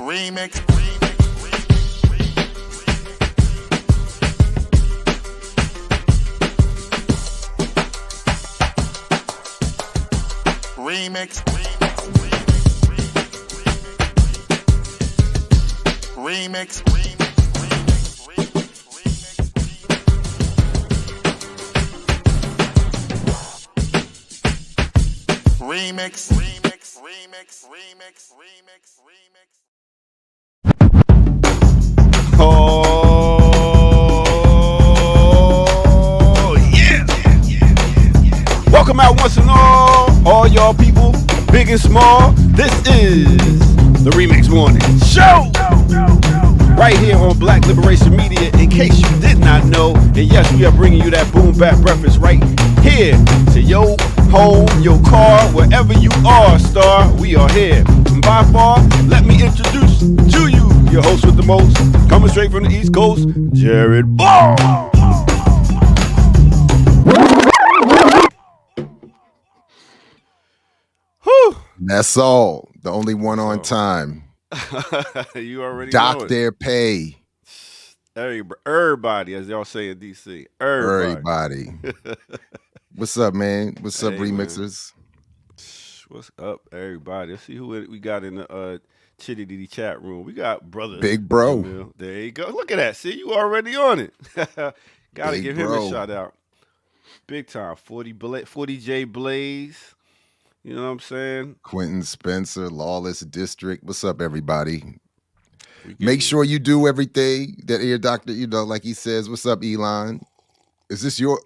Remix. Remix. Remix. Remix. Oh, yeah. Welcome out once and all y'all people, big and small. This is the Remix Morning Show. Right here on Black Liberation Media, in case you did not know. And yes, we are bringing you that boom bap breakfast right here to your home, your car, wherever you are, star. We are here. And by far, let me introduce to you your host with the most, coming straight from the East Coast, Jared Ball. Whew. That's all. The only one on time. You already Dock know it. their pay. Everybody, as y'all say in DC. Everybody. What's up, man? What's up, Hey, remixers? What's up, everybody? Let's see who we got in the Chitty Diddy chat room. We got brother Big bro. Jamil. There you go. Look at that. See, you already on it. Gotta Big give him bro. a shout out. Big time. 40J Blaze. You know what I'm saying? Quentin Spencer, Lawless District. What's up, everybody? We get Make it. sure you do everything that ear doctor, like he says. What's up, Elon? Is this your...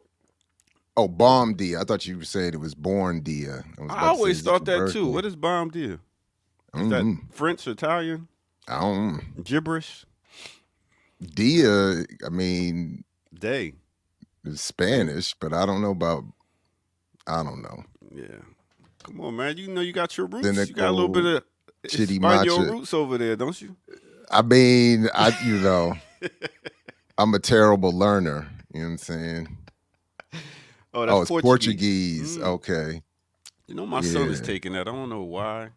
Oh, Bomb Dia. I thought you were saying it was Born Dia. I always thought that too. What is Bomb Dia? Is that French, Italian, I don't... gibberish? Dia, I mean, Day. it's Spanish, but I don't know about... I don't know. Yeah. Come on, man. You know you got your roots. Then You got a little bit of Chitty Espanol Macha. roots over there, don't you? I mean, I'm a terrible learner. You know what I'm saying? Oh, that's It's Portuguese. Mm. Okay. You know, my son is Yeah. taking that. I don't know why.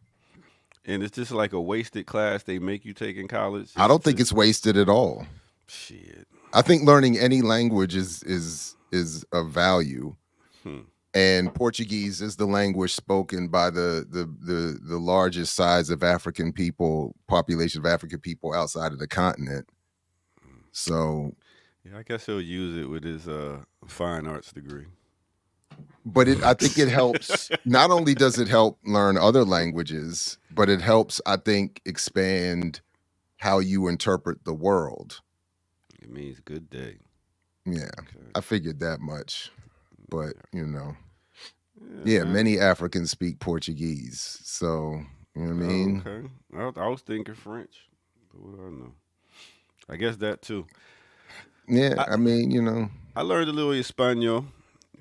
And it's just like a wasted class they make you take in college. I don't think it's wasted at all. Shit. I think learning any language is of value. And Portuguese is the language spoken by the largest size of African people, population of African people outside of the continent. So, Yeah, I guess he'll use it with his fine arts degree. but I think it helps. Not only does it help learn other languages, but it helps, I think, expand how you interpret the world. It means good day. Yeah, Okay. I figured that much. But, Yeah, man. many Africans speak Portuguese. So, you know what I mean? Okay. I was thinking French. But what do I know? I guess that too. Yeah, I mean, I learned a little Espanol,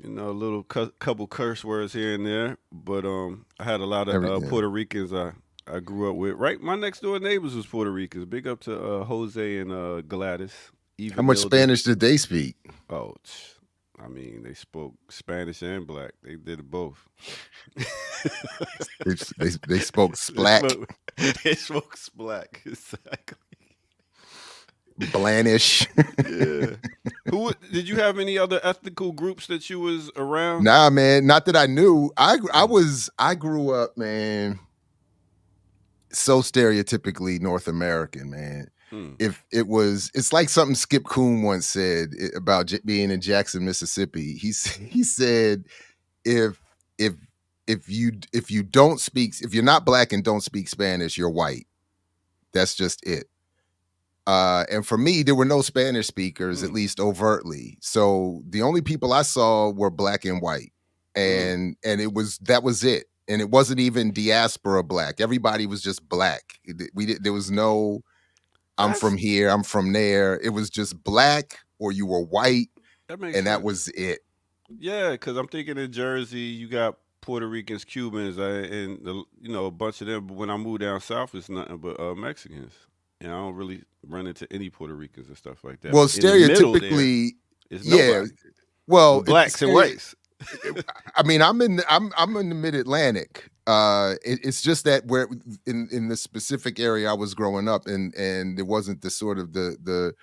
a little couple curse words here and there, but I had a lot of Everything. Puerto Ricans I grew up with. Right, my next door neighbors was Puerto Ricans. Big up to Jose and Gladys. How much Spanish did they speak? Oh, I mean, they spoke Spanish and black. They did it both. They spoke splack, They spoke splack, exactly. Blannish. Yeah. Did you have any other ethnical groups that you was around? Nah, man, not that I knew. I grew up, man, so stereotypically North American, man. It's like something Skip Coon once said about being in Jackson, Mississippi. He said, if you're not black and don't speak Spanish, you're white. That's just it. And for me, there were no Spanish speakers, at least overtly. So the only people I saw were black and white, and that was it. And it wasn't even diaspora black. Everybody was just black. There was no, I'm from here, I'm from there. It was just black, or you were white, That makes and that sense. was it. Yeah, because I'm thinking in Jersey, you got Puerto Ricans, Cubans, and a bunch of them. But when I moved down south, it's nothing but Mexicans. And I don't really run into any Puerto Ricans and stuff like that. Well, In the middle there, stereotypically, it's yeah. nobody. Well, Blacks and whites. I mean, I'm in the Mid-Atlantic, it's just that where in the specific area I was growing up, and there wasn't the sort of the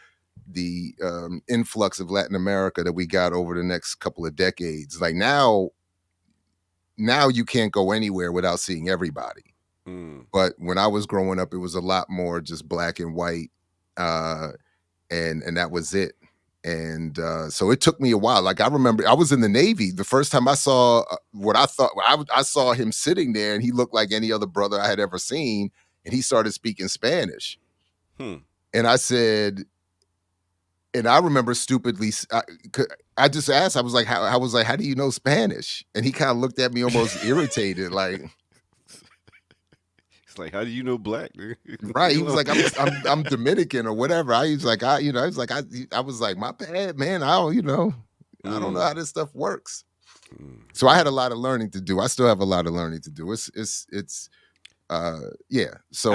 influx of Latin America that we got over the next couple of decades. Like now you can't go anywhere without seeing everybody. But when I was growing up, it was a lot more just black and white, and that was it. And so it took me a while. Like I remember, I was in the Navy. The first time I saw what I thought, I saw him sitting there, and he looked like any other brother I had ever seen. And he started speaking Spanish, and I said, and I remember stupidly, I just asked, I was like, how do you know Spanish? And he kind of looked at me almost irritated, like. It's like, how do you know black? Right. He was like, I'm Dominican or whatever. I was like, I was like, my bad, man. I don't know how this stuff works. So I had a lot of learning to do. I still have a lot of learning to do. It's yeah. So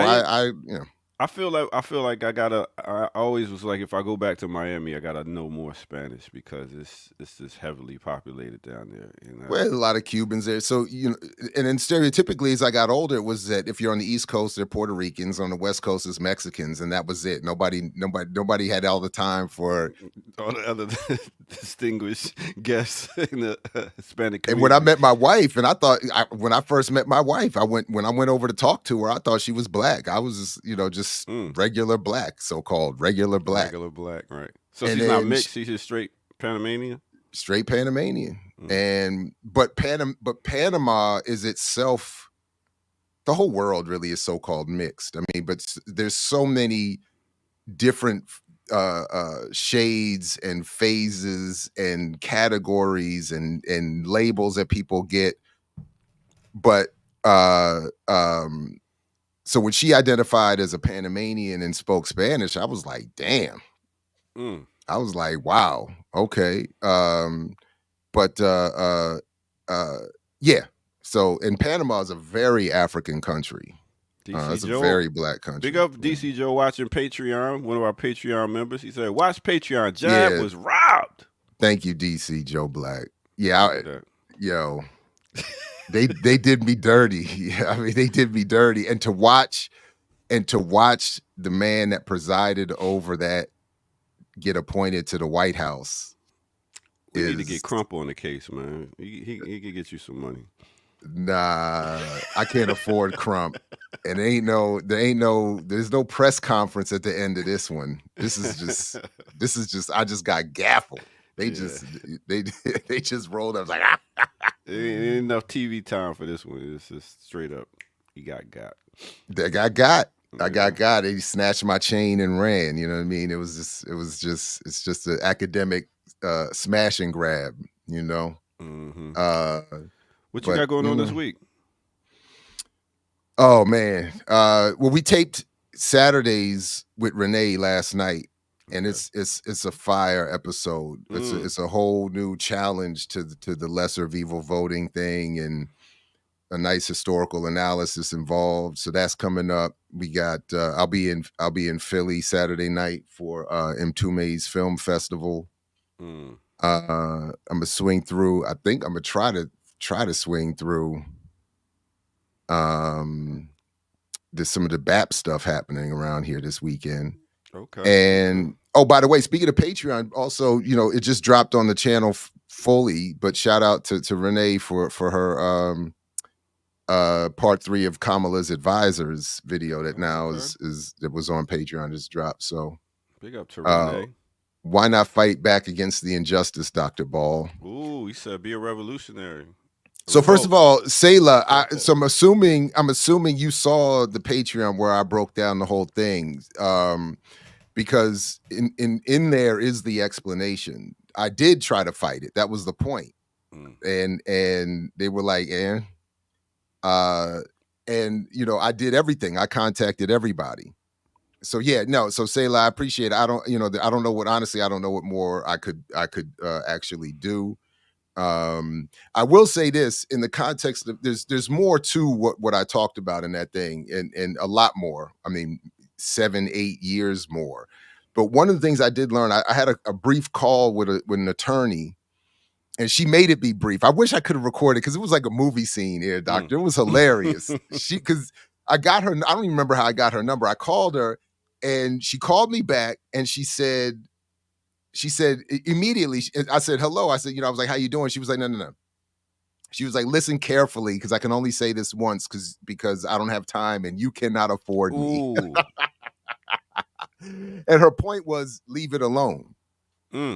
I feel like I always was like, if I go back to Miami, I gotta know more Spanish because it's just heavily populated down there. Well, a lot of Cubans there. So and then stereotypically, as I got older, it was that if you're on the East Coast, they're Puerto Ricans. On the West Coast, is Mexicans, and that was it. Nobody had all the time for all the other distinguished guests in the Hispanic community. And when I met my wife, and I thought when I first met my wife, when I went over to talk to her, I thought she was black. I was just regular black, so-called regular black. Regular black, right. So she's not mixed, she's just straight Panamanian? Straight Panamanian. But Panama is itself, the whole world really is so-called mixed. I mean, but there's so many different shades and phases and categories and labels that people get. But so when she identified as a Panamanian and spoke Spanish, I was like, damn. I was like, wow, okay. Yeah. So, and Panama is a very African country. It's a very black country. Big up DC Joe watching Patreon, one of our Patreon members. He said, watch Patreon. Jab was robbed. Thank you, DC Joe Black. Yeah, yo. They did me dirty. Yeah, I mean, they did me dirty. And to watch the man that presided over that get appointed to the White House. We need to get Crump on the case, man. He can get you some money. Nah, I can't afford Crump. And there's no press conference at the end of this one. This is just I just got gaffled. They just rolled up. I was like, Ain't enough TV time for this one. It's just straight up. He got. That guy got. I got. He snatched my chain and ran. You know what I mean? It's just an academic smash and grab. You know. Mm-hmm. What you got going on this week? Oh man. Well, we taped Saturdays with Renee last night. And it's a fire episode. It's a whole new challenge to the lesser of evil voting thing, and a nice historical analysis involved. So that's coming up. We got I'll be in Philly Saturday night for Mtume's Film Festival. I'm gonna swing through. I think I'm gonna try to swing through. There's some of the BAP stuff happening around here this weekend. Okay. And by the way, speaking of Patreon, also, it just dropped on the channel fully, but shout out to Renee for her part 3 of Kamala's Advisors video that now that was on Patreon, just dropped. So big up to Renee. Why not fight back against the injustice, Dr. Ball? Ooh, he said be a revolutionary. So first of all, Sayla, so I'm assuming you saw the Patreon where I broke down the whole thing. Because in there is the explanation. I did try to fight it. That was the point. And they were like, and I did everything. I contacted everybody. So yeah, no. So Sayla, I appreciate it. I don't know what more I could actually do. I will say this in the context of there's more to what I talked about in that thing, and a lot more. I mean, 7-8 years more. But one of the things I did learn, I had a brief call with an attorney and she made it be brief. I wish I could have recorded because it was like a movie scene here, doctor. It was hilarious. Because I got her, I don't even remember how I got her number. I called her and she called me back and she said immediately, I said, hello. I said, I was like, how you doing? She was like, no. She was like, listen carefully because I can only say this once because I don't have time and you cannot afford me. And her point was, leave it alone.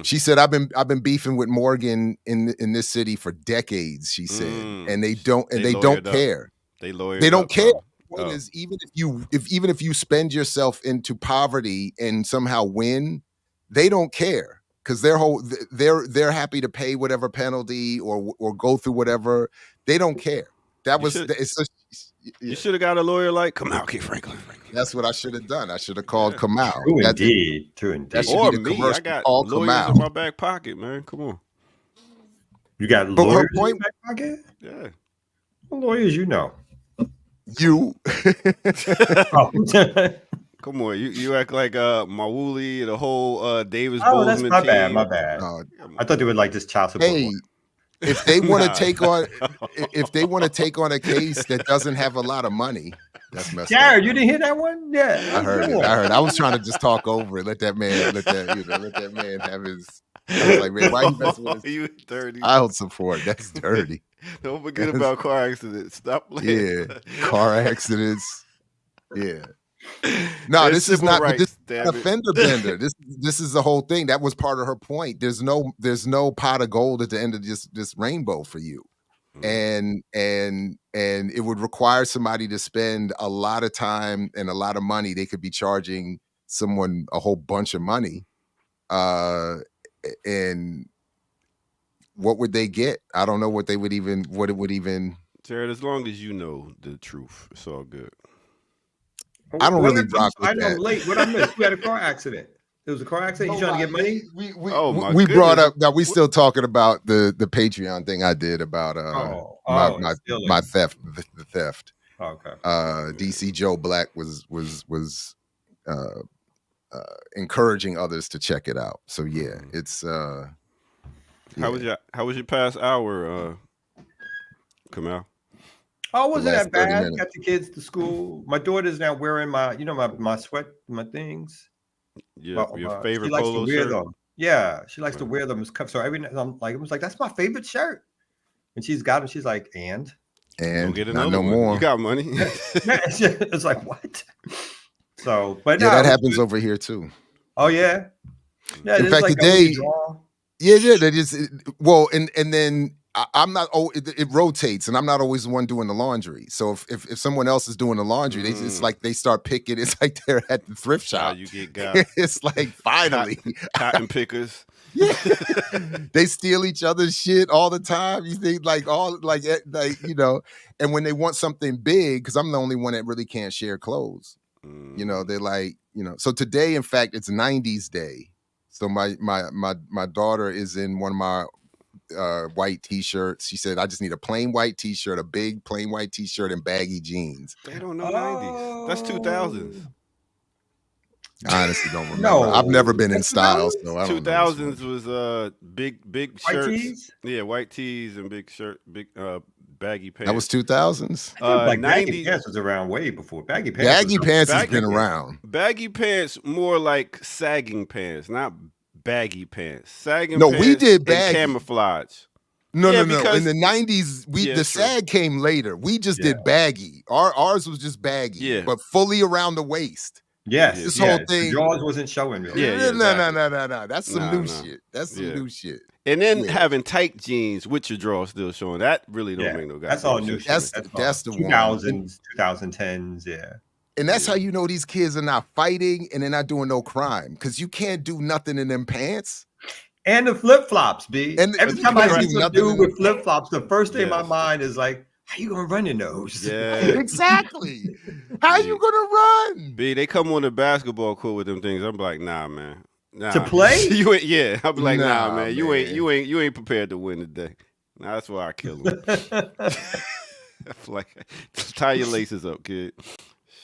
She said, I've been beefing with Morgan in this city for decades, she said, and they don't care. They don't care. The point is, even if you spend yourself into poverty and somehow win, they don't care because they're happy to pay whatever penalty or go through whatever. They don't care. You should have got a lawyer like Kamau K. Franklin. That's what I should have done. I should have called Kamau. True indeed. That should Or be the me. commercial. I got Call lawyers Kamau. in my back pocket, man. Come on. You got But her lawyers in point- your back pocket? Yeah. What lawyers you know? You. Oh, Come on. You act like Mawuli, the whole Davis oh that's Bozeman my team. bad. My bad. Uh, I thought they would like just child support. hey, if they want to Nah. take on, if they want to take on a case that doesn't have a lot of money, that's messed up. Jared, you didn't hear that one? Yeah, I heard it. I was trying to just talk over it. Let that man have his. I was like, man, why you messing with his You dirty. child support? That's dirty. Don't forget about car accidents. Stop playing. Yeah, car accidents. Yeah. No, There's this is civil not. rights, This is damn not a it. fender bender. This is the whole thing. That was part of her point. There's no pot of gold at the end of this rainbow for you, and it would require somebody to spend a lot of time and a lot of money. They could be charging someone a whole bunch of money, and what would they get? I don't know what it would even. Jared, as long as you know the truth, it's all good. I don't What really happened? rock with I know I'm that. late. What I missed? You had a car accident. It was a car accident. You trying to get money? Oh, my We brought goodness. up. Now we still talking about the Patreon thing I did about my theft, the theft. Okay. DC Joe Black was encouraging others to check it out. So yeah, it's How was your past hour, Kamau? Oh, wasn't last that 30 bad? minutes. Got the kids to school. My daughter's now wearing my things. Your She favorite likes polo to wear shirt? them. Yeah, she likes to wear them as cups. So every night I'm like, that's my favorite shirt. And she's got them. She's like, and and Go get not another no one. more. You got money. it's like what? So, but Yeah, no, that it was happens good. over here too. Oh yeah, yeah. In it's fact, like today- draw. Yeah, they just and then I'm not. Oh, it rotates, and I'm not always the one doing the laundry. So if someone else is doing the laundry, it's like they start picking. It's like they're at the thrift How shop. you get got. It's like finally, Cotton pickers. yeah. They steal each other's shit all the time. You think like and when they want something big, because I'm the only one that really can't share clothes. They're like, So today, in fact, it's 90s day. So my daughter is in one of my white t-shirts. She said, I just need a plain white t-shirt, a big plain white t-shirt, and baggy jeans. They don't know 90s. That's 2000s. I honestly don't remember. No. I've never been in That's style, 2000s? so I don't know. 2000s was big White shirts. tees? Yeah, white tees and big baggy pants. That was 2000s. Like baggy 90s. pants was around way before. Baggy pants. Baggy was- pants has baggy been pants. around. Baggy pants, more like sagging pants, not baggy pants. Sagging No, pants we did and baggy. camouflage. No. Yeah, In because- the 90s, Yeah, the true. sag came later. We just Yeah. did baggy. Ours was just baggy, Yeah. but fully around the waist. Yes, This yes. whole The thing- jaws wasn't showing really. Yeah, No. exactly. That's some Nah, new nah. shit. That's some Yeah. new shit. And then Yeah. having tight jeans with your drawers still showing. That really don't Yeah, make no goddamn that's all sense new. to That's- me. that's the one. 2000s, 2010s. Yeah. And that's how you know these kids are not fighting and they're not doing no crime, because you can't do nothing in them pants. And the flip flops, B. And Every you time I can't see do some nothing dude in with the- flip flops, the first thing in my Yes. mind is like, how you gonna run in those? Yeah. Exactly. How you gonna run? B, they come on the basketball court with them things. I'm like, nah, man. Nah. To play? you ain't, yeah. I'm like, nah, Nah, man. You man. ain't prepared to win today. Nah, that's why I kill him. Like, tie your laces up, kid.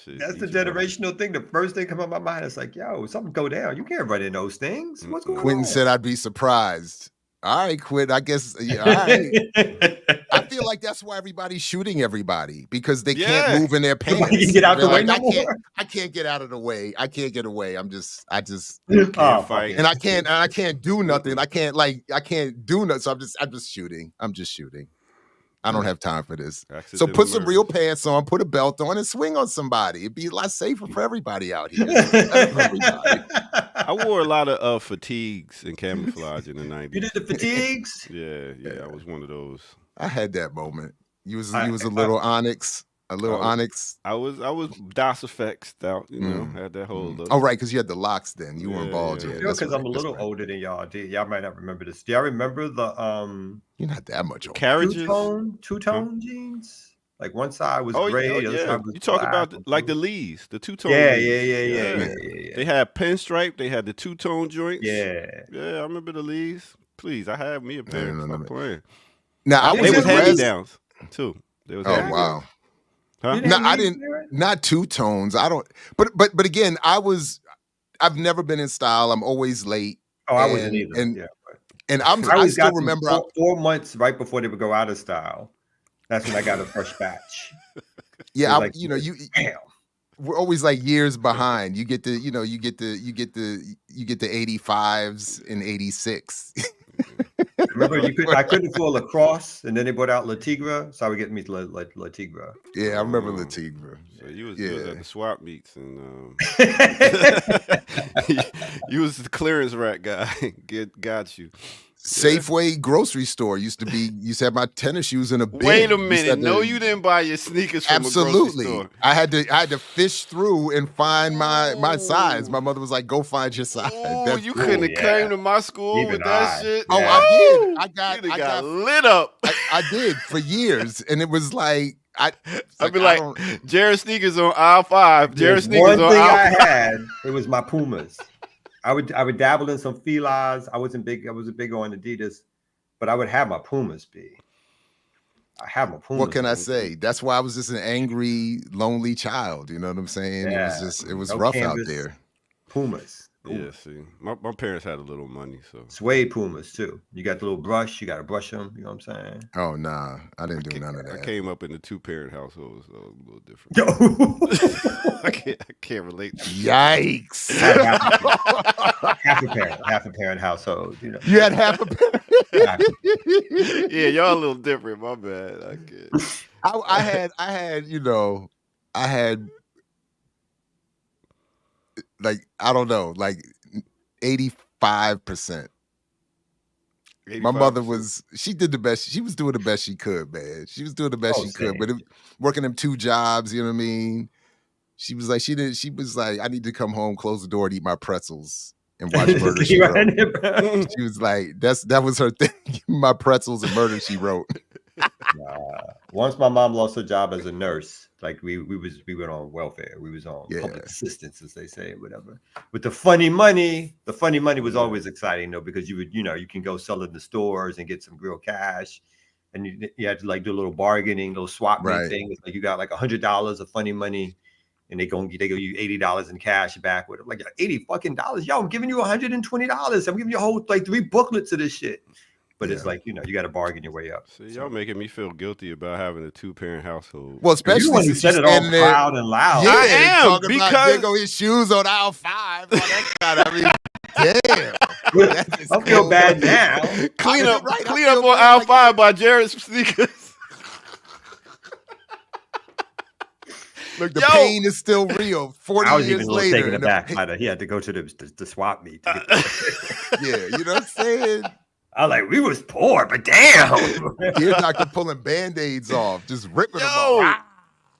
Shit, That's the teach you right. generational thing. The first thing come up my mind is like, yo, something go down. You can't run in those things. What's going Quentin on? said I'd be surprised. All right, quit. I guess. Yeah, all right. I feel like that's why everybody's shooting everybody because they Yeah. can't move in their Nobody pants. can get out They're the way like, no more. I can't get out of the way. I can't get away. I just Can't fuck fight. it. and I can't do nothing. I can't do nothing. So I'm just shooting. I'm just shooting. I don't have time for this. So Accidental put some murder. real pants on, put a belt on, and swing on somebody. It'd be a lot safer for everybody out here. It's better for everybody. I wore a lot of fatigues and camouflage in the You did 90s. the fatigues? Yeah, I was one of those. I had that moment. You was a I- little Onyx, Onyx. I was DOS effects out, had that whole look. Oh, right, because you had the locks then. You weren't Yeah, bald yeah. yet. Because That's I'm a right, that's little right. older than y'all. Y'all might not remember this. Do y'all remember the You're not that much older. Carriages. two-tone jeans? Like one side was Oh, gray, yeah, the other yeah. side was You talk black about or like the blue. Lees, the two-tone Yeah. Lees. They had pinstripe. They had the two-tone joints. Yeah. Yeah, I remember the Lees. Please, I had me a pair. No. Stop playing. Now I They They was was in hand res- downs too. They was Oh hand-me-downs. wow. Huh? You No, I have didn't. Lees, Aaron? Not two tones. I don't. But again, I've never been in style. I'm always late. Oh, I wasn't And- either. and yeah. And I I always still got them remember. 4 months right before they would go out of style. That's when I got a fresh batch. Yeah, It was I, like, you Damn. we're always like years behind. You get the 85s and 86. Remember, I couldn't afford lacrosse, and then they brought out La Tigra, so I would get me La Tigra. Yeah, I remember Oh. Latigra. So you was Yeah. at the swap meets and you was the clearance rack guy. Got you. Safeway grocery store used to have my tennis shoes in a bin. Wait a Used to minute. have No, to- you didn't buy your sneakers from a Absolutely. grocery store. I had to fish through and find my size. My mother was like, "Go find your size." Oh, That's you cool. couldn't have yeah. came to my school Even with that I. shit. Oh, Yeah. I did. Woo! I got You got lit up. I did for years, and it was like I'd be I like, don't- Jared sneakers on aisle 5. Jared There's sneakers one on thing I aisle 5. had, it was my Pumas. I would dabble in some Filas. I wasn't big on Adidas, but I would have my Pumas be. I have my Pumas. what can I say? That's why I was just an angry, lonely child. You know what I'm saying? Yeah. It was No rough canvas. out there. Pumas. Yeah, see. My parents had a little money, so Suede Pumas too. You got the little brush. You got to brush them. You know what I'm saying? Oh nah, I didn't do none of I that. came up in a 2-parent household, so it was a little different. Yo. I can't relate. Yikes! half a parent household. You know. You had half a pair. Yeah, y'all a little different. My bad. I can't. I had like I don't know, like 85%. My mother 85%. she did the best. She was doing the best she could, man. She was doing the best Oh, she could, same. but working them 2 jobs, you know what I mean? She was like, I need to come home, close the door, and eat my pretzels and watch Murder She Wrote. She was like, that was her thing. My pretzels and Murder She Wrote. Once my mom lost her job as a nurse, like we went on welfare. We was on Yeah. public assistance, as they say, whatever. With the funny money was always exciting though, because you can go sell it in the stores and get some real cash. And you had to like do a little bargaining, little swap meet Right. thing. It's like you got like $100 of funny money, and they give you $80 in cash back with it. Like $80 fucking dollars. Yo, I'm giving you $120. I'm giving you a whole like 3 booklets of this shit. But it's Yeah. like, you got to bargain your way up. See, y'all making me feel guilty about having a 2-parent household. Well, You especially want to since said you it all standing there. proud and loud. Yeah, I they am, talking about because- there go his shoes on aisle 5. All that kind of, I mean, damn. That is I feel cool. bad now. Clean I- up, right, I clean feel up on bad, aisle like- 5 by Jared's sneakers. Look, the Yo. pain is still real. 40 I was years even a little later. taken and the aback pain- by that. He had to go to the swap meet. To get Yeah, you know what I'm saying? I was like, we was poor, but damn. Ear doctor pulling band-aids off, just ripping them Yo. off.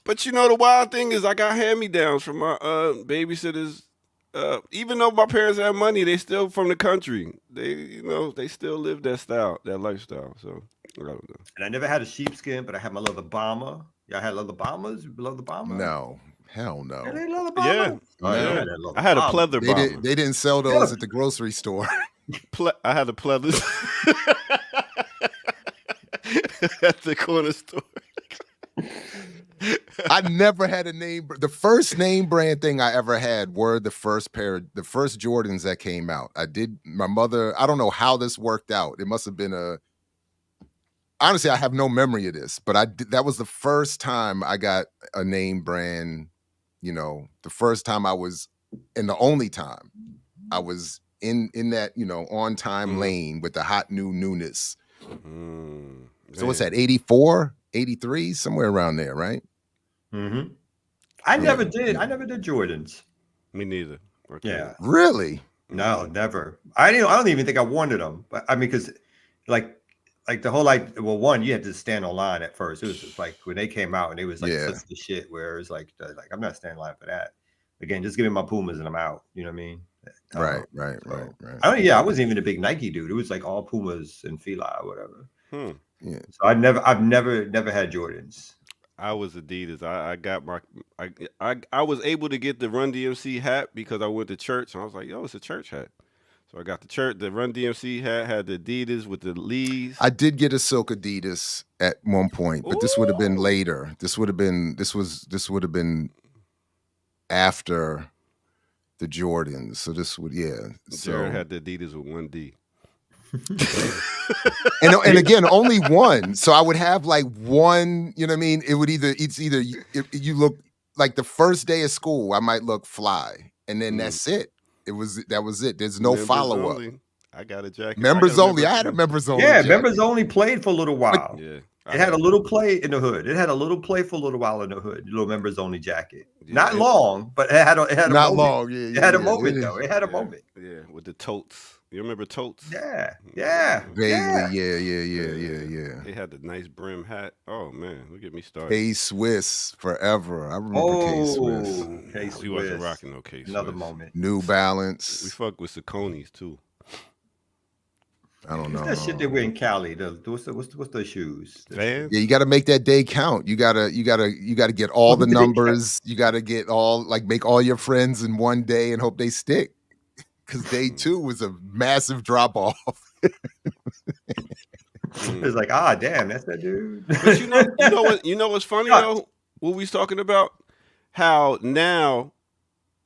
But you know the wild thing is I got hand-me-downs from my babysitters. Even though my parents have money, they still from the country. They still live that style, that lifestyle. So I don't know. And I never had a sheepskin, but I had my leather bomber. Y'all had leather bombers? Leather bomber? No, hell Yeah, no. they leather bomber? Yeah. Oh, yeah, No. that leather I had a bomber. pleather They, bomber. they didn't sell those at the grocery store. I had a pleather at the corner store. I never had a name. The first name brand thing I ever had were the first Jordans that came out. My mother, I don't know how this worked out. It must have been honestly, I have no memory of this, but that was the first time I got a name brand, the first time I was, and the only time I was in that, on time lane with the hot newness. So what's that, 84, 83, somewhere around there, right? Mm-hmm. I never did Jordans. Me neither. Okay. Yeah. Really? No, never. I don't even think I wanted them. But I mean, because like the whole one, you had to stand on line at first. It was just like when they came out and it was like such the shit where it was like I'm not standing in line for that. Again, just give me my Pumas and I'm out. You know what I mean? Right. I wasn't even a big Nike dude. It was like all Pumas and Fila or whatever. Yeah. So I've never had Jordans. I was Adidas. I was able to get the Run DMC hat because I went to church and I was like, yo, it's a church hat. So I got the Run DMC hat, had the Adidas with the Lees. I did get a silk Adidas at one point, but this would have been later. This would have been after the Jordans. So this would, Jared had the Adidas with 1D. and again, only one. So I would have like one, you know what I mean? It's either you look like the first day of school, I might look fly, and then that's it. That was it. There's no follow up. I got a jacket. Members only. I had a members only. Yeah, jacket. Members only played for a little while. Yeah. It had a little play in the hood. It had a little play for a little while in the hood. Little members only jacket. Not long, but it had a not moment. long. It had a moment though. It had a moment. Yeah, with the totes. You remember totes? Yeah. Vaguely, yeah. They had the nice brim hat. Oh man, look at me started. K-Swiss forever. I remember K-Swiss. K-Swiss. We wasn't rocking no K-Swiss. Another moment. New Balance. We fuck with Sauconys too. I don't know. That shit they wear in Cali. What's the shoes? Vans? Yeah, you got to make that day count. You gotta get all the numbers. You got to get make all your friends in one day and hope they stick. Because day 2 was a massive drop off. It's like, damn, that's that dude. But you know what's funny though? What we was talking about? How now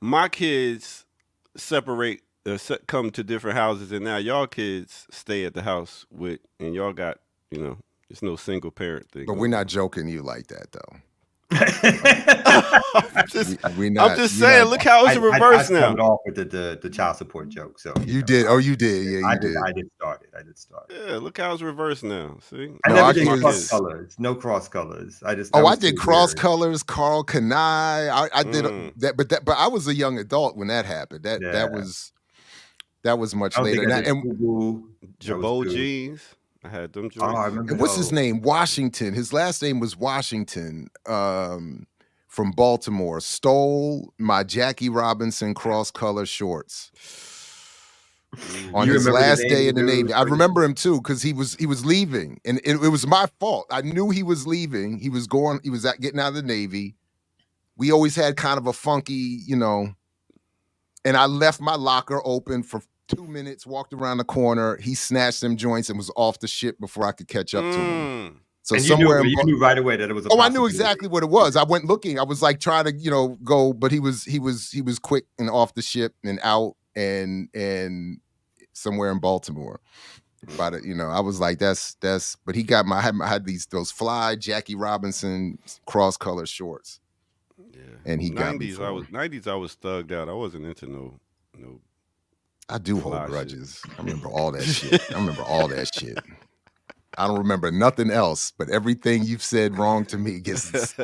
my kids separate, come to different houses, and now y'all kids stay at the house and y'all got, it's no single parent thing. But we're not joking you like that though. I'm just saying. Look how it's reversed now. I off with the child support joke. So you did. Oh, you did. Yeah, you did. I did start it. Yeah, look how it's reversed now. See, I never did cross colors. No cross colors. I did cross colors. Carl Kanai. I did that, but I was a young adult when that happened. That was much later. And Jabot jeans. I had them. I remember. What's his name? Washington. His last name was Washington. From Baltimore. Stole my Jackie Robinson cross color shorts on his last day in the Navy. I remember him too because he was leaving, and it was my fault. I knew he was leaving. He was getting out of the Navy. We always had kind of a funky, and I left my locker open for 2 minutes, walked around the corner. He snatched them joints and was off the ship before I could catch up to him. So and somewhere you knew right away that it was. I knew exactly what it was. I went looking. I was like trying to, go, but he was quick and off the ship and out and somewhere in Baltimore. But I was like, that's. But he got I had those fly Jackie Robinson cross color shorts. Yeah, and he 90s, got me. 90s. I was thugged out. I wasn't into no. I do hold grudges. I remember all that shit. I don't remember nothing else, but everything you've said wrong to me gets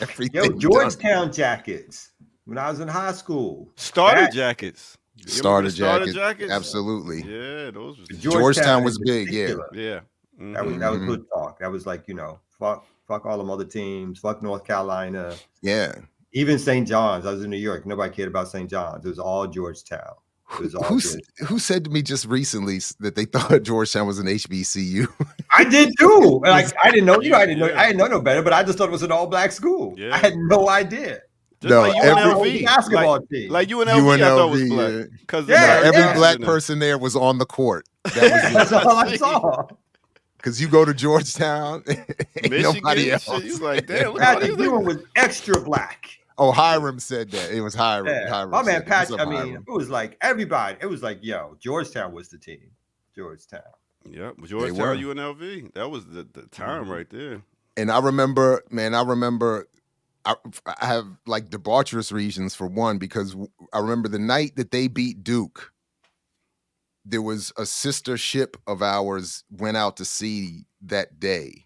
everything. Yo, Georgetown jackets when I was in high school. Starter jackets. Starter jackets. Absolutely. Yeah, those. Georgetown was big. Yeah. Yeah. Mm-hmm. That was good talk. That was like, fuck all them other teams. Fuck North Carolina. Yeah. Even St. John's. I was in New York. Nobody cared about St. John's. It was all Georgetown. Who said to me just recently that they thought Georgetown was an HBCU? I did too. Like I didn't know. I didn't know no better. But I just thought it was an all-black school. Yeah. I had no idea. Just like UNLV basketball team. Like UNLV, I thought was black. Because every black person there was on the court. That's all I saw. Because you go to Georgetown, ain't nobody Michigan, else. shit, you like, damn, look at all Patrick these Ewing niggas. was extra black. Oh, Hiram said that. It was Hiram. Yeah. Hiram My man said that. What's Patrick, up, I mean, Hiram? it was like everybody. It was like, yo, Georgetown was the team. Georgetown. Yep, were. Georgetown, UNLV. That was the time Mm-hmm. right there. And I remember, man, I have like debaucherous reasons for one, because I remember the night that they beat Duke, there was a sister ship of ours went out to sea that day.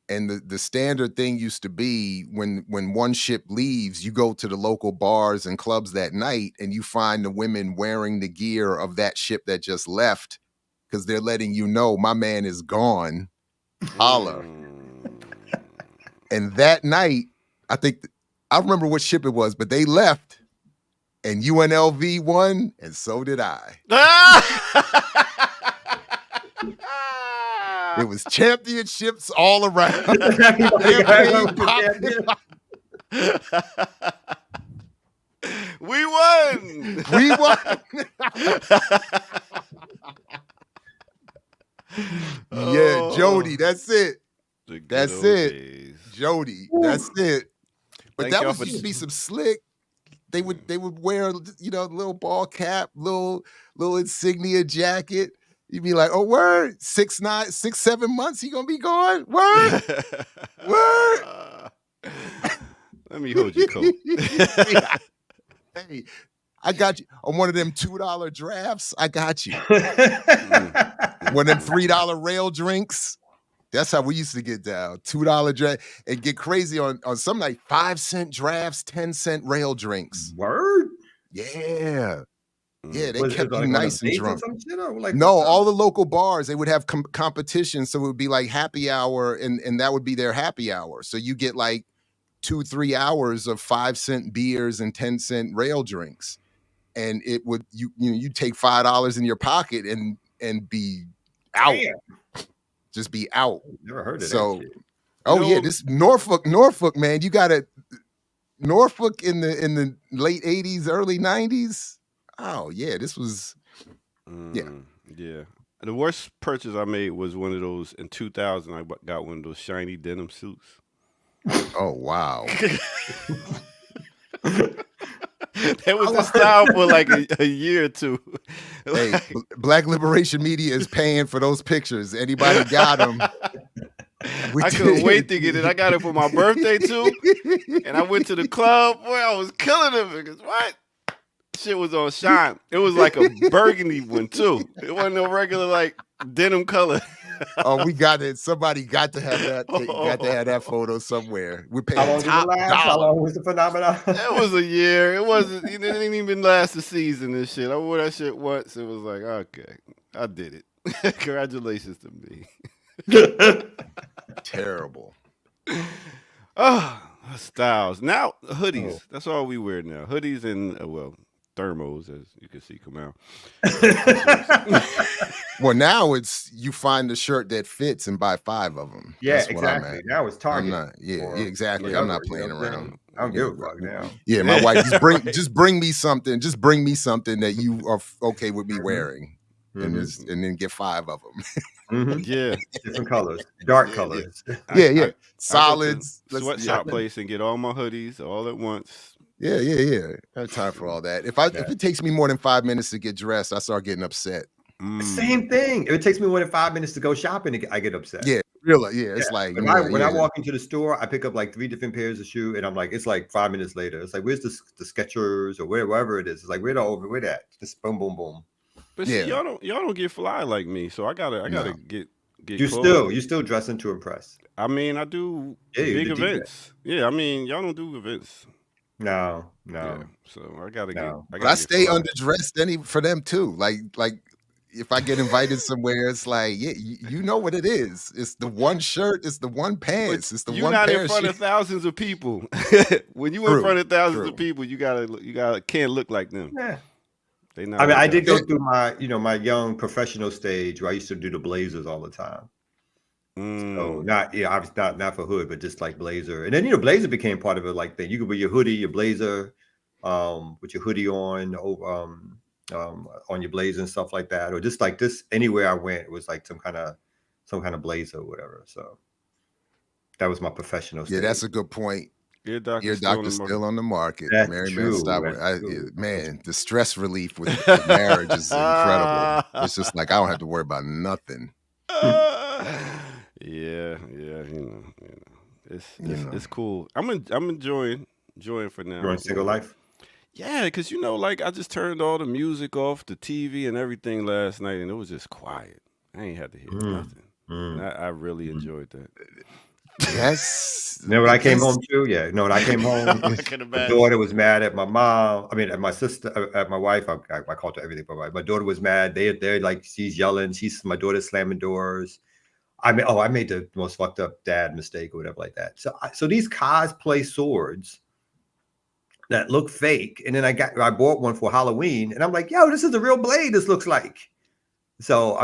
And the standard thing used to be when one ship leaves, you go to the local bars and clubs that night and you find the women wearing the gear of that ship that just left, because they're letting you know my man is gone. Holla. And that night, I remember what ship it was, but they left and UNLV won, and so did I. It was championships all around. Champagne popping. We won. We won. Yeah, Jody, that's it. The good That's old it. days. Jody, that's it. But Thank that y'all was for- used to be some slick. They would wear, little ball cap, little insignia jacket. You'd be like, oh, word, 6, 7 months, he gonna be gone. Word. Word. Let me hold your coat. Hey, I got you on one of them $2 drafts. I got you. One of them $3 rail drinks. That's how we used to get down. $2 draft and get crazy on some like 5-cent drafts, 10-cent rail drinks. Word? Yeah. Yeah, they Was it kept like you on a nice and base or drunk. some shit, or like No, what's up? all the local bars, they would have competitions. So it would be like happy hour, and that would be their happy hour. So you get like 2-3 hours of 5-cent beers and 10-cent rail drinks. And it would you take $5 in your pocket and be out. Damn. Just be out. Never heard of So that shit. oh know- yeah, this Norfolk, man. You got Norfolk in the late 80s, early 90s. Oh yeah, this was Yeah. The worst purchase I made was one of those in 2000. I got one of those shiny denim suits. oh wow. That was the style for like a year or two. Hey, Black Liberation Media is paying for those pictures. Anybody got them? I couldn't wait to get it. I got it for my birthday too, and I went to the club. Boy, I was killing them because what? Shit was on shine. It was like a burgundy one too. It wasn't no regular like denim color. Oh, we got it. Somebody got to have that. They got to have that photo somewhere. We're How paying long did it top last? How dollar. long was the phenomenon? It was a year. It wasn't. It didn't even last a season and shit. I wore that shit once. It was like, okay, I did it. Congratulations to me. Terrible. Oh, styles. Now hoodies. That's all we wear now. Hoodies and thermos, as you can see come out. Well, now it's you find the shirt that fits and buy 5 of them. Yeah, That's what I'm exactly. at. Now it's Target. I'm not. Yeah, or exactly. I'm not whatever, playing you know what I'm around. saying? I don't give a fuck now. Yeah, my wife just bring me something. Just bring me something that you are okay with me wearing, and then get 5 of them. Mhm. Yeah. Different colors, dark colors. Yeah. I Solids. go to sweatshop place and get all my hoodies all at once. Yeah. I have time for all that. If it takes me more than 5 minutes to get dressed, I start getting upset. Same thing. If it takes me more than 5 minutes to go shopping, I get upset. Yeah, really. Yeah, it's like When I walk into the store, I pick up like 3 different pairs of shoes, and I'm like, it's like 5 minutes later. It's like, where's the Skechers or wherever it is? It's like, where that? Just boom, boom, boom. But Yeah. see, y'all don't get fly like me, so I gotta get. You clothes. still dressing to impress. I mean, I do Yeah, you're big the DJ. events. Yeah, I mean, y'all don't do events. No. Yeah, so I gotta No. get. But I get stay fly. underdressed for them too. Like if I get invited somewhere, it's like, yeah, you know what it is. It's the one shirt, it's the one pants, it's the You're one not pair in front of of shoes. thousands of people. When you in True, front of thousands true. of people, you gotta can't look like them. Yeah. They not. I mean, like I did that. go through my young professional stage where I used to do the blazers all the time. So obviously not for hood, but just like blazer. And then blazer became part of it. Like that, you could wear your hoodie, your blazer, with your hoodie on your blazer and stuff like that, or just like this. Anywhere I went, it was like some kind of some kind of blazer or whatever. So that was my professional Yeah, stage. that's a good point. Ear doctor Ear still on the doctor's market. still on the market. That's Mary true, Man, stop that's it. true. Man, the stress relief with marriage is incredible. It's just like I don't have to worry about nothing. Yeah, you know, it's You know. it's cool. I'm enjoying for now. You're in single life. Yeah, because like I just turned all the music off, the TV and everything last night, and it was just quiet. I ain't had to hear nothing. And I really enjoyed that. Yes. You know what I came home to? Yeah. You know what I came home? I can My imagine. daughter was mad at my mom. I mean, at my sister, at my wife. I called her everything, but my daughter was mad. They're like, she's yelling. My daughter's slamming doors. I made the most fucked up dad mistake or whatever like that. So these cosplay swords that look fake, and then I bought one for Halloween, and I'm like, yo, this is a real blade. This looks like. So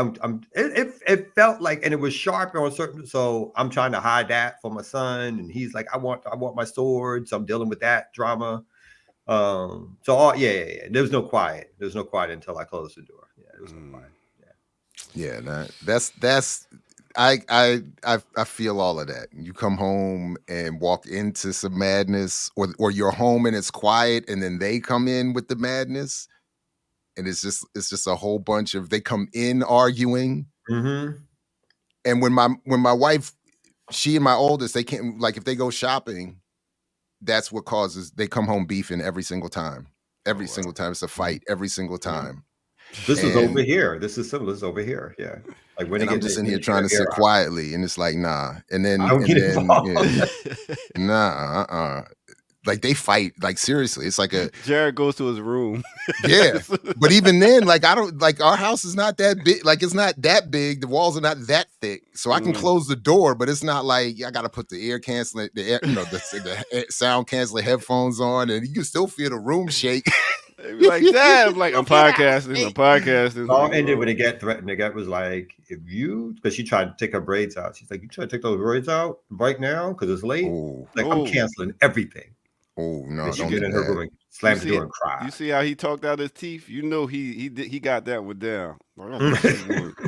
it felt like, and it was sharp on certain. So I'm trying to hide that for my son, and he's like, I want my sword. So I'm dealing with that drama. Yeah. There was no quiet. There was no quiet until I closed the door. Yeah, there was no quiet. Yeah, that's I feel all of that. You come home and walk into some madness, or you're home and it's quiet, and then they come in with the madness, and it's just a whole bunch of, they come in arguing. Mm-hmm. And when my wife, she and my oldest, they can't, like, if they go shopping, that's what causes, they come home beefing every single time. Every single time it's a fight. Every single time. This is over here. This is similar. This is over here. Yeah. Like when And I'm just in here trying to sit out. quietly, and it's like, nah. And then, I don't get involved. Nah, like they fight, like seriously. It's like a Jared goes to his room. yeah. But even then, like, I don't, like, our house is not that big. Like, it's not that big. The walls are not that thick, so I can close the door. But it's not like I got to put the air canceling, the sound canceling headphones on, and you can still feel the room shake. They be like, damn, like I'm podcasting. All ended when it got threatened. The guy was like, because she tried to take her braids out. She's like, you try to take those braids out right now because it's late. Oh, Like, I'm canceling everything. oh no! And she Don't get do in her that. room and slammed the door and cried. You see how he talked out his teeth? You know he got that one down.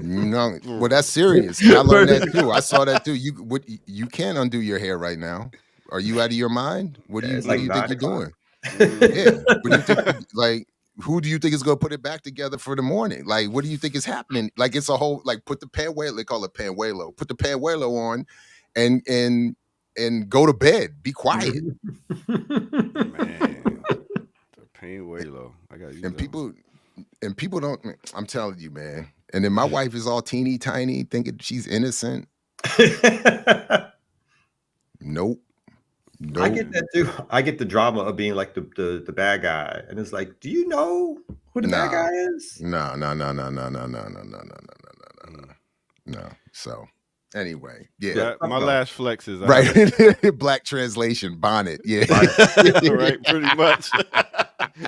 No, well, that's serious. I learned that too. I saw that too. You can't undo your hair right now. Are you out of your mind? What do you it's like think you're 9 o'clock. doing? Yeah. What do you think? Like, who do you think is going to put it back together for the morning? Like, what do you think is happening? Like, it's a whole, like, put the panuelo. They call it panuelo. Put the panuelo on, and go to bed. Be quiet. Man, the pain way low. I got you. And people don't. I'm telling you, man. And then my wife is all teeny tiny, thinking she's innocent. Nope. I get that too. I get the drama of being like the bad guy, and it's like, do you know who the bad guy is? No. So anyway, yeah. My last flex is Right. Black translation, bonnet. Yeah. Right, pretty much. I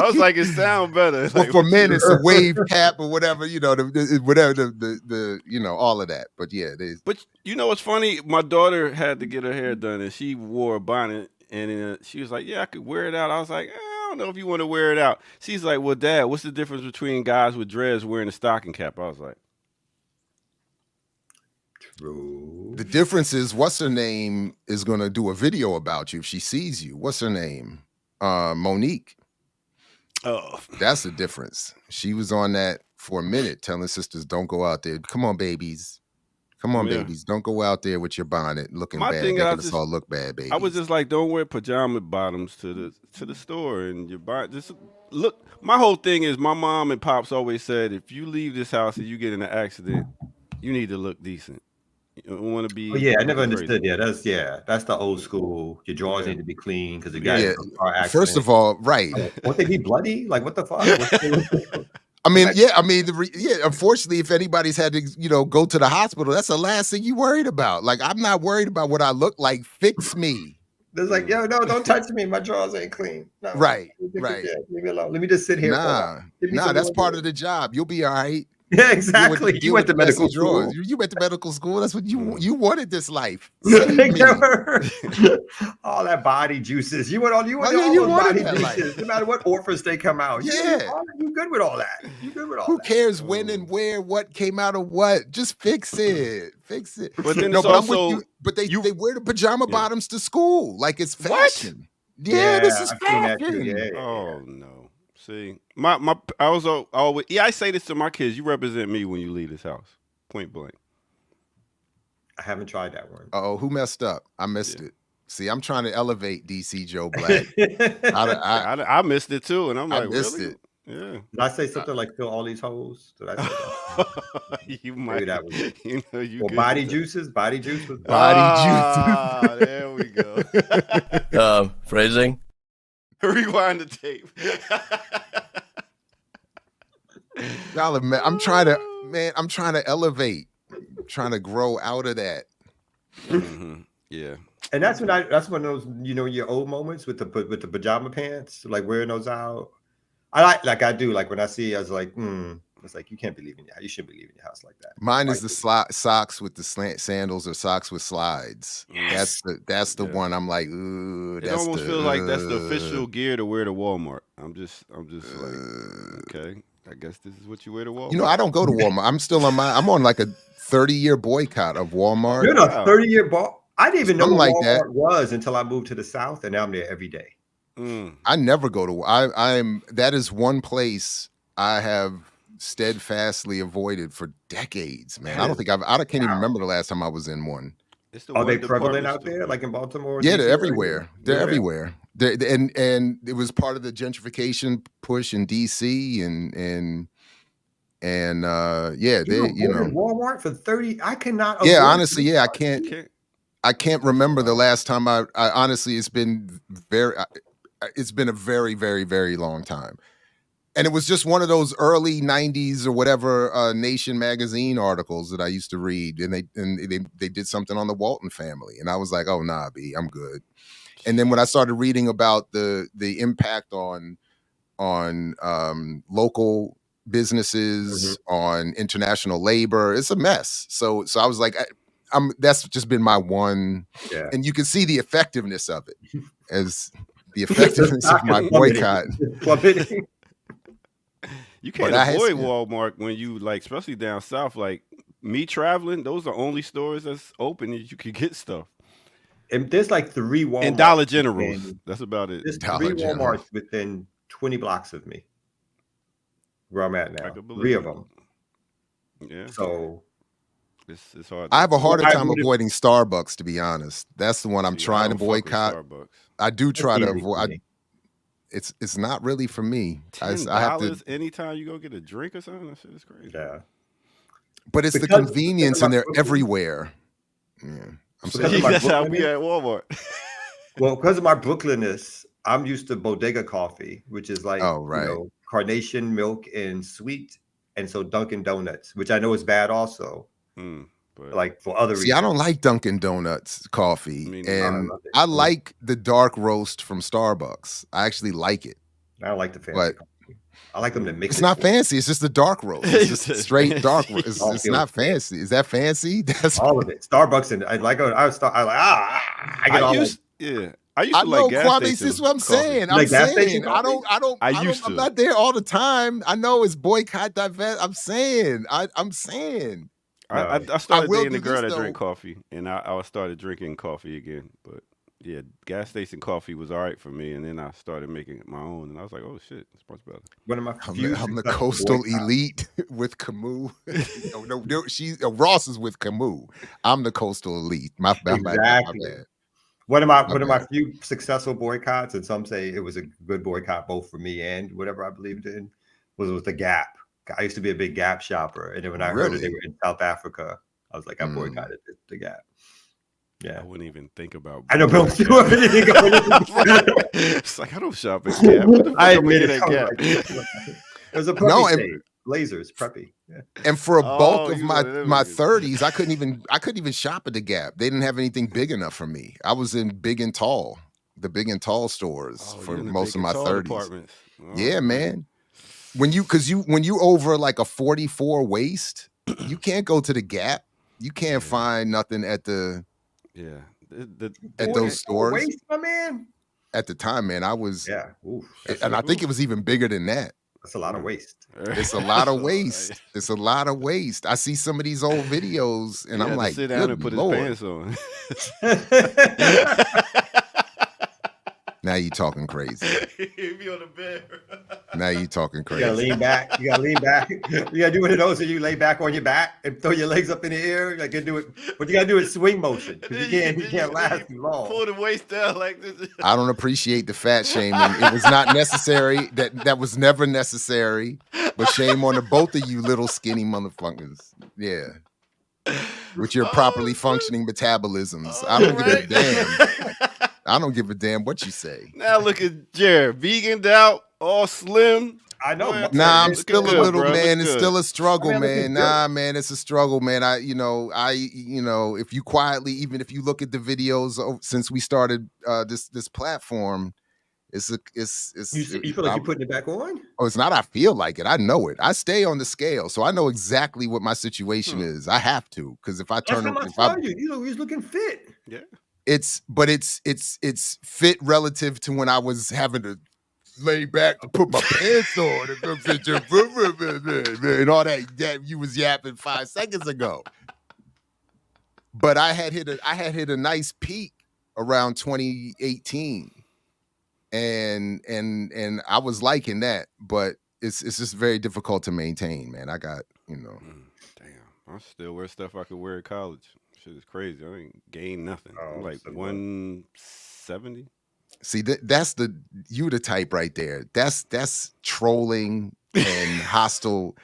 was like, it sound better. Well, Like, for men, it's a wave cap or whatever, whatever the all of that. But yeah, But you know what's funny? My daughter had to get her hair done, and she wore a bonnet, and she was like, "Yeah, I could wear it out." I was like, I don't know if you want to wear it out. She's like, "Well, Dad, what's the difference between guys with dreads wearing a stocking cap?" I was like, True. the difference is, what's her name is going to do a video about you if she sees you. What's her name? Monique. "Oh, That's the difference. She was on that for a minute, telling sisters, don't go out there. Come on, babies. Come on, Yeah. babies. Don't go out there with your bonnet looking My bad. thing, Making us all look bad, babies. I was just like, don't wear pajama bottoms to the store, and your body just look." My whole thing is, my mom and pops always said, if you leave this house and you get in an accident, you need to look decent. You don't want to be. Oh yeah, I never crazy. understood. That's the old school. Your drawers need to be clean because the guy Yeah. in a car accident. First of all, right. won't they be bloody? Like what the fuck? I mean, unfortunately, if anybody's had to, go to the hospital, that's the last thing you worried about. Like, I'm not worried about what I look like. Fix me. It's like, yo, no, don't touch me. My drawers ain't clean. No, Right. leave me alone. Let me just sit here. Nah, that's part of the job. You'll be all right. Yeah, exactly. You deal went with to the messy medical drawers. school. You went to medical school. That's what Mm. you wanted this life. Save me. All that body juices. You want all Oh, yeah, you those wanted body that life. juices. No matter what orphans they come out. Yeah. You good with all that. You good with all Who that. cares when and where, what came out of what? Just fix it. Fix it. But then No, it's but I'm with also you. But they wear the pajama Yeah. bottoms to school like it's What? fashion. Yeah, this is I've seen that too. fashion. Yeah. Oh no. See, I was always I say this to my kids. You represent me when you leave this house. Point blank. I haven't tried that one. Oh, who messed up? I missed Yeah. it. See, I'm trying to elevate DC Joe Black. I I missed it too, and I'm I like, missed really? it. Yeah. Did I say something like fill all these holes? Did I say that? You Maybe might. that was it. You know, you Or good body with that. juices? Body juice was Ah, there we go. Phrasing. Rewind the tape. I'm trying to elevate. I'm trying to grow out of that. Mhm. Yeah. And that's when those, your old moments with the pajama pants, like wearing those out. I do when I see, I was like, it's like you can't be leaving you shouldn't be leaving your house like that. Mine Like, is the socks with the slant sandals or socks with slides. Yes. That's the Yeah. one. I'm like, ooh, It that's almost feels like that's the official gear to wear to Walmart. I'm just like, okay, I guess this is what you wear to Walmart. I don't go to Walmart. I'm on like a 30-year boycott of Walmart. you're in a Wow. 30-year ball. I didn't even know Something what like that. Walmart was until I moved to the South, and now I'm there every day. Mm. I never go to. That is one place I have steadfastly avoided for decades, man. I can't even remember the last time I was in one. It's the Are they one prevalent department out store. there, like in Baltimore? Yeah, DC they're area? everywhere. They're everywhere. And it was part of the gentrification push in DC and You avoided Walmart for 30. I cannot. Yeah, avoid honestly, yeah, Walmart. I can't remember the last time I honestly, it's been a very, very, very long time. And it was just one of those early 90s or whatever Nation magazine articles that I used to read. And they did something on the Walton family. And I was like, oh, nah, B, I'm good. And then when I started reading about the impact on local businesses, on international labor, it's a mess. So I was like, that's just been my one. Yeah. And you can see the effectiveness of it as the effectiveness of my boycott. Plummeting. You can't avoid Walmart when you especially down south. Like me traveling, those are only stores that's open that you can get stuff. And there's like 3 Walmarts. And Dollar Generals. That's about it. There's Dollar 3 General. Walmarts within 20 blocks of me, where I'm at I now. could believe 3 of it. them. Yeah. So It's hard. I have a harder I time would've- avoiding Starbucks, to be honest. That's the one I'm See, I trying to don't fuck with boycott. Starbucks. I do try to easy for avoid. me. It's not really for me. I $10 have to, anytime you go get a drink or something. That shit is crazy. Yeah. but it's the Because- convenience, and they're everywhere. Yeah, I'm Because sorry. of my That's how we Brooklyn- at Walmart. Well, because of my Brooklynness, I'm used to bodega coffee, which is like Oh, right. carnation milk and sweet, and so Dunkin' Donuts, which I know is bad also, But like for other See, reasons. I don't like Dunkin' Donuts coffee, Me neither. and I love it. I like the dark roast from Starbucks. I actually like it. I don't like the fancy But- coffee. I like them to mix It's it. not fancy. It's just the dark roast. It's just straight dark roast. It's All not fancy. Is that fancy? That's All of it. Starbucks and I get all used to I know, like gas Kwame. station This is what I'm coffee. saying. I'm like gas station saying coffee? I'm not there all the time. I know it's boycott, divest. I'm saying. I'm saying. I I started will dating a do girl this, that drank though. coffee, and I started drinking coffee again. But yeah, gas station coffee was all right for me, and then I started making my own, and I was like, oh shit, it's much better. One of my I'm few the successful coastal boycotts. elite with Camus. no, Ross is with Camus. I'm the coastal elite. My Exactly. bad. One of my bad. few successful boycotts, and some say it was a good boycott both for me and whatever I believed in, was the Gap. I used to be a big Gap shopper, and then when I heard that they Really? were in South Africa, I was like, I boycotted the Gap. Yeah, I wouldn't even think about. I know Bill going Stewart to didn't go in. Gap. It's like I don't shop at Gap. What the fuck I I'm admit getting it. at I Gap? was like, it was a preppy No, and- stage. Lasers, preppy. Yeah. And for a bulk Oh, of you my one of them my niggas. 30s, I couldn't even shop at the Gap. They didn't have anything big enough for me. I was in Big and Tall, the Big and Tall stores Oh, for you in the most big of and my tall 30s. departments. Oh, Yeah, man. when you over like a 44 waist, you can't go to the Gap. You can't find nothing at the Yeah. at those stores. Waist, my man. At the time, man, I was, Yeah. Oof, and I think it was even bigger than that. that's a lot of waist. It's a lot of waste. It's a lot of waste. I see some of these old videos, and I'm like, sit down and good put Lord. his pants on. Now you talking crazy. He'd be on the bed. Now you talking You crazy. gotta lean back. You gotta lean back. You gotta do one of those where you lay back on your back and throw your legs up in the air. Like you do it, but you gotta do it swing motion because you can't last too long. Pull the waist down like this. I don't appreciate the fat shaming. It was not necessary. That was never necessary. But shame on the both of you little skinny motherfuckers. Yeah. With your properly functioning metabolisms. I don't give a damn. I don't give a damn what you say. Now look at Jared, veganed out, all slim. I know. Boy, Nah, I'm Looking still a good, little bro. man. Look It's good. still a struggle, I mean, looking man. good. Nah, man, it's a struggle, man. If you quietly, even if you look at the videos since we started this platform, You feel like you're putting it back on? Oh, it's not. I feel like it. I know it. I stay on the scale, so I know exactly what my situation is. I have to, because if I Last turn, time I if saw I, you, you was looking fit. Yeah. it's fit relative to when I was having to lay back and put my pants on and all that you was yapping 5 seconds ago. But I had hit a nice peak around 2018. And I was liking that, but it's just very difficult to maintain, man. I got, Damn, I still wear stuff I could wear at college. Shit is crazy. I ain't gained nothing. I'm Oh, like so 170. see that's you the type right there. That's trolling and hostile.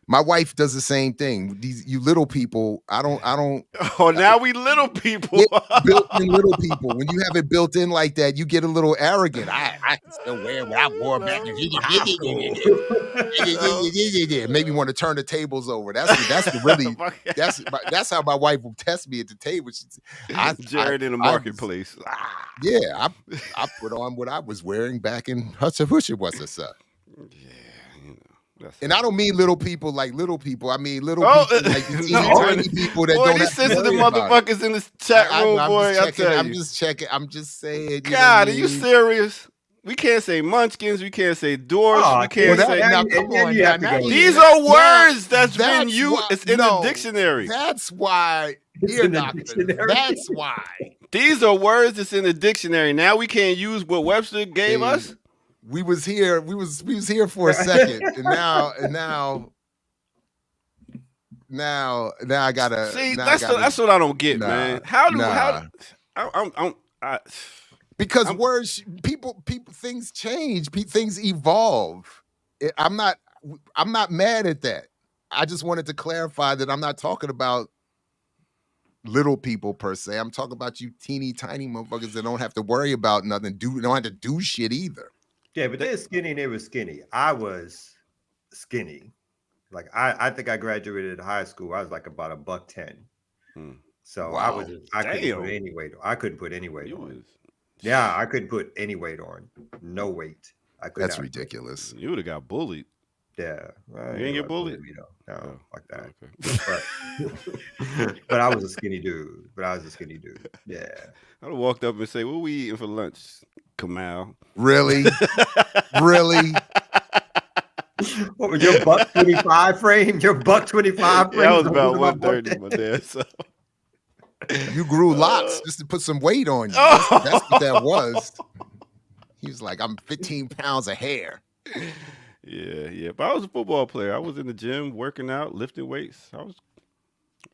My wife does the same thing. You little people, I don't Oh, now we little people. built-in little people. When you have it built in like that, you get a little arrogant. I can still wear what I wore back in maybe want to turn the tables over. That's how my wife will test me at the table. Jared in the marketplace. Yeah, I put on what I was wearing back in Husha what's this up. Yeah, that's And I don't mean little people like little people. I mean little Oh, people like the no. tiny people that boy, don't these have to sensitive worry about it. motherfuckers in this chat room, I'm boy. just I checking, tell I'm you. just checking. I'm just saying. You know what God, I are you mean? serious? We can't say munchkins. We can't say dwarfs. Oh, we can't well, say. now, and come then on, you have to now, go. These now, are words that's been that's used. why- It's in no, the dictionary. That's why It's ear in the doctors. dictionary. That's why. These are words that's in the dictionary. Now we can't use what Webster gave See, us. We was here. We was here for a second, and now I gotta See, now I gotta- that's what I don't get, Nah, man. How nah. I because words people things change, things evolve. I'm not mad at that. I just wanted to clarify that I'm not talking about little people per se. I'm talking about you teeny tiny motherfuckers that don't have to worry about nothing, don't have to do shit either. Yeah, but they're skinny and they were skinny. I was skinny. Like I think I graduated high school. I was like about $110. Hmm. So Wow. I couldn't Damn. put any weight. I couldn't put any weight you on. was, Yeah, I couldn't put any weight on. No weight. I could That's not. ridiculous. you would have got bullied. Yeah. Well, You ain't get know, bullied? you know, no, Oh, like that. Okay. But I was a skinny dude. Yeah. I'd have walked up and say, "What we eating for lunch, Kamal?" Really? Really? What was your $125 frame? Your $125 frame? Yeah, I was about What 130, my dad. So. You grew lots just to put some weight on you. Oh. That's what that was. He was like, I'm 15 pounds of hair. Yeah. But I was a football player. I was in the gym working out, lifting weights. I was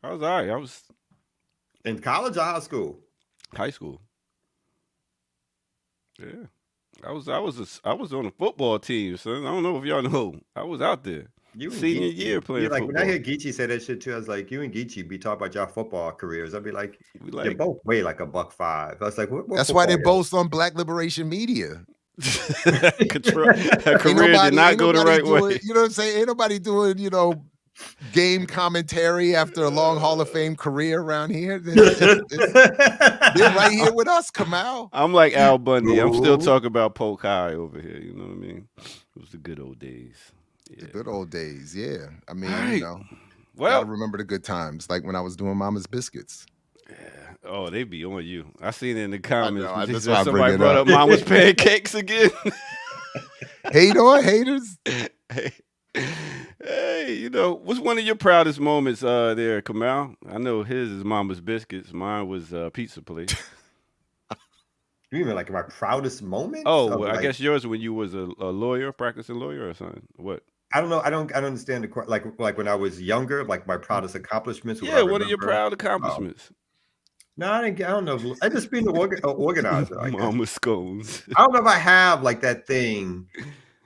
all right. I was In college or high school? high school. Yeah. I was on the football team, son. I don't know if y'all know. I was out there. You and Senior Geechee. year playing Like when I football. hear Geechee say that shit too, I was like, you and Geechee be talking about your football careers. I'd be like, We they like both weigh like $105. I was like, what That's why they football both on Black Liberation Media. her Ain't career did not ain't go the nobody right doing, way. You know what I'm saying? Ain't nobody doing, game commentary after a long Hall of Fame career around here. They're right here with us, Kamal. I'm like Al Bundy. I'm still No. talking about Polk High over here. You know what I mean? It was the good old days. The good old days, yeah. I mean, All right. you know, Well, gotta remember the good times, like when I was doing Mama's Biscuits. oh, they be on you. I seen it in the comments. know, when they that's said why I bring somebody it brought up. up Mama's pancakes again. Hate on haters. Hey, you know, what's one of your proudest moments there, Kamal? I know his is Mama's Biscuits. Mine was Pizza Place. You mean like my proudest moments? Oh, of, well, I like, guess yours when you was a lawyer, practicing lawyer or something. What? I don't know. I don't understand the like when I was younger, like my proudest accomplishments. Yeah, what are your proud accomplishments? No, I don't know. I just being an organizer. I guess. Mama scones. I don't know if I have like that thing.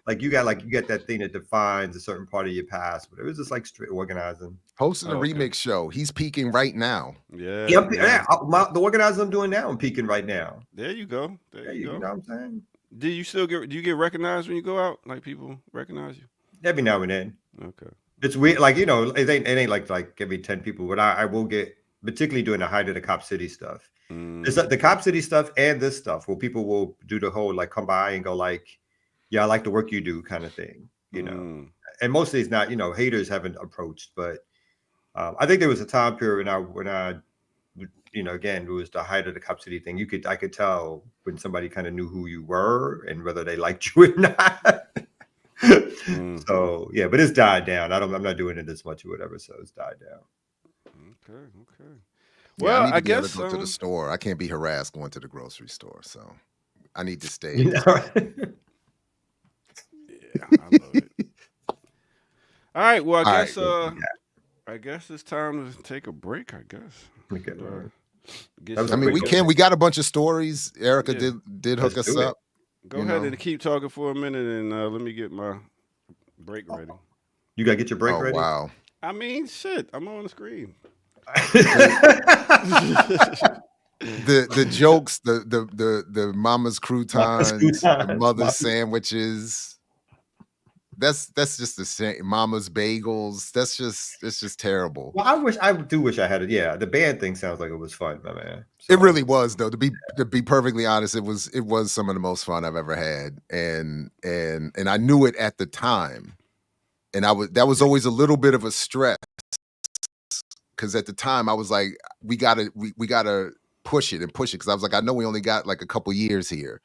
Like you got that thing that defines a certain part of your past, but it was just like straight organizing. Hosting a Okay. remix show. He's peaking right now. Yeah. The organizer I'm doing now, I'm peaking right now. There you go. There you You know go. what I'm saying? Do you get recognized when you go out? Like people recognize you? Every now and then. Okay. It's weird, like it ain't like every 10 people, but I will get, particularly during the height of the Cop City stuff. It's like the Cop City stuff and this stuff where people will do the whole like come by and go like, yeah, I like the work you do kind of thing, you know. And mostly it's not, haters haven't approached, but I think there was a time period when I again, it was the height of the Cop City thing. I could tell when somebody kind of knew who you were and whether they liked you or not. So yeah, but it's died down. I'm not doing it as much or whatever, so it's died down. Okay. Yeah, Well, I need to I be able guess to go to the store. I can't be harassed going to the grocery store, so I need to stay. Yeah, I love it. All right. Well, I guess it's time to take a break. I guess. Okay. Get That was some- I mean, we got a bunch of stories. Erica Yeah. did hook Let's us do it. up. Go you ahead know. and keep talking for a minute, and let me get my break ready. You gotta get your break Oh ready. wow. I mean, shit, I'm on the screen. The jokes, the mama's croutons, the croutons, mother's Mama's- sandwiches. That's just the same. Mama's bagels. It's just terrible. Well, I do wish I had it. Yeah, the band thing sounds like it was fun, my man. It really was, though. To be perfectly honest, it was some of the most fun I've ever had, and I knew it at the time, and that was always a little bit of a stress because at the time I was like, we gotta push it because I was like, I know we only got like a couple years here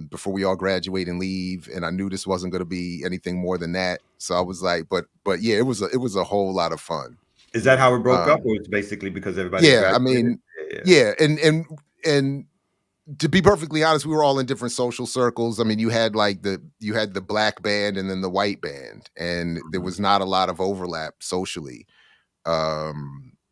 before we all graduate and leave, and I knew this wasn't going to be anything more than that. So I was like, but yeah, it was a whole lot of fun. Is that how it broke up, or it's basically because everybody? Yeah, I graduated? mean, Yeah. and to be perfectly honest, we were all in different social circles. I mean, you had the black band and then the white band, and there was not a lot of overlap socially.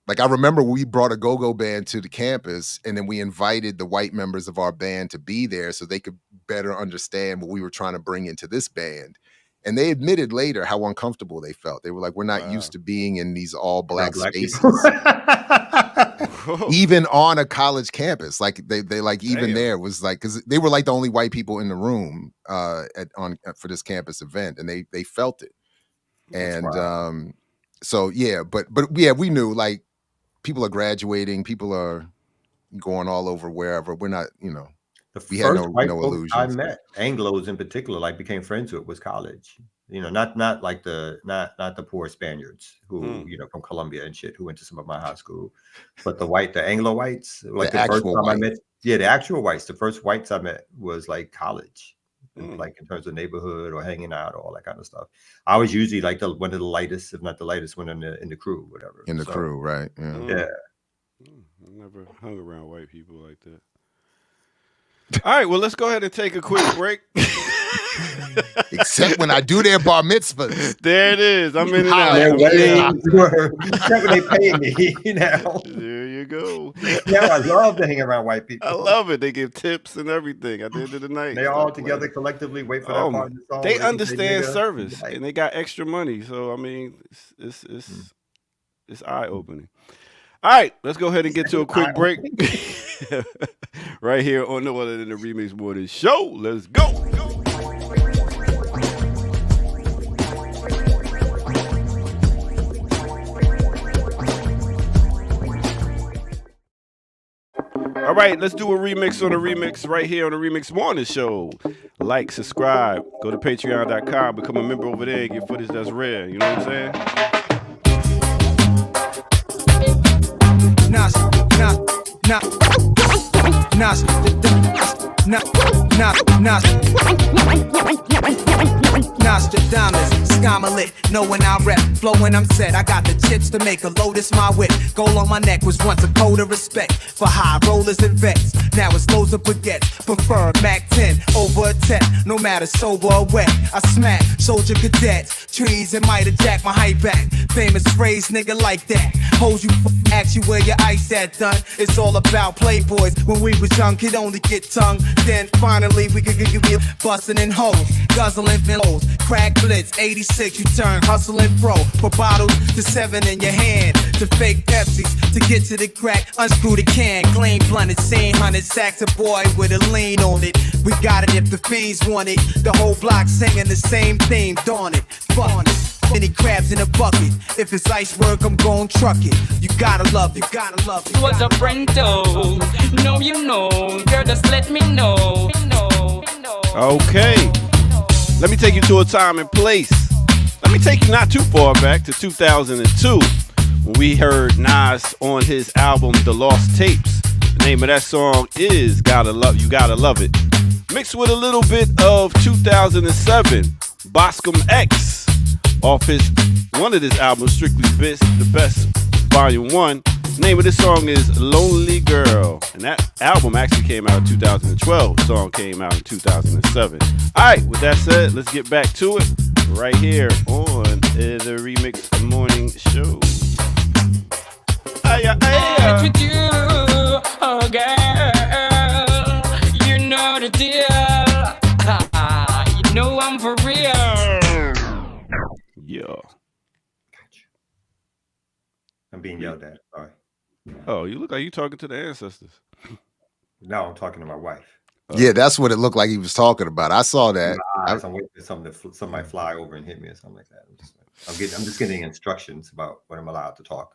Like I remember we brought a go-go band to the campus, and then we invited the white members of our band to be there so they could better understand what we were trying to bring into this band. And they admitted later how uncomfortable they felt. They were like, we're not used to being in these all black spaces. Even on a college campus, like they like even Damn. there was like, because they were like the only white people in the room for this campus event, and they felt it. And so yeah, but yeah, we knew like people are graduating, people are going all over wherever. We're not, The we had first white no folks I illusions. met, Anglos in particular, like became friends with was college. Not like the poor Spaniards who from Colombia and shit who went to some of my high school, but the Anglo whites, like the first actual time I white. met, the actual whites. The first whites I met was like college, like in terms of neighborhood or hanging out or all that kind of stuff. I was usually like one of the lightest, if not the lightest one in the crew, whatever. In the So, crew, right? Yeah. Yeah. I never hung around white people like that. All right, well, let's go ahead and take a quick break. Except when I do their bar mitzvahs. There it is. I'm in and out. Their I'm in and out. Weddings were, except when they pay me now. There you go. Now I love to hang around white people. I love it. They give tips and everything at the end of the night. They all Stop playing. together collectively wait for Oh, that part of the song. they where can say understand nigga. service Like, and they got extra money. So I mean, it's eye opening. All right, let's go ahead and get to a quick break. Right here on No Other Than the Remix Morning Show. Let's go. All right, let's do a remix on a remix right here on the Remix Morning Show. like, subscribe, go to patreon.com, become a member over there and get footage that's rare. You know what I'm saying? Nostradamus, Skymalit, knowing I rep, flowing I'm set. I got the chips to make a lotus my whip. Gold on my neck was once a code of respect for high rollers and vets. Now it's loads of baguettes. Prefer Mac 10 over a 10, no matter sober or wet. I smack soldier cadets, trees and might have jacked my height back. Famous phrase, nigga, like that. Hold you, ask you where your ice at, done. It's all about playboys. When we was young, could only get tongue. Then finally we could get bustin' in hoes, guzzling pillows, crack blitz, 86, you turn hustling pro. For bottles to 7 in your hand, to fake Pepsis, to get to the crack, unscrew the can, clean blunted, same 100 sacks a boy with a lean on it. We got it if the fiends want it. The whole block singing the same theme, dawn it, fun it. Any crabs in a bucket. If it's iceberg, I'm gon' truck it. You gotta love it, you gotta love it. What's up, Brento? No, you know, girl, just let me know. Okay. Let me take you to a time and place. Let me take you not too far back to 2002 when we heard Nas on his album The Lost Tapes. The name of that song is You Gotta Love It. Mixed with a little bit of 2007 Boscom X off one of his albums, Strictly The Best Volume 1. The name of this song is Lonely Girl. And that album actually came out in 2012. The song came out in 2007. Alright, with that said, let's get back to it right here on the Remix Morning Show. What with you, oh girl, you know the deal. You know I'm for real. Yeah. I'm being yelled at. Sorry. Oh, you look like you talking to the ancestors. No, I'm talking to my wife. Yeah, that's what it looked like he was talking about. I saw that. I'm waiting for somebody fly over and hit me or something like that. I'm just getting instructions about when I'm allowed to talk.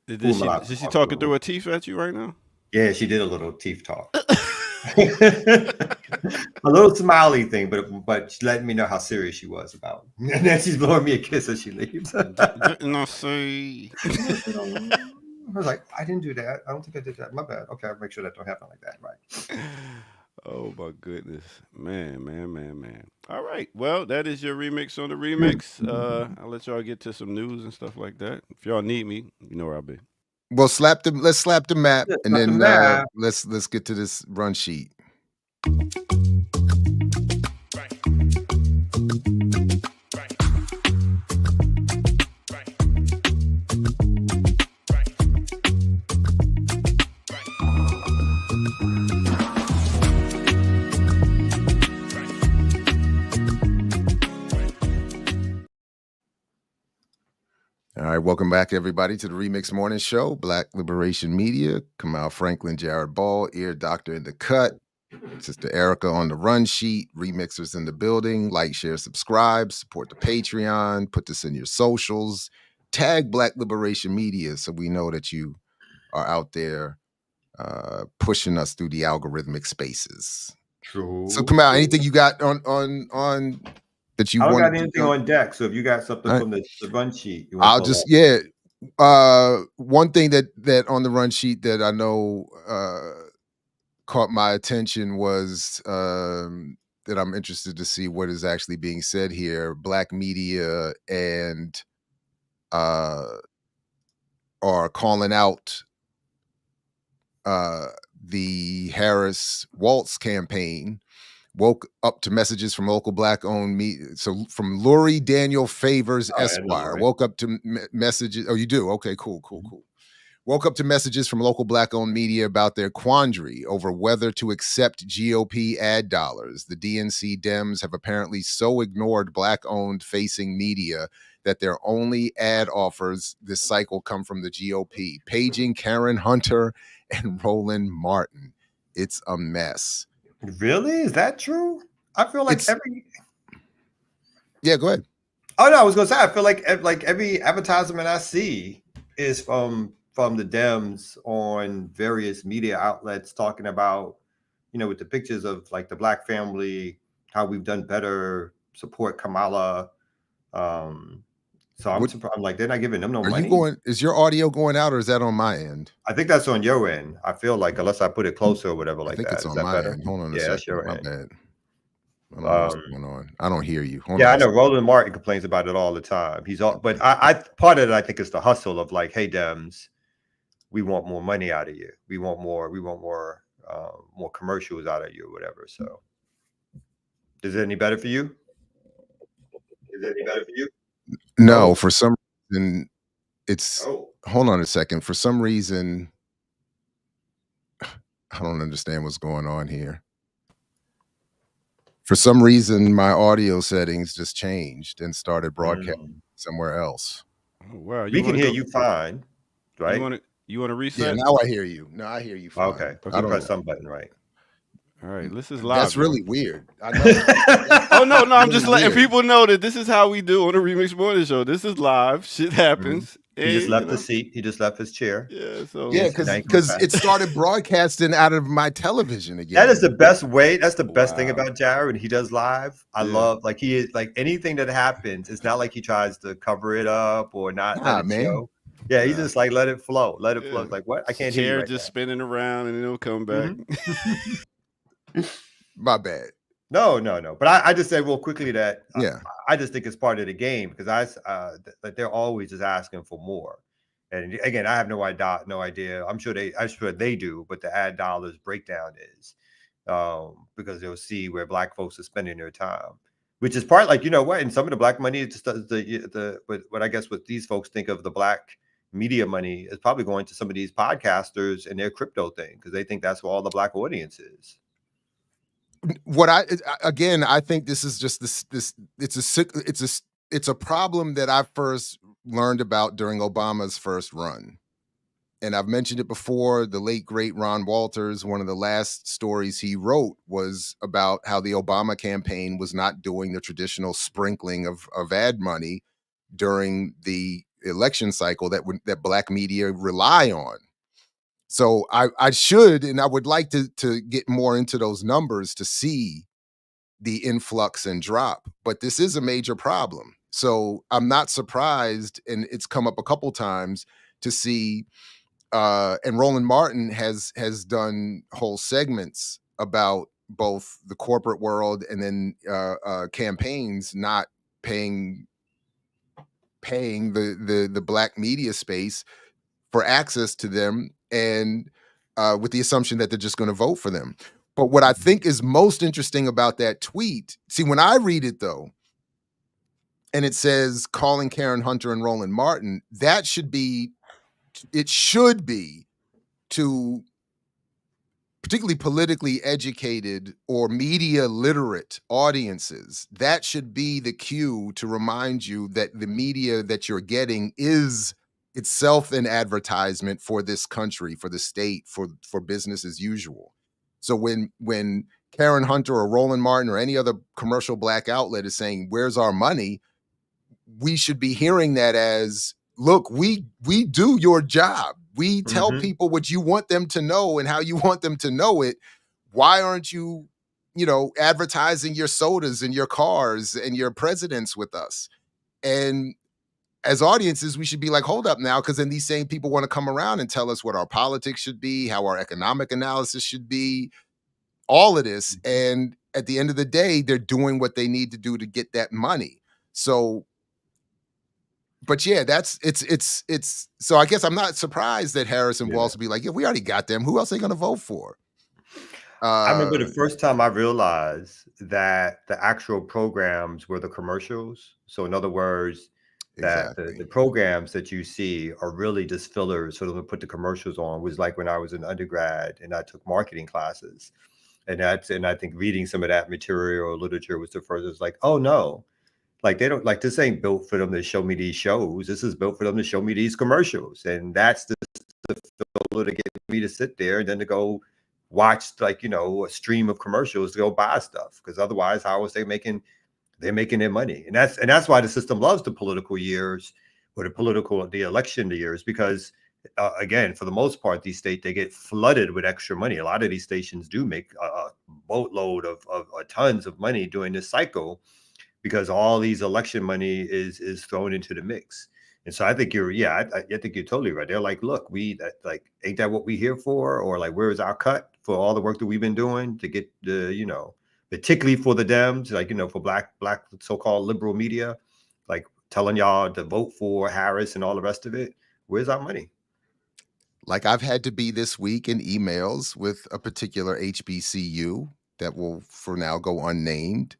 Is she talking through her teeth at you right now? Yeah, she did a little teeth talk. A little smiley thing, but she let me know how serious she was about it. And then she's blowing me a kiss as she leaves. Didn't I say? I was like, I didn't do that. I don't think I did that. My bad. Okay, I'll make sure that don't happen like that. Right. Oh my goodness. Man. All right. Well, that is your remix on the remix. I'll let y'all get to some news and stuff like that. If y'all need me, you know where I'll be. Well, let's slap the map, and then let's get to this run sheet. All right, welcome back, everybody, to the Remix Morning Show. Black Liberation Media, Kamal Franklin, Jared Ball, Ear Doctor in the cut, Sister Erica on the run sheet, remixers in the building. Like, share, subscribe, support the Patreon, put this in your socials, tag Black Liberation Media so we know that you are out there pushing us through the algorithmic spaces. True. So, Kamal, anything you got on that you I don't want? got anything on deck. So if you got something from the run sheet, I'll just one thing that on the run sheet that I know caught my attention was that I'm interested to see what is actually being said here. Black media and are calling out the Harris Waltz campaign. Woke up to messages from local Black-owned media. So from Lori Daniel Favors Esquire. Woke up to messages. Oh, you do? Okay, cool. Woke up to messages from local Black-owned media about their quandary over whether to accept GOP ad dollars. The DNC Dems have apparently so ignored Black-owned facing media that their only ad offers this cycle come from the GOP, paging Karen Hunter and Roland Martin. It's a mess. Really? Is that true? I feel like Yeah, go ahead. Oh no, I was gonna say I feel like every advertisement I see is from the Dems on various media outlets talking about, with the pictures of like the Black family how we've done better, support Kamala. So I'm What- surprised. I'm like, they're not giving them no Are money. you going? Is your audio going out, or is that on my end? I think that's on your end. I feel like unless I put it closer or whatever I like think that. it's Is on that my better? end. Hold on a Yeah, second. that's your My end. bad. I don't know what's going on. I don't hear you. Hold Yeah, on I a know second. Roland Martin complains about it all the time. He's all, but I part of it I think is the hustle of like, hey Dems, we want more money out of you. We want more commercials out of you or whatever. So is it any better for you? Is it any better for you? No, Oh. for some reason, it's. Oh. Hold on a second. For some reason, I don't understand what's going on here. For some reason, my audio settings just changed and started broadcasting somewhere else. Oh, wow. We can hear you fine, right? You want to Yeah, reset? now I hear you. No, I hear you fine. Okay. I You don't press know. some button, right? All right, this is live. That's y'all. really weird. I know. Oh no, I'm just Really letting weird. people know that this is how we do on the Remix Morning Show. This is live. Shit happens. He just And, left you the know, seat. He just left his chair. Yeah, so Yeah, Now you can because press. it started broadcasting out of my television again. That is the best way. That's the best thing Wow. about Jared when he does live. I Yeah. love like he is like anything that happens. It's not like he tries to cover it up or not Nah, let it man. show. Yeah, he Nah. just like let it flow. Let it flow. Yeah. It's like what? I can't hear you chair right just now. spinning around and it'll come back. My bad. No. But I just said real quickly that Yeah. I just think it's part of the game because that they're always just asking for more. And again, I have no idea. I'm sure they do, but the ad dollars breakdown is because they'll see where Black folks are spending their time, which is part like, you know what, and some of the Black money, it just does what I guess what these folks think of the Black media money is probably going to some of these podcasters and their crypto thing because they think that's where all the Black audience is. What I think this is just this it's a problem that I first learned about during Obama's first run. And I've mentioned it before, the late great Ron Walters, one of the last stories he wrote was about how the Obama campaign was not doing the traditional sprinkling of ad money during the election cycle that Black media rely on. So I should, and I would like to get more into those numbers to see the influx and drop, but this is a major problem. So I'm not surprised, and it's come up a couple times to see, and Roland Martin has done whole segments about both the corporate world and then campaigns not paying the Black media space for access to them, and with the assumption that they're just going to vote for them. But what I think is most interesting about that tweet, see, when I read it though, and it says calling Karen Hunter and Roland Martin, it should be to particularly politically educated or media literate audiences. That should be the cue to remind you that the media that you're getting is itself an advertisement for this country, for the state, for business as usual. So when Karen Hunter or Roland Martin or any other commercial Black outlet is saying, "Where's our money?" we should be hearing that as, look, we do your job. We tell people what you want them to know and how you want them to know it. Why aren't you, advertising your sodas and your cars and your presidents with us? And as audiences, we should be like, hold up now, because then these same people want to come around and tell us what our politics should be, how our economic analysis should be, all of this. And at the end of the day, they're doing what they need to do to get that money. So, but yeah, it's so I guess I'm not surprised that Harris and Walz will be like, yeah, we already got them. Who else are they going to vote for? I remember the first time I realized that the actual programs were the commercials. So in other words, that the programs that you see are really just fillers for them to put the commercials on was like when I was an undergrad and I took marketing classes. And I think reading some of that material or literature was the first, it's like, oh no, like they don't, like this ain't built for them to show me these shows. This is built for them to show me these commercials. And that's the filler to get me to sit there and then to go watch like, a stream of commercials to go buy stuff. Because otherwise, how is they're making their money? And that's why the system loves the political years or the election years, because again, for the most part, they get flooded with extra money. A lot of these stations do make boatload of tons of money during this cycle, because all these election money is thrown into the mix. And so I think I think you're totally right. They're like, look, ain't that what we here for? Or like, where is our cut for all the work that we've been doing to get the, particularly for the Dems, like, for black so-called liberal media, like telling y'all to vote for Harris and all the rest of it. Where's our money? Like I've had to be this week in emails with a particular HBCU that will for now go unnamed.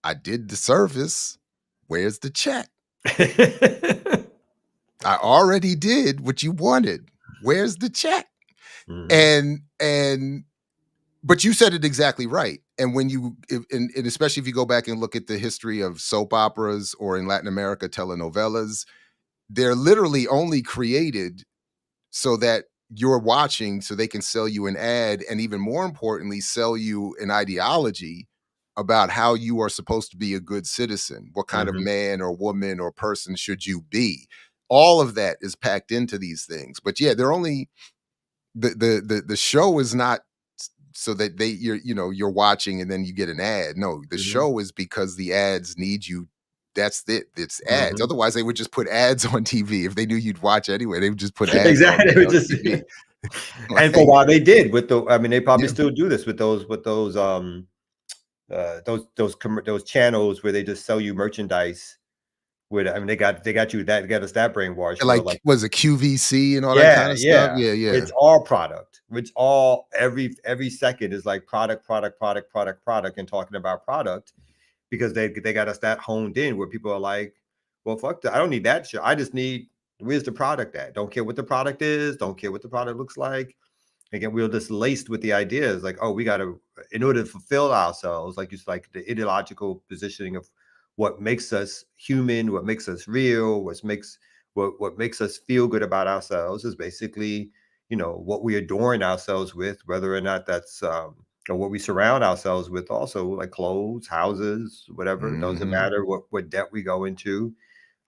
I did the service. Where's the check? I already did what you wanted. Where's the check? Mhm. But you said it exactly right. And when and especially if you go back and look at the history of soap operas or in Latin America, telenovelas, they're literally only created so that you're watching so they can sell you an ad, and even more importantly, sell you an ideology about how you are supposed to be a good citizen. What kind of Mhm. man or woman or person should you be? All of that is packed into these things. But yeah, they're only the show is not so that you're watching and then you get an ad. No, the Mhm. show is because the ads need you. That's it. It's ads. Mhm. Otherwise, they would just put ads on TV. If they knew you'd watch anyway, they would just put ads on, Exactly. They would just TV. and for a while they did with they probably Yeah. still do this with those channels where they just sell you merchandise. They got us that brainwashed. Like, Like, was it QVC and all that kind of stuff? Yeah, yeah. It's all product. It's all every second is like product, and talking about product, because they got us that honed in where people are like, well, fuck that. I don't need that shit. I just need, where's the product at? Don't care what the product is. Don't care what the product looks like. Again, we're just laced with the ideas like, oh, we got to, in order to fulfill ourselves, like it's like the ideological positioning of what makes us human, what makes us real, what makes us feel good about ourselves is basically, what we adorn ourselves with, whether or not that's or what we surround ourselves with, also like clothes, houses, whatever. It doesn't matter what debt we go into.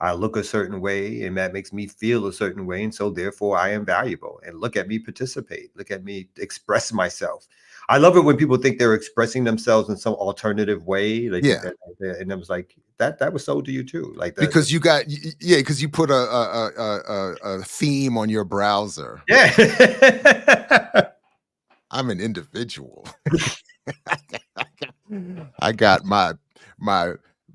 I look a certain way and that makes me feel a certain way. And so therefore I am valuable, and look at me participate. Look at me express myself. I love it when people think they're expressing themselves in some alternative way. They think and I was like, that was sold to you too. Like that. Because you got, because you put a theme on your browser. Yeah. I'm an individual. I got my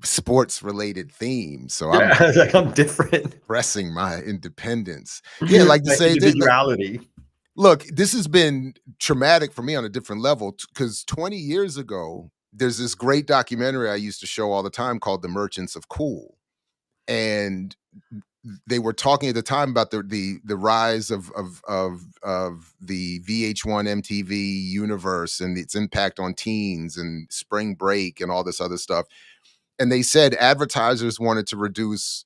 sports related theme, so I'm different. Expressing my independence. Yeah, like to say individuality. Look, this has been traumatic for me on a different level, because 20 years ago, there's this great documentary I used to show all the time called The Merchants of Cool, and they were talking at the time about the rise of the VH1 MTV universe and its impact on teens and Spring Break and all this other stuff. And they said advertisers wanted to reduce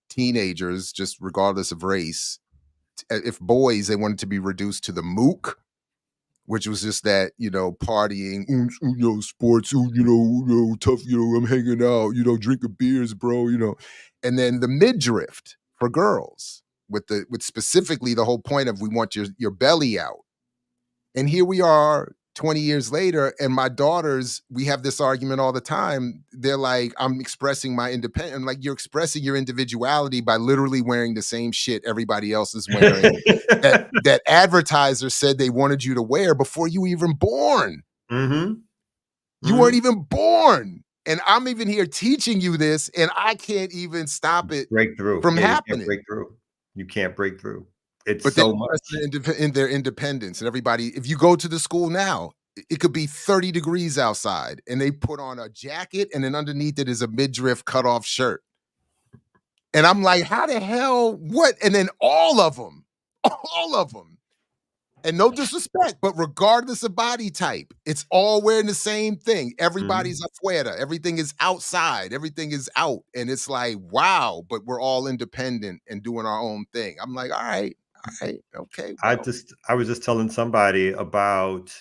teenagers, just regardless of race. If boys, they wanted to be reduced to the mook, which was just that, partying, sports, tough, I'm hanging out, drinking beers, bro, and then the midriff for girls with specifically the whole point of we want your belly out. And here we are 20 years later, and my daughters, we have this argument all the time. They're like, I'm expressing my independence. I'm like, you're expressing your individuality by literally wearing the same shit everybody else is wearing that advertisers said they wanted you to wear before you were even born. Mm-hmm. You weren't even born. And I'm even here teaching you this, and I can't even stop it from happening. You can't break through. It's but so much in their independence, and everybody. If you go to the school now, it could be 30 degrees outside, and they put on a jacket, and then underneath it is a midriff cutoff shirt. And I'm like, how the hell? What? And then all of them. And no disrespect, but regardless of body type, it's all wearing the same thing. Everybody's afuera. Everything is outside. Everything is out. And it's like, wow, but we're all independent and doing our own thing. I'm like, all right, okay. Well. I was just telling somebody about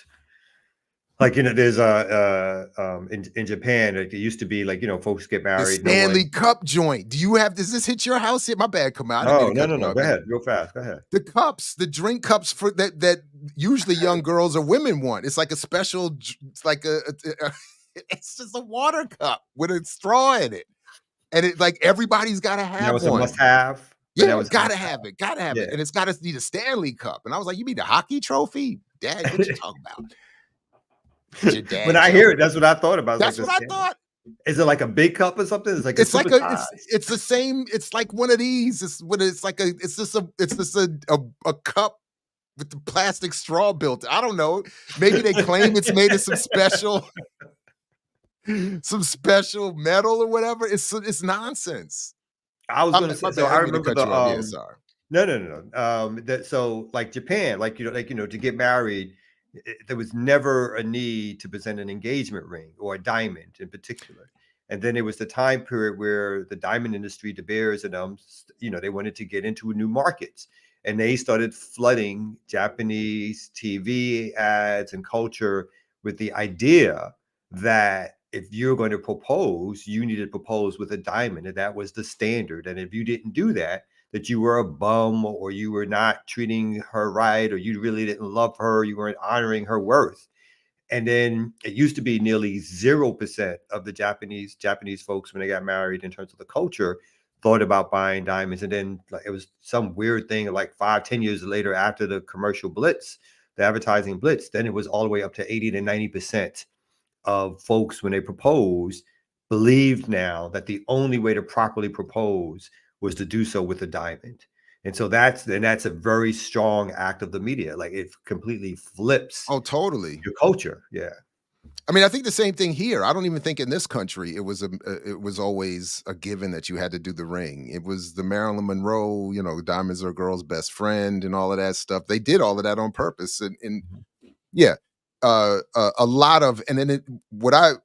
Like, there's in Japan, like, it used to be like, folks get The married. Stanley Cup joint. Does this hit your house? My bad, come out. I didn't No, mean to no, cut no, you no. off. Go ahead, real fast. Go ahead. The cups, the drink cups for that usually young girls or women want. It's like a special. It's like it's just a water cup with a straw in it, and it like everybody's got to That have was a one. must-have. Yeah, gotta have it, Yeah. and it's gotta need a Stanley Cup. And I was like, you mean the hockey trophy, Dad? What you talking about? Your dad When I joke. hear it, that's what I thought about. That's like what I thought. Is it like a big cup or something? It's like It's like supersize. it's the same. It's like one of these. It's just a cup with the plastic straw built. I don't know. Maybe they claim it's made of some special metal or whatever. It's nonsense. I was going to say. So I remember the yeah, sorry. No. So like Japan, like to get married, there was never a need to present an engagement ring or a diamond in particular. And then it was the time period where the diamond industry, De Beers and they wanted to get into new markets, and they started flooding Japanese TV ads and culture with the idea that if you're going to propose, you needed to propose with a diamond, and that was the standard. And if you didn't do that, that you were a bum, or you were not treating her right, or you really didn't love her, you weren't honoring her worth. And then it used to be nearly 0% of the Japanese folks, when they got married, in terms of the culture, thought about buying diamonds. And then like, it was some weird thing like 5-10 years later, after the commercial blitz, the advertising blitz, then it was all the way up to 80 to 90% of folks, when they proposed, believed now that the only way to properly propose was to do so with a diamond. And so that's a very strong act of the media. Like, it completely flips. Oh, totally. Your culture. Yeah. I mean, I think the same thing here. I don't even think in this country it was always a given that you had to do the ring. It was the Marilyn Monroe, diamonds are a girl's best friend and all of that stuff. They did all of that on purpose. And yeah, a lot of, and then what I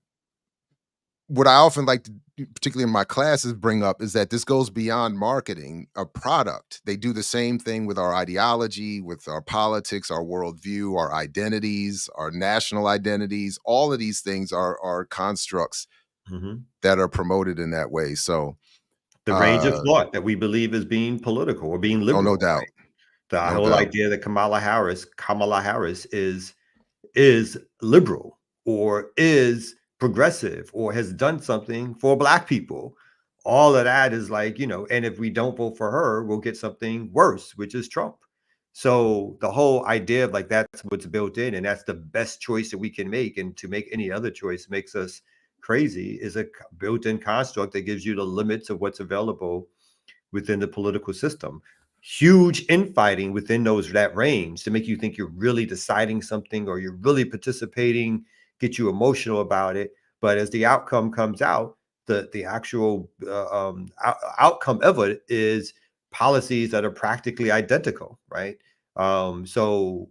often like to, particularly in my classes, bring up is that this goes beyond marketing a product. They do the same thing with our ideology, with our politics, our worldview, our identities, our national identities. All of these things are constructs that are promoted in that way. So the range of thought that we believe is being political or being liberal. Oh, no doubt. Right? The whole idea that Kamala Harris is liberal or is progressive or has done something for Black people. All of that is like, and if we don't vote for her, we'll get something worse, which is Trump. So the whole idea of like, that's what's built in, and that's the best choice that we can make. And to make any other choice makes us crazy, is a built-in construct that gives you the limits of what's available within the political system. Huge infighting within that range to make you think you're really deciding something or you're really participating, get you emotional about it. But as the outcome comes out, the actual outcome of it is policies that are practically identical, right? So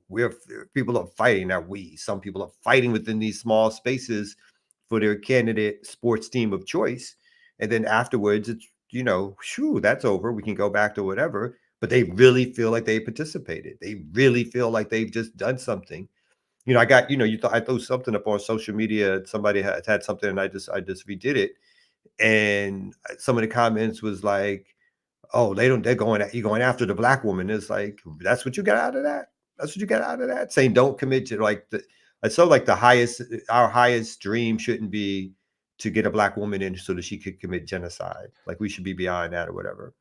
people are fighting. Some people are fighting within these small spaces for their candidate sports team of choice. And then afterwards, it's, that's over. We can go back to whatever. But they really feel like they participated. They really feel like they've just done something. I got, I threw something up on social media. Somebody had something, and I just redid it. And some of the comments was like, "Oh, you're going after the Black woman." It's like, that's what you got out of that. That's what you got out of that. Saying don't commit to our highest dream shouldn't be to get a Black woman in so that she could commit genocide. Like, we should be beyond that or whatever.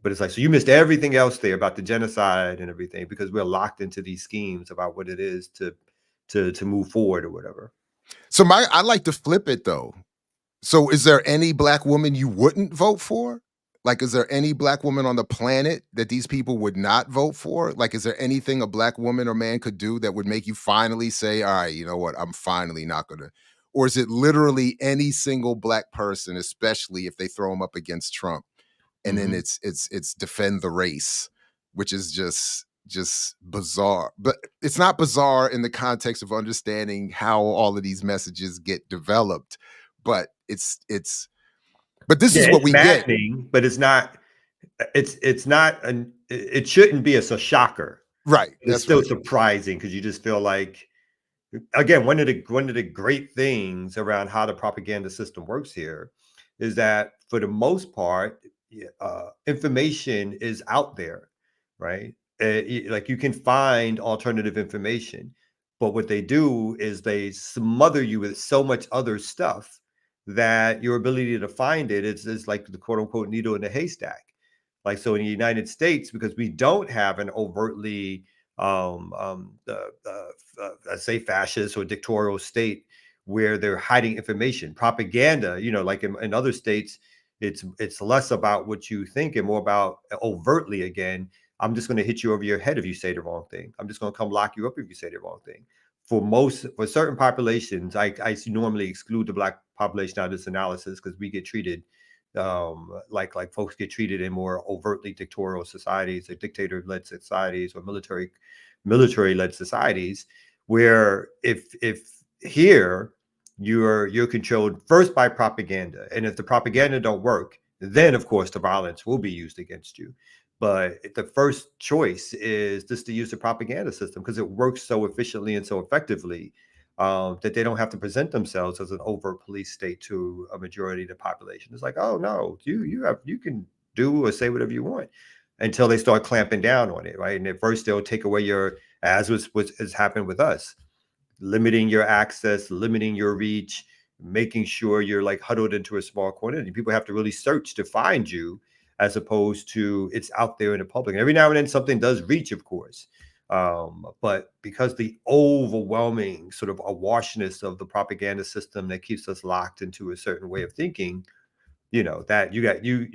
But it's like, so you missed everything else there about the genocide and everything, because we're locked into these schemes about what it is to move forward or whatever. So I like to flip it though. So is there any Black woman you wouldn't vote for? Like, is there any Black woman on the planet that these people would not vote for? Like, is there anything a Black woman or man could do that would make you finally say, all right, you know what, I'm finally not gonna, or is it literally any single Black person, especially if they throw them up against Trump? And then it's defend the race, which is just bizarre. But it's not bizarre in the context of understanding how all of these messages get developed. But but this is what we get. But it's not. It shouldn't be a shocker. Right. It's still surprising, because you just feel like again, one of the great things around how the propaganda system works here is that for the most part, information is out there, right? Like you can find alternative information, but what they do is they smother you with so much other stuff that your ability to find it is like the quote unquote needle in the haystack. Like so in the United States, because we don't have an overtly let's say fascist or dictatorial state where they're hiding information, propaganda, like in other states, it's less about what you think and more about overtly, again, I'm just going to hit you over your head if you say the wrong thing. I'm just going to come lock you up if you say the wrong thing. For certain populations, I normally exclude the Black population out of this analysis because we get treated like folks get treated in more overtly dictatorial societies or dictator-led societies or military-led societies, where if here you're controlled first by propaganda, and if the propaganda don't work, then of course the violence will be used against you. But the first choice is just to use the propaganda system because it works so efficiently and so effectively that they don't have to present themselves as an overt police state to a majority of the population. It's like, oh no, you can do or say whatever you want, until they start clamping down on it, right? And at first they'll take away as has happened with us, limiting your access, limiting your reach, making sure you're like huddled into a small corner. And people have to really search to find you, as opposed to it's out there in the public. And every now and then something does reach, of course. But because the overwhelming sort of awashness of the propaganda system that keeps us locked into a certain way of thinking, that you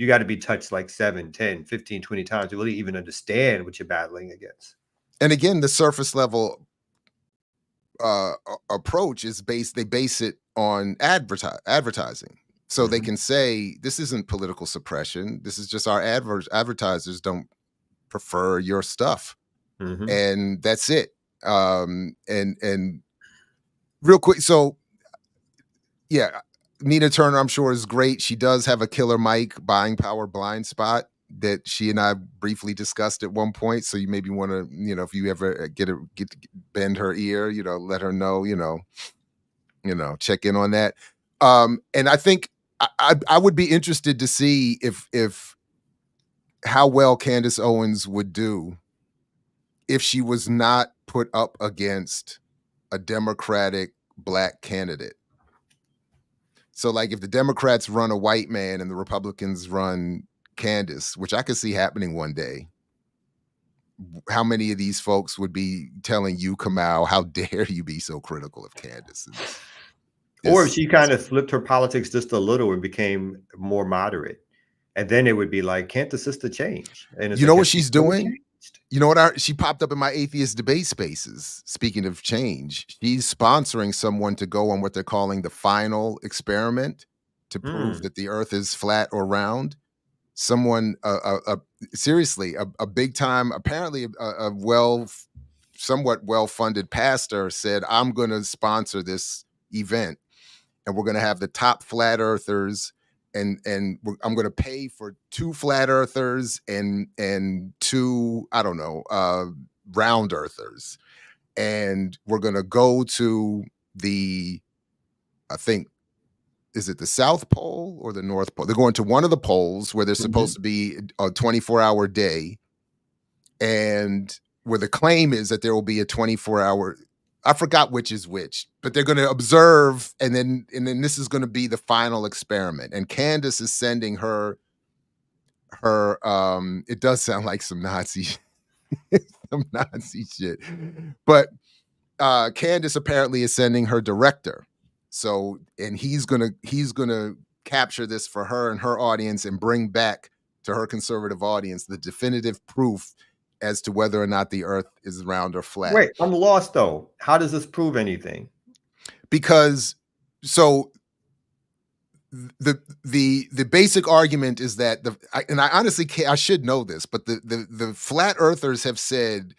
got to be touched like 7, 10, 15, 20 times to really even understand what you're battling against. And again, the surface level approach is they base it on advertising. So they can say, this isn't political suppression. This is just our advertisers don't prefer your stuff. And that's it. And real quick. So yeah, Nina Turner, I'm sure, is great. She does have a killer mic, buying power blind spot, that she and I briefly discussed at one point. So you maybe want to, if you ever bend her ear, let her know, check in on that. And I think I would be interested to see if how well Candace Owens would do if she was not put up against a Democratic Black candidate. So like if the Democrats run a white man and the Republicans run Candace, which I could see happening one day, how many of these folks would be telling you, Kamau, how dare you be so critical of Candace? Or if she kind of flipped her politics just a little and became more moderate. And then it would be like, can't the sister change? And you know what she's doing? You know what? She popped up in my atheist debate spaces. Speaking of change, she's sponsoring someone to go on what they're calling the final experiment to prove that the earth is flat or round. Someone, seriously, a big time, apparently a somewhat well-funded pastor said, I'm going to sponsor this event and we're going to have the top flat earthers and I'm going to pay for 2 flat earthers and 2, I don't know, round earthers. And we're going to go to I think, is it the South Pole or the North Pole? They're going to one of the poles where there's supposed to be a 24-hour day, and where the claim is that there will be a 24-hour, I forgot which is which, but they're going to observe, and then this is going to be the final experiment. And Candace is sending her it does sound like some Nazi shit. But Candace apparently is sending her director. So, and he's gonna capture this for her and her audience and bring back to her conservative audience the definitive proof as to whether or not the earth is round or flat. Wait, I'm lost though. How does this prove anything? Because so the basic argument is that and I honestly I should know this, but the flat earthers have said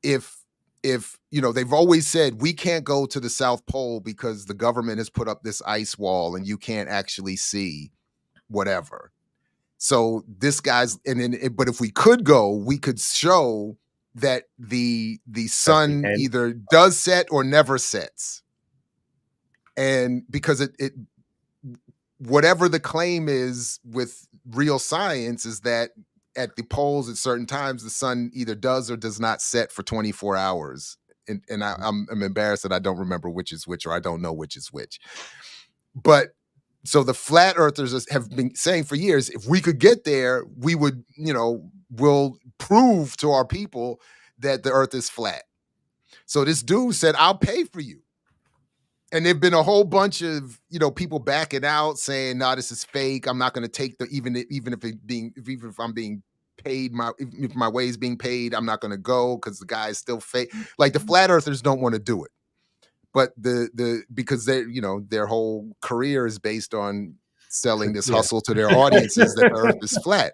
if they've always said we can't go to the South Pole because the government has put up this ice wall and you can't actually see whatever. So this guy's, but if we could go, we could show that the sun end. either does set or never sets. And because it whatever the claim is with real science is that at the poles at certain times the sun either does or does not set for 24 hours. And I'm embarrassed that I don't remember which is which, or I don't know which is which. But so the flat earthers have been saying for years, if we could get there, we would, we'll prove to our people that the earth is flat. So this dude said, I'll pay for you. And there've been a whole bunch of, people backing out saying, no, this is fake. I'm not going to take even if I'm being paid, if my way is being paid, I'm not going to go because the guy is still fake. Like the flat earthers don't want to do it. But because their whole career is based on selling this hustle to their audiences that the earth is flat.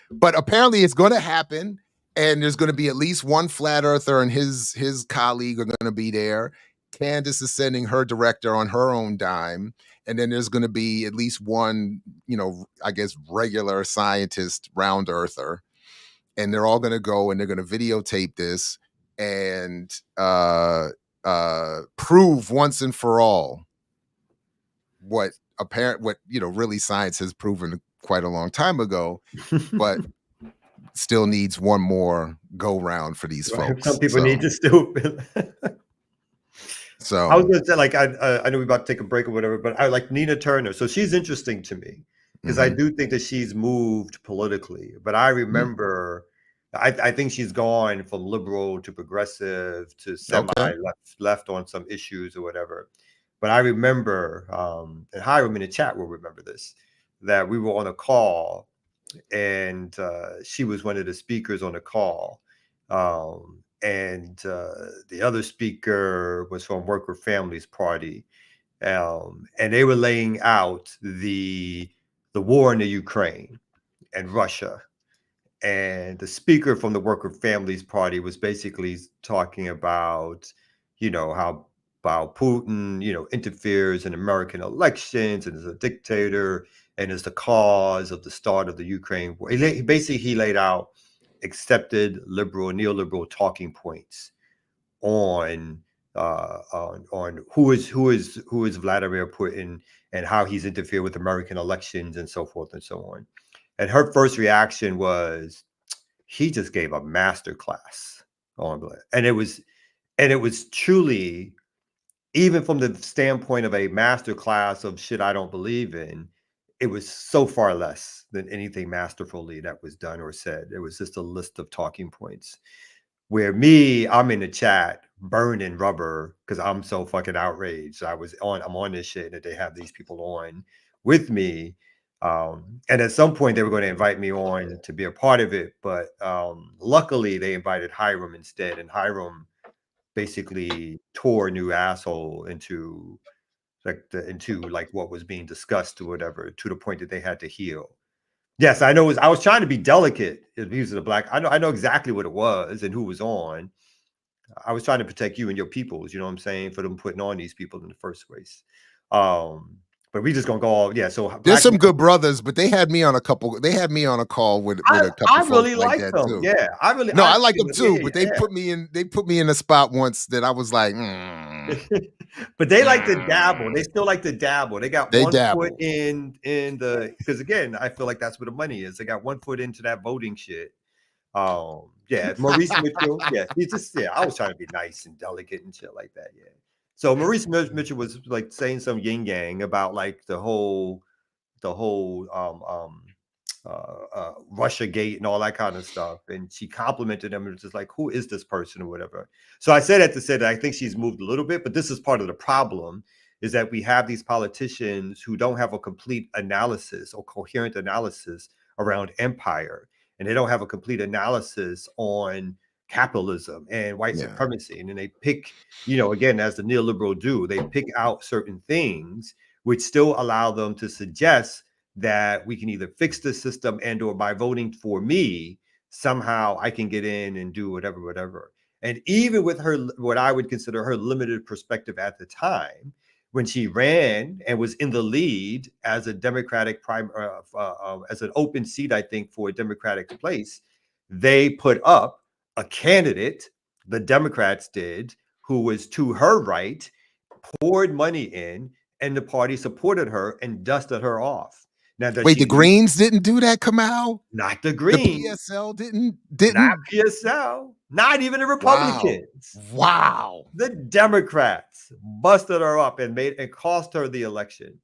But apparently it's going to happen, and there's going to be at least one flat earther and his colleague are going to be there. Candace is sending her director on her own dime, and then there's going to be at least one, I guess regular scientist round earther, and they're all going to go and they're going to videotape this and prove once and for all what really science has proven quite a long time ago, but still needs one more go round for these folks. Some people need to still. So I was going to say, like, I know we're about to take a break or whatever, but I like Nina Turner. So she's interesting to me because I do think that she's moved politically. But I remember, I think she's gone from liberal to progressive to semi-left on some issues or whatever. But I remember, and Hiram in the chat will remember this, that we were on a call and she was one of the speakers on the call. And the other speaker was from Worker Families Party, and they were laying out the war in the Ukraine and Russia. And the speaker from the Worker Families Party was basically talking about, how Putin, interferes in American elections and is a dictator and is the cause of the start of the Ukraine war. He laid out accepted neoliberal talking points on who is Vladimir Putin and how he's interfered with American elections and so forth and so on. And her first reaction was, he just gave a master class on Blair. And it was truly, even from the standpoint of a master class of shit I don't believe in, it was so far less than anything masterfully that was done or said. It was just a list of talking points. Where I'm in the chat burning rubber because I'm so fucking outraged. I'm on this shit and that they have these people on with me. And at some point they were going to invite me on to be a part of it. But luckily they invited Hiram instead. And Hiram basically tore a new asshole into what was being discussed or whatever, to the point that they had to heal. Yes, I know. I was trying to be delicate. These are the black. I know exactly what it was and who was on. I was trying to protect you and your peoples. You know what I'm saying? For them putting on these people in the first place. But we just gonna go all So there's some good brothers, but they had me on a couple. They had me on a call with a couple. I really like them. Too. Yeah, I like them too. But they put me in. They put me in a spot once that I was like. But they like to dabble. They still like to dabble. They got one foot in the, because again, I feel like that's where the money is. They got one foot into that voting shit. Maurice Mitchell. Yeah, I was trying to be nice and delicate and shit like that. Yeah. So Maurice Mitchell was like saying some yin yang about like the whole Russia Gate and all that kind of stuff, and she complimented him and was just like, who is this person or whatever. So I said that to say that I think she's moved a little bit, but this is part of the problem, is that we have these politicians who don't have a complete analysis or coherent analysis around empire, and they don't have a complete analysis on capitalism and white supremacy. And then they pick, again, as the neoliberal do, they pick out certain things which still allow them to suggest that we can either fix the system and or by voting for me, somehow I can get in and do whatever. And even with her, what I would consider her limited perspective at the time, when she ran and was in the lead as a Democratic as an open seat, I think, for a Democratic place, they put up a candidate, the Democrats did, who was to her right, poured money in, and the party supported her and dusted her off. Now that Wait, the Greens didn't do that, Kamau? not the The Greens, PSL didn't? not PSL, not even the Republicans. Wow. The Democrats busted her up and cost her the election.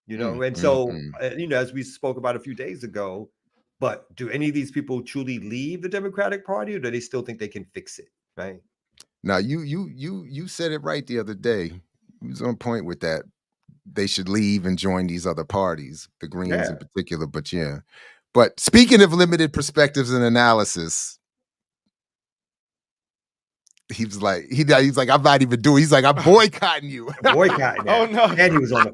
You know, and so you know, as we spoke about a few days ago, but do any of these people truly leave the Democratic Party, or do they still think they can fix it? Right. Now you said it right the other day. You was on point with that. They should leave and join these other parties, the Greens in particular. But yeah. But speaking of limited perspectives and analysis, he's like, I'm not even doing. He's like, I'm boycotting you. Boycotting. Oh, no. And he was on the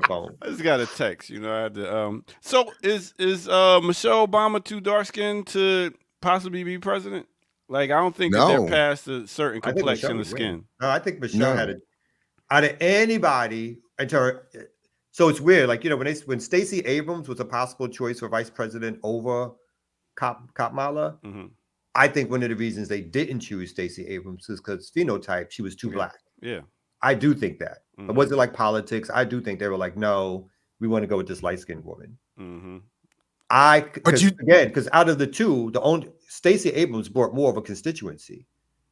phone. I just got a text, you know. I had to, so is Michelle Obama too dark skinned to possibly be president? Like, I don't think that they're past a certain complexion of skin. No, I think Michelle had it out of anybody. So it's weird, like, you know, when Stacey Abrams was a possible choice for vice president over Kamala. Mm-hmm. I think one of the reasons they didn't choose Stacey Abrams is because phenotype, she was too black. Yeah. I do think that. Mm-hmm. It wasn't like politics. I do think they were like, no, we want to go with this light-skinned woman. Mm-hmm. Because out of the two, Stacey Abrams brought more of a constituency.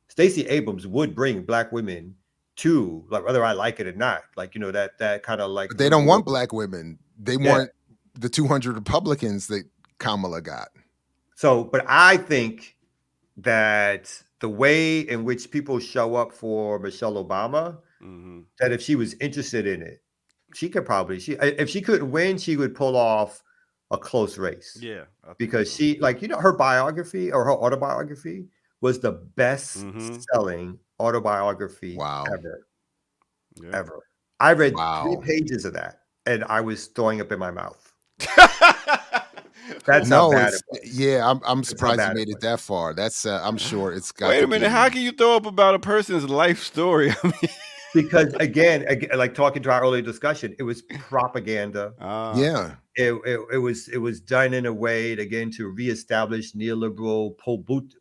Stacey Abrams would bring black women to, like, whether I like it or not, like, you know, that kind of like. But they don't want black women. They want the 200 Republicans that Kamala got. So, but I think that the way in which people show up for Michelle Obama, that if she was interested in it, she could probably, if she couldn't win, she would pull off a close race. Yeah. Because she, like, you know, her biography or her autobiography was the best selling autobiography ever. Yeah. Ever. I read 3 pages of that and I was throwing up in my mouth. That's how bad it was. Yeah, I'm surprised you made it that far. That's I'm sure it's got. Wait a minute, how can you throw up about a person's life story? I mean, because again, like talking to our earlier discussion, it was propaganda. Yeah, it was done in a way to reestablish neoliberal,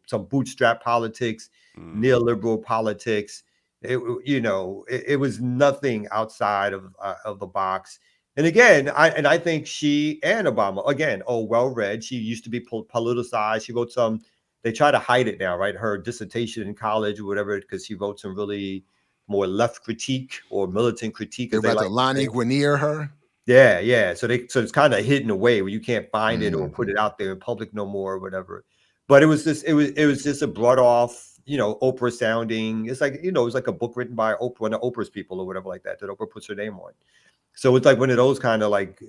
some bootstrap politics, neoliberal politics. It was nothing outside of the box. And again, I think she and Obama, again, well-read. She used to be politicized. She wrote some, they try to hide it now, right? Her dissertation in college or whatever, because she wrote some really more left critique or militant critique. They rather Lonnie Guinier her. Yeah. So it's kind of hidden away where you can't find it or put it out there in public no more or whatever. But it was just a brought off, Oprah sounding. It's like, it was like a book written by Oprah, one of Oprah's people or whatever like that Oprah puts her name on. So it's like one of those kind of like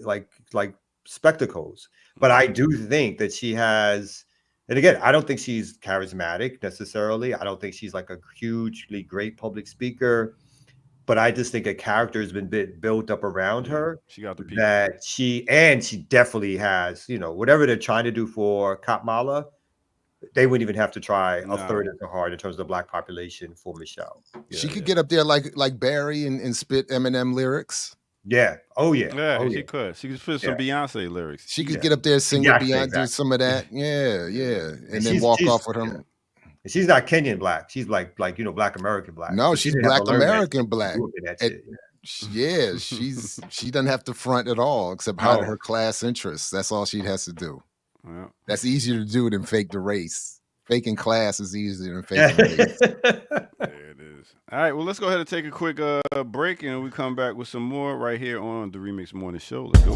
spectacles. But I do think that she has, and again, I don't think she's charismatic necessarily. I don't think she's like a hugely great public speaker. But I just think a character has been built up around her. She got the people. That she definitely has, whatever they're trying to do for Kamala, they wouldn't even have to try a third as hard in terms of the black population for Michelle. She could get up there like Barry and spit Eminem lyrics. Yeah. Oh yeah. Yeah, she could. She could spit some Beyonce lyrics. She could get up there singing Beyonce, some of that. Yeah. And then walk off with her. She's not Kenyan black. She's like Black American black. No, she's Black American black. Yeah, she doesn't have to front at all except hide her class interests. That's all she has to do. Yeah. That's easier to do than fake the race. Faking class is easier than faking race. There it is. All right, well, let's go ahead and take a quick break, and we come back with some more right here on the Remix Morning Show. Let's go.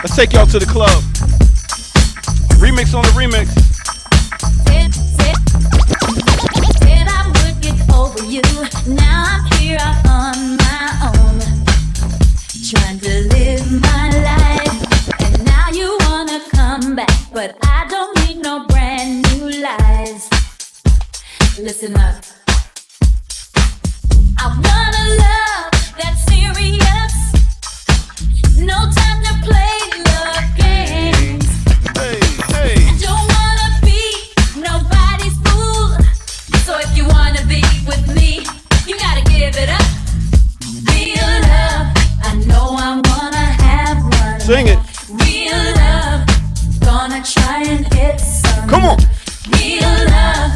Let's take y'all to the club. Remix on the remix. Said I would get over you. Now I'm here out on my own, trying to live my life. And now you wanna come back, but I don't need no brand new lies. Listen up. I want a love that's serious. No time to play love games. Hey. I don't wanna be nobody's fool. So if you wanna be with me, you gotta give try and get some Come on. real love.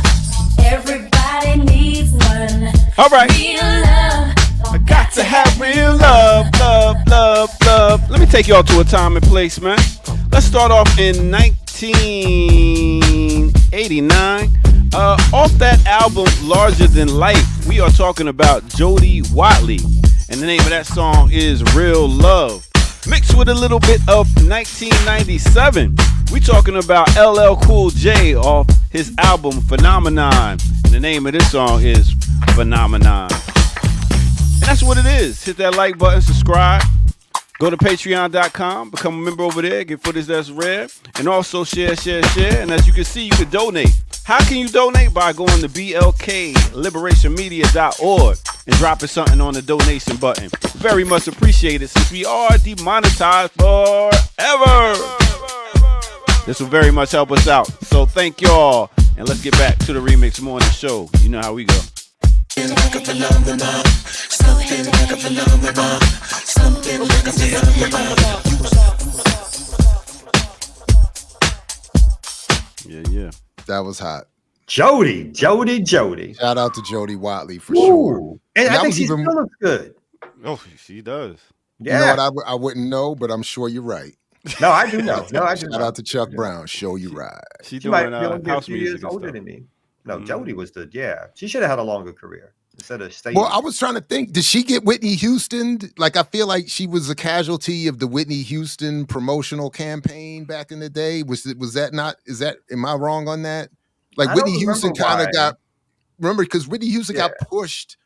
Everybody needs one. All right. Real love. I got to have real love, love, love, love. Let me take y'all to a time and place, man. Let's start off in 1989. Off that album, Larger Than Life, we are talking about Jody Watley. And the name of that song is Real Love. Mixed with a little bit of 1997. We talking about LL Cool J off his album Phenomenon. And the name of this song is Phenomenon. And that's what it is. Hit that like button, subscribe. Go to patreon.com, become a member over there, get footage that's rare, and also share. And as you can see, you can donate. How can you donate? By going to blkliberationmedia.org and dropping something on the donation button. Very much appreciated since we are demonetized forever. This will very much help us out. So thank y'all, and let's get back to the Remix Morning Show. You know how we go. Yeah. That was hot. Jody. Shout out to Jody Watley for sure. Ooh. And I That think was she even- still looks good. Oh, she does. Yeah. You know what? I wouldn't know, but I'm sure you're right. No, I do know. No, I do Shout know. out to Chuck Brown. Show you right. She She might doing be only a house few music years and older stuff. than me. No, Mhm. Jody was she should have had a longer career instead of staying. Well, I was trying to think. Did she get Whitney Houston? Like, I feel like she was a casualty of the Whitney Houston promotional campaign back in the day. Was that not? Am I wrong on that? Like I don't Whitney Houston remember kind of why. got. Remember, because Whitney Houston got Yeah. pushed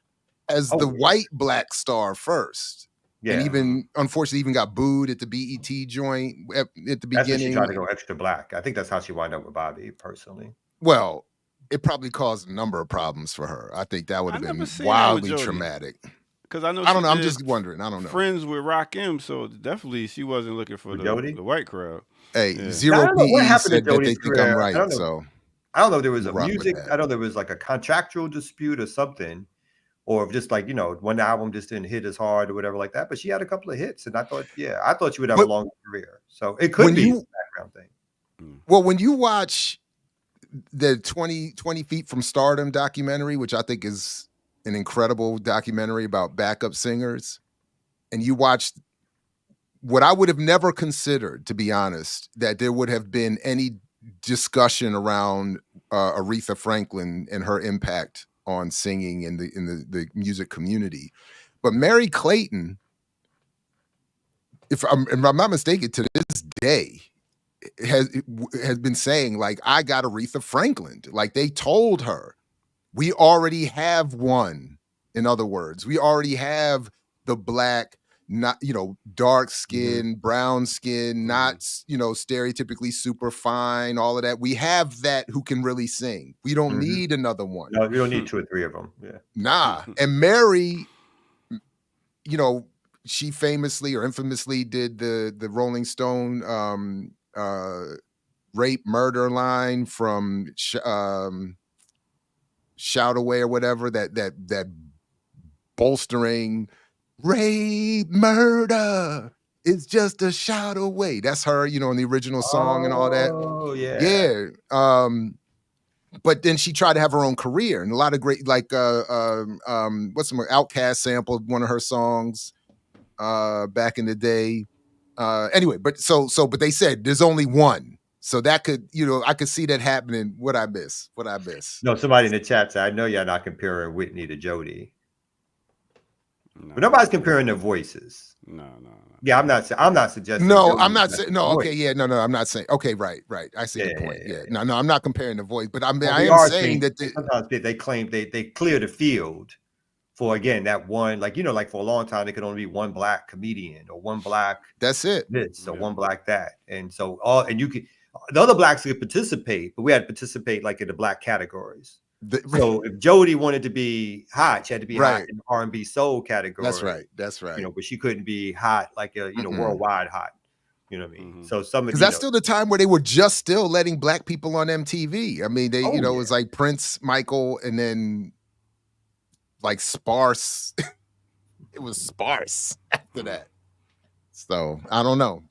as Oh, the yeah. white black star first. yeah. And even unfortunately even got booed at the BET joint at the That's when she beginning. tried to go extra black. I think that's how she wound up with Bobby personally. Well, it probably caused a number of problems for her. I think that would have I been never seen that with wildly Jody. traumatic. Because I know I don't she know. I'm did just wondering. I don't know. friends with Rock M, so definitely she wasn't looking for With Jody? the white crowd. Hey, Yeah. I Zero don't know what PE happened to said that Jody's they think career. I'm I right. don't know. So I don't know if there was a Rock with music. that. I don't know if there was like a contractual dispute or something, or if just like one album just didn't hit as hard or whatever like that. But she had a couple of hits, and I thought she would have a But longer career. So it could when be a you- background thing. well, when you watch the 20 Feet from Stardom documentary, which I think is an incredible documentary about backup singers, and you watch what I would have never considered, to be honest, that there would have been any discussion around Aretha Franklin and her impact on singing in the music community. But Mary Clayton, if I'm not mistaken, to this day has been saying, like, I got Aretha Franklin. Like, they told her, we already have one. In other words, we already have the black, not dark skin, brown skin, not stereotypically super fine, all of that. We have that who can really sing. We don't need another one. No, you don't need two or three of them. Yeah. Nah. And Mary, she famously or infamously did the Rolling Stone rape murder line from Shout Away or whatever, that bolstering rape murder is just a shout away. That's her, in the original song and all that. Oh yeah. Yeah. But then she tried to have her own career, and a lot of great, like what's some Outkast sampled one of her songs back in the day. Anyway, but they said there's only one. So that could, I could see that happening. What I miss? No, somebody in the chat said, I know you're not comparing Whitney to Jody. No, But nobody's comparing their voices. no. Yeah, I'm not suggesting. No, Jody I'm not was saying. the No, voice. okay, yeah, no, I'm not saying. Okay, right. I see the Yeah, point. yeah, Yeah, no, I'm not comparing the voice, but I But am we are saying that. sometimes they claim they clear the field for, again, that one, like for a long time there could only be one black comedian or one black That's it. this or Yeah. one black that, and so the other blacks could participate, but we had to participate like in the black categories. So if Jody wanted to be hot, she had to be hot Right. in the R&B soul category. That's right. But she couldn't be hot like worldwide hot. You know what I mean? Mhm. So some of Because that's still the time where they were just still letting black people on MTV. I mean, they, Oh, it was like Prince, Michael, and then like sparse. It was sparse after that. So I don't know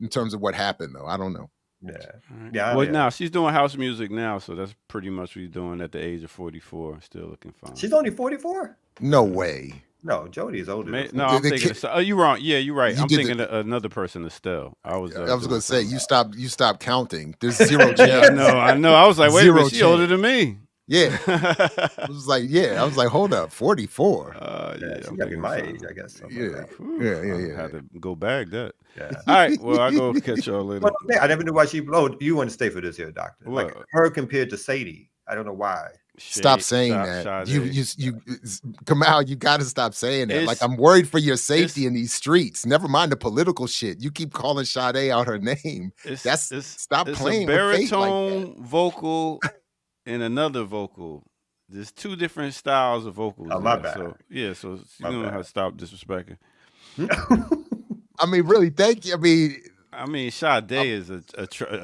in terms of what happened though. I don't know. Yeah. Alright. Yeah. Well, yeah. now she's doing house music now, so that's pretty much what she's doing at the age of 44. Still looking fine. She's only 44. No way. No, Jody is older. No, than The- I'm the thinking. kid- Oh, you're wrong. Yeah, you're right. You I'm did thinking another person, Estelle. I was. I was going to say doing you stopped counting. There's zero something. Yeah, chance. I know. I was like, wait a Zero minute, she older chance. than me. Yeah, I was like, hold up, 44. Yeah, Yeah, she I'm got to be thinking my something. age, I guess. something Yeah, like that. Whew, I had to go bag that. Yeah. All right. Well, I'll go catch y'all later. Well, I never knew why she. Oh, you want to stay for this here, doctor? Like What? her compared to Sadie. I don't know why. Stop Shade- saying Sade- that. Sade. You Kamal, you got to stop saying that. Like, It's- I'm worried for your safety it's- in these streets. Never mind the political shit. You keep calling Sade out her name. Stop it's playing a with faith like that. baritone vocal and another vocal. There's two different styles of vocals. Oh, my there. bad. So yeah, so My you know bad. how to stop disrespecting. I mean, really, thank you. I mean, Sade is a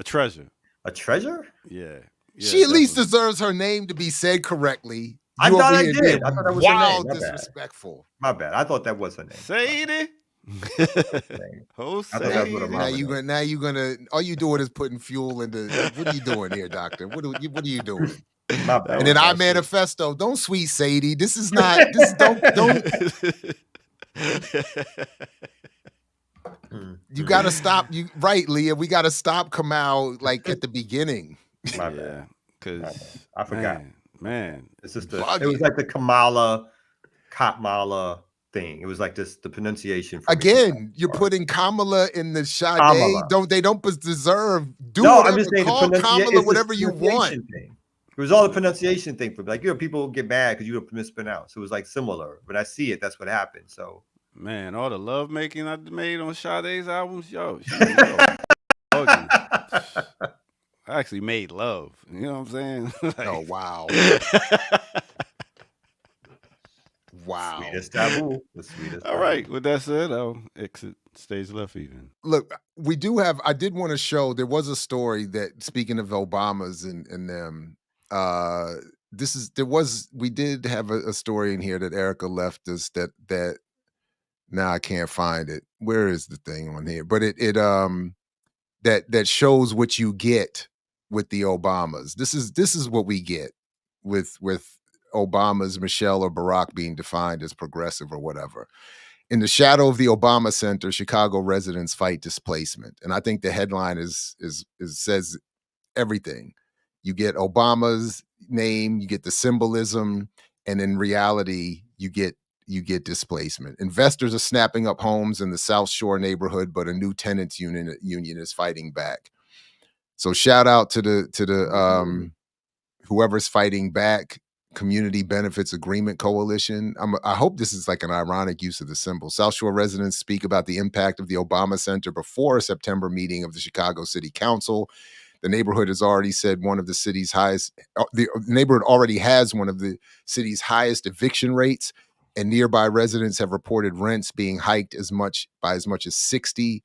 treasure. A treasure? Yeah. She at least definitely. deserves her name to be said correctly. I You thought over I here did. being I thought that was her name. wild My bad. disrespectful. My bad. I thought that was her name. Sadie. Oh, I thought that was what Sadie. her Now you gonna all you doing is putting fuel into what are you doing here, doctor? What are you doing? My bad. And then I was manifesto. Don't sweet Sadie. This is not. This don't. You gotta stop. You right, Leah. We gotta stop Kamal like at the beginning. My Yeah, bad. because I forgot. Man, It's just it Buggy. was like the Kamala, Katmala thing. It was like this the pronunciation for Again, you're putting Kamala in the Sade. Kamala. They don't deserve. Do No, whatever. I'm just saying the Call Kamala it's whatever the you want. pronunciation thing. It was all the pronunciation thing for like people get mad because you don't mispronounce. It was like similar. When I see it, that's what happened. So man, all the love making I made on Sade's albums, yo, ugly. I actually made love. You know what I'm saying? Like- Oh wow, wow. sweetest taboo. The sweetest. All taboo. right. With that said, I'll exit stage left even. Look, we do have. I did want to show. There was a story that speaking of Obamas and them. We did have a story in here that Erica left us that now I can't find it. Where is the thing on here? But it that shows what you get with the Obamas. This is what we get with Obama's Michelle or Barack being defined as progressive or whatever. In the shadow of the Obama Center, Chicago residents fight displacement. And I think the headline is says everything. You get Obama's name, you get the symbolism, and in reality, you get displacement. Investors are snapping up homes in the South Shore neighborhood, but a new tenants union is fighting back. So shout out to the whoever's fighting back, Community Benefits Agreement Coalition. I hope this is like an ironic use of the symbol. South Shore residents speak about the impact of the Obama Center before a September meeting of the Chicago City Council. The neighborhood has already said one of the city's highest. The neighborhood already has one of the city's highest eviction rates, and nearby residents have reported rents being hiked by as much as 60%.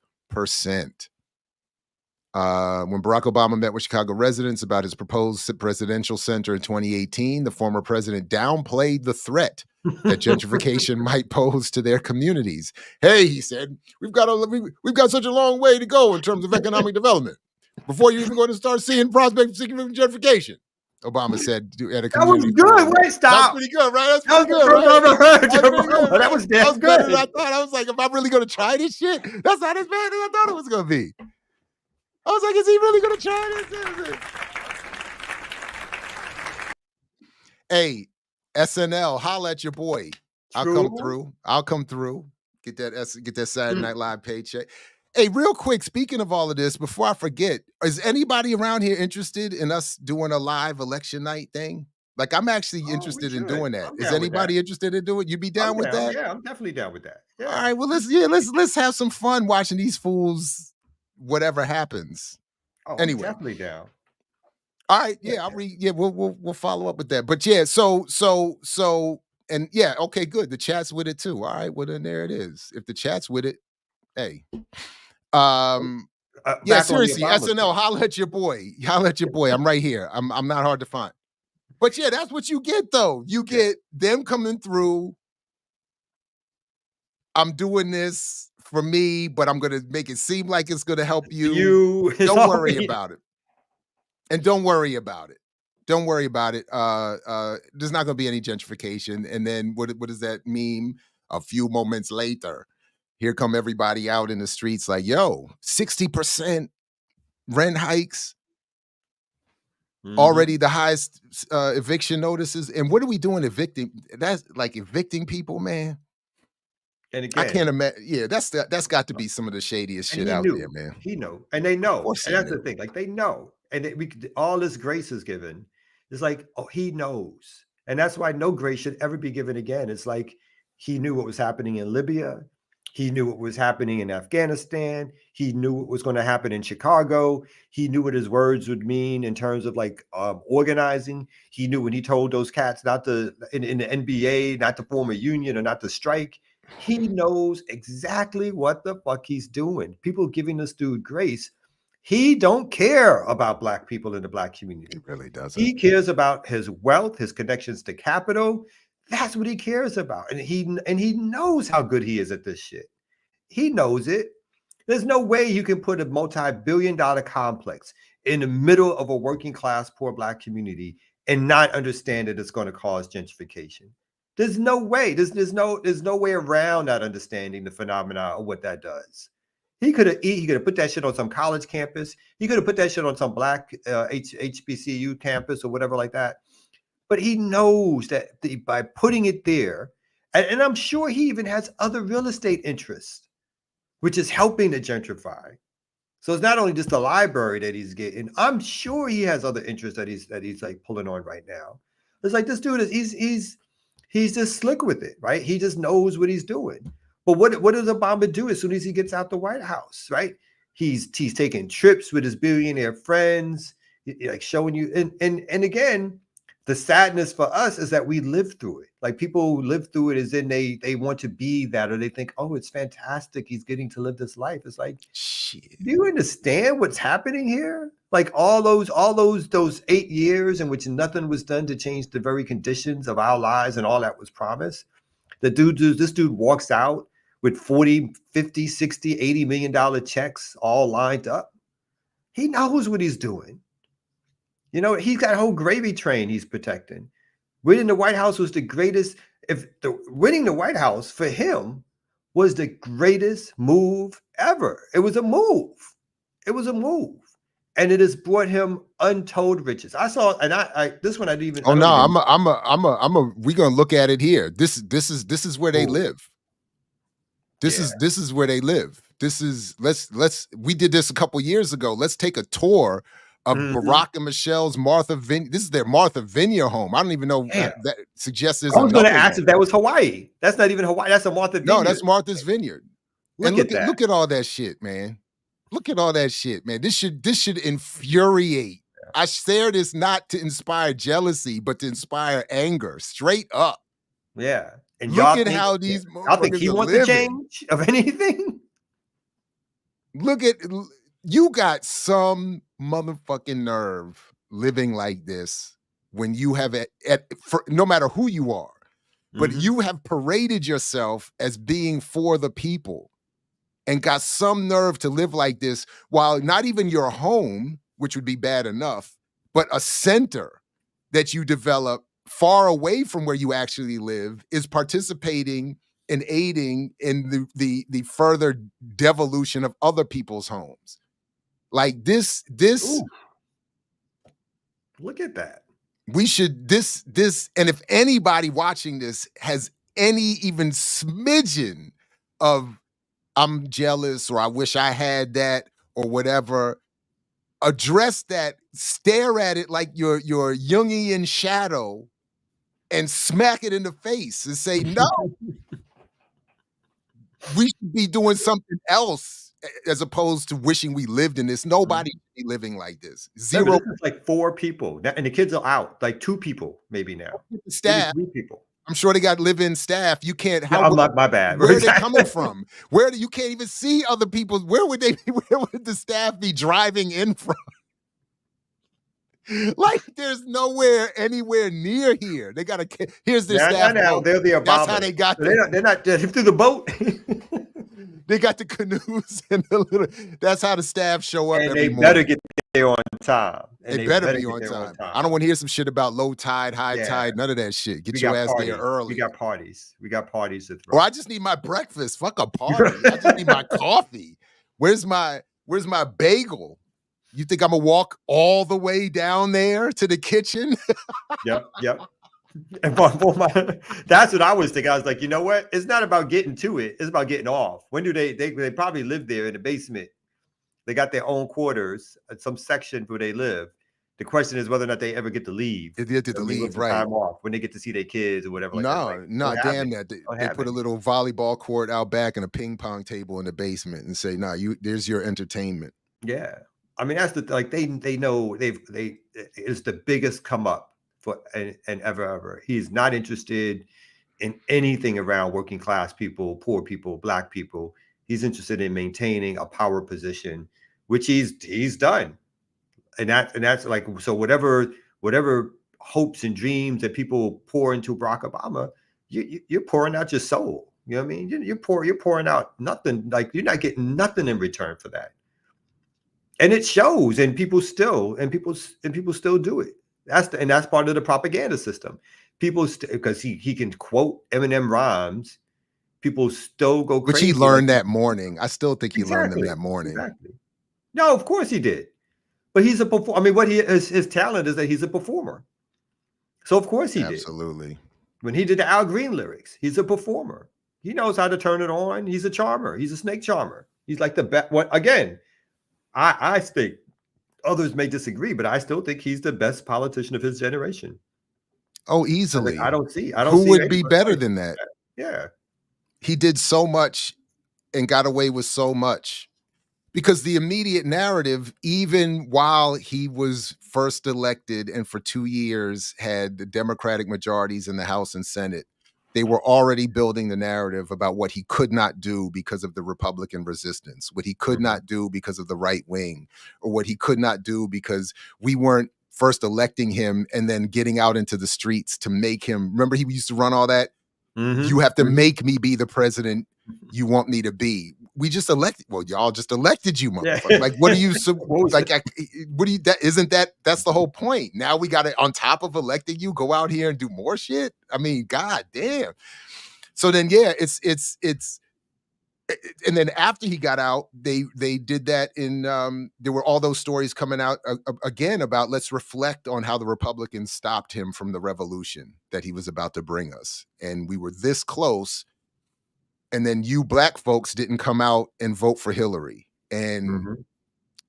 When Barack Obama met with Chicago residents about his proposed presidential center in 2018, the former president downplayed the threat that gentrification might pose to their communities. Hey, he said, we've got such a long way to go in terms of economic development before you're even going to start seeing prospects of significant gentrification. Obama said at a That was community good. forum. Wait, stop. That's pretty good, right? That's That pretty was good, the first right? I've ever heard That's you. pretty good. That was That damn was better than good. I thought. I was like, am I really going to try this shit? That's not as bad as I thought it was going to be. I was like, is he really going to try this? Hey, SNL, holla at your boy. I'll come through. Get that Saturday Night Live paycheck. Hey, real quick, speaking of all of this, before I forget, is anybody around here interested in us doing a live election night thing? Like, I'm actually interested in doing that. I'm Is down with anybody interested in doing it? You be down with that? Yeah, I'm definitely down with that. Yeah. All right, well, let's have some fun watching these fools, whatever happens. Oh, Anyway. I'm definitely down. All right, yeah, I'll read. Yeah, we'll follow up with that. But yeah, so and yeah, okay, good. The chat's with it too. All right, well then there it is. If the chat's with it, hey. Yeah, Back on the seriously, Obama SNL, thing. holla at your boy. Holla at your boy. I'm right here. I'm not hard to find. But yeah, that's what you get though. You get them coming through. I'm doing this for me, but I'm gonna make it seem like it's gonna help you. You Don't worry about it. And don't worry about it. Don't worry about it. There's not gonna be any gentrification. And then what does that mean? A few moments later, here come everybody out in the streets like, yo, 60% rent hikes, already the highest eviction notices. And what are we doing evicting? That's like evicting people, man. And again, I can't imagine. Yeah, that's got to be some of the shadiest shit out there, man. He know, and they know, course and he that's the thing. Like they know, and all this grace is given. It's like, oh, he knows, and that's why no grace should ever be given again. It's like he knew what was happening in Libya, he knew what was happening in Afghanistan, he knew what was going to happen in Chicago, he knew what his words would mean in terms of like organizing. He knew when he told those cats not to in the NBA not to form a union or not to strike. He knows exactly what the fuck he's doing. People giving this dude grace. He don't care about black people in the black community. He really doesn't. He cares about his wealth, his connections to capital. That's what he cares about. And he knows how good he is at this shit. He knows it. There's no way you can put a multi-billion-dollar complex in the middle of a working class, poor black community and not understand that it's going to cause gentrification. There's no way. There's no way around not understanding the phenomena of what that does. He could have put that shit on some college campus. He could have put that shit on some black HBCU campus or whatever like that. But he knows that by putting it there, and I'm sure he even has other real estate interests, which is helping to gentrify. So it's not only just the library that he's getting. I'm sure he has other interests that he's like pulling on right now. It's like this dude is he's just slick with it, right? He just knows what he's doing. But what does Obama do as soon as he gets out the White House, right? He's taking trips with his billionaire friends, like showing you. And again, the sadness for us is that we lived through it. Like people who live through it as in they want to be that, or they think, oh, it's fantastic. He's getting to live this life. It's like, shit. Do you understand what's happening here? Like all those 8 years in which nothing was done to change the very conditions of our lives and all that was promised. This dude walks out with 40, 50, 60, $80 million checks all lined up. He knows what he's doing. You know, he's got a whole gravy train he's protecting. Winning the White House was the greatest. Winning the White House for him was the greatest move ever. It was a move. It was a move. And it has brought him untold riches. I saw, and I this one I didn't even. Oh no, we're gonna look at it here. This is where they live. This is where they live. We did this a couple years ago. Let's take a tour of Barack and Michelle's Martha Vineyard. This is their Martha Vineyard home. I don't even know that suggests there's. I was going to ask if that was Hawaii. That's not even Hawaii. That's a Martha Vineyard. No, that's Martha's Vineyard. Look at all that shit, man. Look at all that shit, man. This should infuriate. I share this not to inspire jealousy, but to inspire anger. Straight up. Yeah. And look at how these. I think he wants to change of anything. Look at you. Got some motherfucking nerve living like this when you have no matter who you are, but you have paraded yourself as being for the people. And got some nerve to live like this while not even your home, which would be bad enough, but a center that you develop far away from where you actually live is participating and aiding in the further devolution of other people's homes. Like this. Ooh. Look at that. We should and if anybody watching this has any even smidgen of I'm jealous or I wish I had that or whatever, address that, stare at it like your Jungian shadow and smack it in the face and say, no, we should be doing something else as opposed to wishing we lived in this. Nobody should be living like this. Zero. This is like 4 people and the kids are out, like 2 people maybe now. Staff. Maybe 3 people. I'm sure they got live-in staff. You can't. My bad. Where are they coming from? You can't even see other people? Where would the staff be driving in from? Like there's nowhere anywhere near here. They got here's their staff. Now they're the Obama. That's how they got there. They're not through the boat. They got the canoes and the little. That's how the staff show up And every they morning. better get there on time. And They better be get on there time. I don't want to hear some shit about low tide, high Yeah. tide, none of that shit. Get We your got ass parties. there early. We got parties. We got parties to throw. Or I just need my breakfast. Fuck a party. I just need my coffee. Where's my bagel? You think I'm gonna walk all the way down there to the kitchen? Yep. And that's what I was thinking. I was like, you know what? It's not about getting to it. It's about getting off. When do they probably live there in the basement? They got their own quarters at some section where they live. The question is whether or not they ever get to leave. They get to leave, right? Time off when they get to see their kids or whatever. Like that. No, Like, damn that. They put a happened? little volleyball court out back and a ping pong table in the basement and say, "Nah, there's your entertainment." Yeah, I mean that's the like they know it's the biggest come up for and ever. He's not interested in anything around working class people, poor people, black people. He's interested in maintaining a power position, which he's done, and that's like so. Whatever hopes and dreams that people pour into Barack Obama, you're pouring out your soul. You know what I mean? You're pouring out nothing. Like you're not getting nothing in return for that. And it shows, and people still do it. That's part of the propaganda system. People because he can quote Eminem rhymes. People still go crazy. Which he learned that morning. I still think he learned them that morning. Exactly. No, of course he did. But he's a performer. I mean, what his talent is that he's a performer. So of course he did. Absolutely. When he did the Al Green lyrics, he's a performer. He knows how to turn it on. He's a charmer. He's a snake charmer. He's like the best. What again? I think others may disagree, but I still think he's the best politician of his generation. Oh, easily. I don't see. Who would be better than that? Yeah. He did so much and got away with so much because the immediate narrative, even while he was first elected and for 2 years had the Democratic majorities in the House and Senate, they were already building the narrative about what he could not do because of the Republican resistance, what he could not do because of the right wing, or what he could not do because we weren't first electing him and then getting out into the streets to make him. Remember, he used to run all that. You have to make me be the president you want me to be. We just elected. Well, y'all just elected you, motherfucker. Yeah. Like, what do you like? What do you? That's the whole point. Now we got to, on top of electing you, go out here and do more shit. I mean, god damn. So then, yeah, it's. And then after he got out, they did that in. There were all those stories coming out again about let's reflect on how the Republicans stopped him from the revolution that he was about to bring us, and we were this close. And then you black folks didn't come out and vote for Hillary, and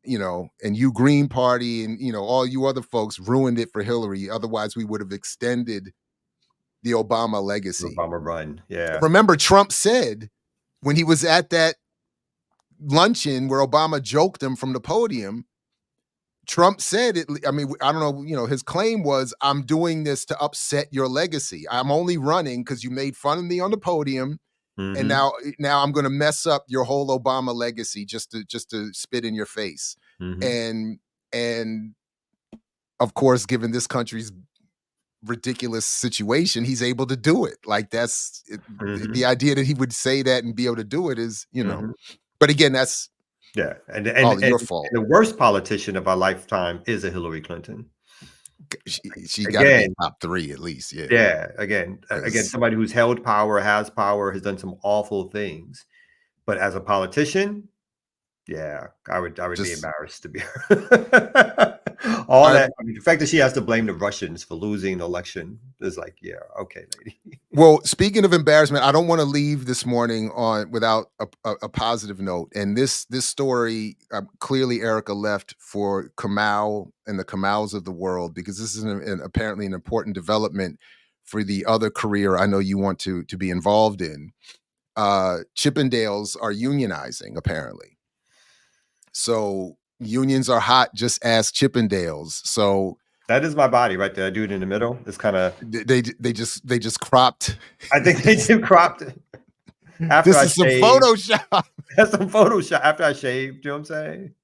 you know, and you Green Party, and you know, all you other folks ruined it for Hillary. Otherwise, we would have extended the Obama legacy. Obama run, yeah. Remember, Trump said when he was at that luncheon where Obama joked him from the podium, Trump said it. I mean, I don't know, you know, his claim was, I'm doing this to upset your legacy. I'm only running because you made fun of me on the podium. And now I'm going to mess up your whole Obama legacy just to spit in your face. And of course, given this country's ridiculous situation, he's able to do it. Like that's the idea that he would say that and be able to do it is, you know. But again, that's and your fault. The worst politician of our lifetime is a Hillary Clinton. She got to be top 3 at least. Yeah. Again, somebody who's held power, has done some awful things, but as a politician, yeah, I would be embarrassed to be her. I mean, the fact that she has to blame the Russians for losing the election is like, yeah, okay, lady. Well, speaking of embarrassment, I don't want to leave this morning without a positive note. And this story, clearly Erica left for Kamau and the Kamau's of the world, because this is apparently an important development for the other career I know you want to be involved in. Chippendales are unionizing, apparently. So unions are hot, just ask Chippendales. So that is my body right there. I do it in the middle. It's kind of they just cropped. I think they just cropped it. After this is some shaved. Photoshop. That's some Photoshop after I shaved. You know what I'm saying?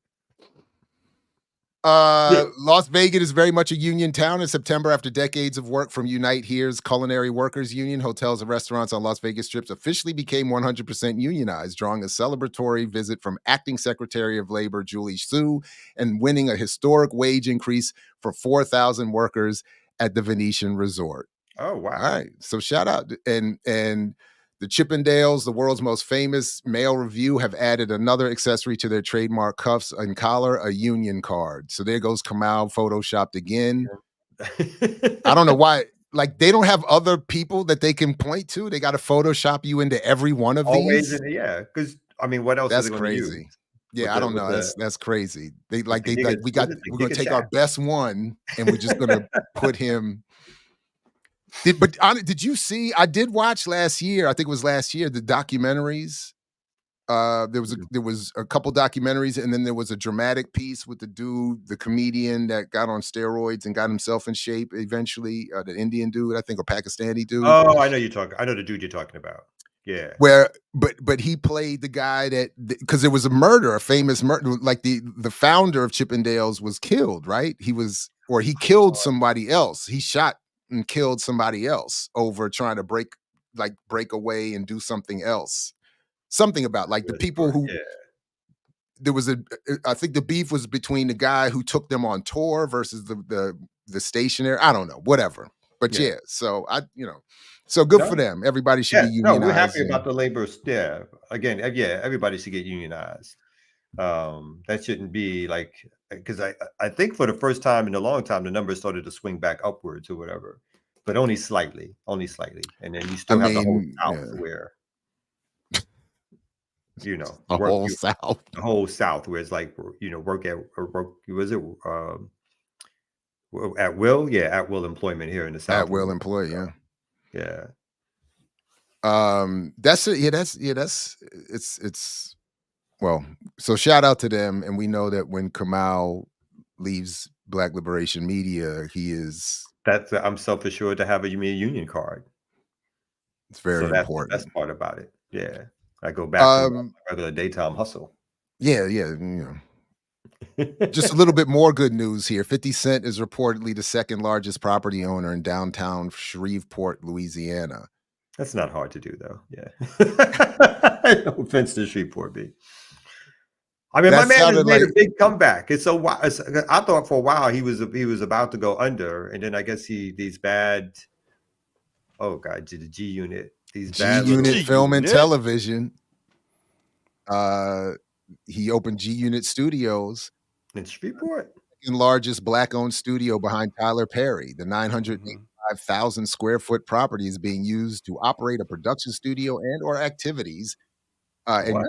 Las Vegas is very much a union town. In September, after decades of work from Unite Here's Culinary Workers Union, hotels and restaurants on Las Vegas strips officially became 100% unionized, drawing a celebratory visit from Acting Secretary of Labor Julie Su and winning a historic wage increase for 4,000 workers at the Venetian Resort. Oh wow! All right, so shout out and the Chippendales, the world's most famous male review, have added another accessory to their trademark cuffs and collar, a union card. So there goes Kamal photoshopped again. I don't know why. Like, they don't have other people that they can point to. They got to Photoshop you into every one of Always these. Yeah, because I mean, what else? That's are they gonna crazy. use? Yeah, I don't know. That's crazy. We're the gonna Giga take our Chat. best one and we're just gonna put him. Did you see? I did watch last year. I think it was last year. The documentaries. There was a couple documentaries, and then there was a dramatic piece with the dude, the comedian that got on steroids and got himself in shape eventually. The Indian dude, I think, or Pakistani dude. Oh, I know the dude you're talking about. Yeah. But he played the guy that, because there was a murder, a famous murder, like the founder of Chippendales was killed, right? He killed somebody else. He shot and killed somebody else over trying to break away and do something else. Something about like the people who I think the beef was between the guy who took them on tour versus the stationary. I don't know, whatever. But so so good for them. Everybody should be unionized. No, we're happy about the labor. Yeah, again, everybody should get unionized. That shouldn't be like, because I think for the first time in a long time the numbers started to swing back upwards or whatever, but only slightly, and then you still have the whole South where. The whole South, where it's like, work was it at will? Yeah, at will employment here in the South. At will employee, yeah. That's it's well. So shout out to them, and we know that when Kamal leaves Black Liberation Media, I'm self-assured to have a union card. It's very important. That's part about it. Yeah. I go back to regular daytime hustle. Yeah. Just a little bit more good news here. 50 Cent is reportedly the second largest property owner in downtown Shreveport, Louisiana. That's not hard to do, though. Yeah. No offense to Shreveport, B. I mean, my man has made a big comeback. It's so I thought for a while he was about to go under, and then I guess these bad. Oh God, the G Unit. These bad G-Unit Film and Television. He opened G-Unit Studios in Shreveport, the largest Black-owned studio behind Tyler Perry. The 985,000 square foot property is being used to operate a production studio and/or activities and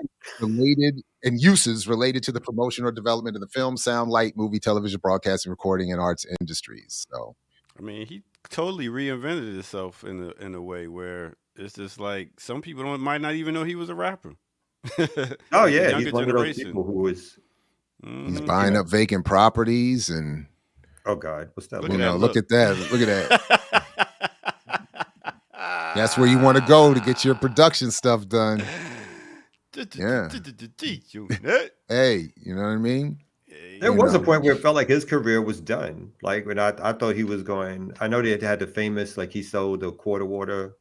uses related to the promotion or development of the film, sound, light, movie, television, broadcasting, recording, and arts industries. So, I mean, he totally reinvented himself in a way where it's just like some people might not even know he was a rapper. Oh yeah, he's one of those people who is. He's buying up vacant properties and. Oh God, what's that? Look at that! Look at that! That's where you want to go to get your production stuff done. Yeah. Hey, you know what I mean? There was a point where it felt like his career was done. Like when I thought he was going. I know they had the famous, like he sold the quarter water,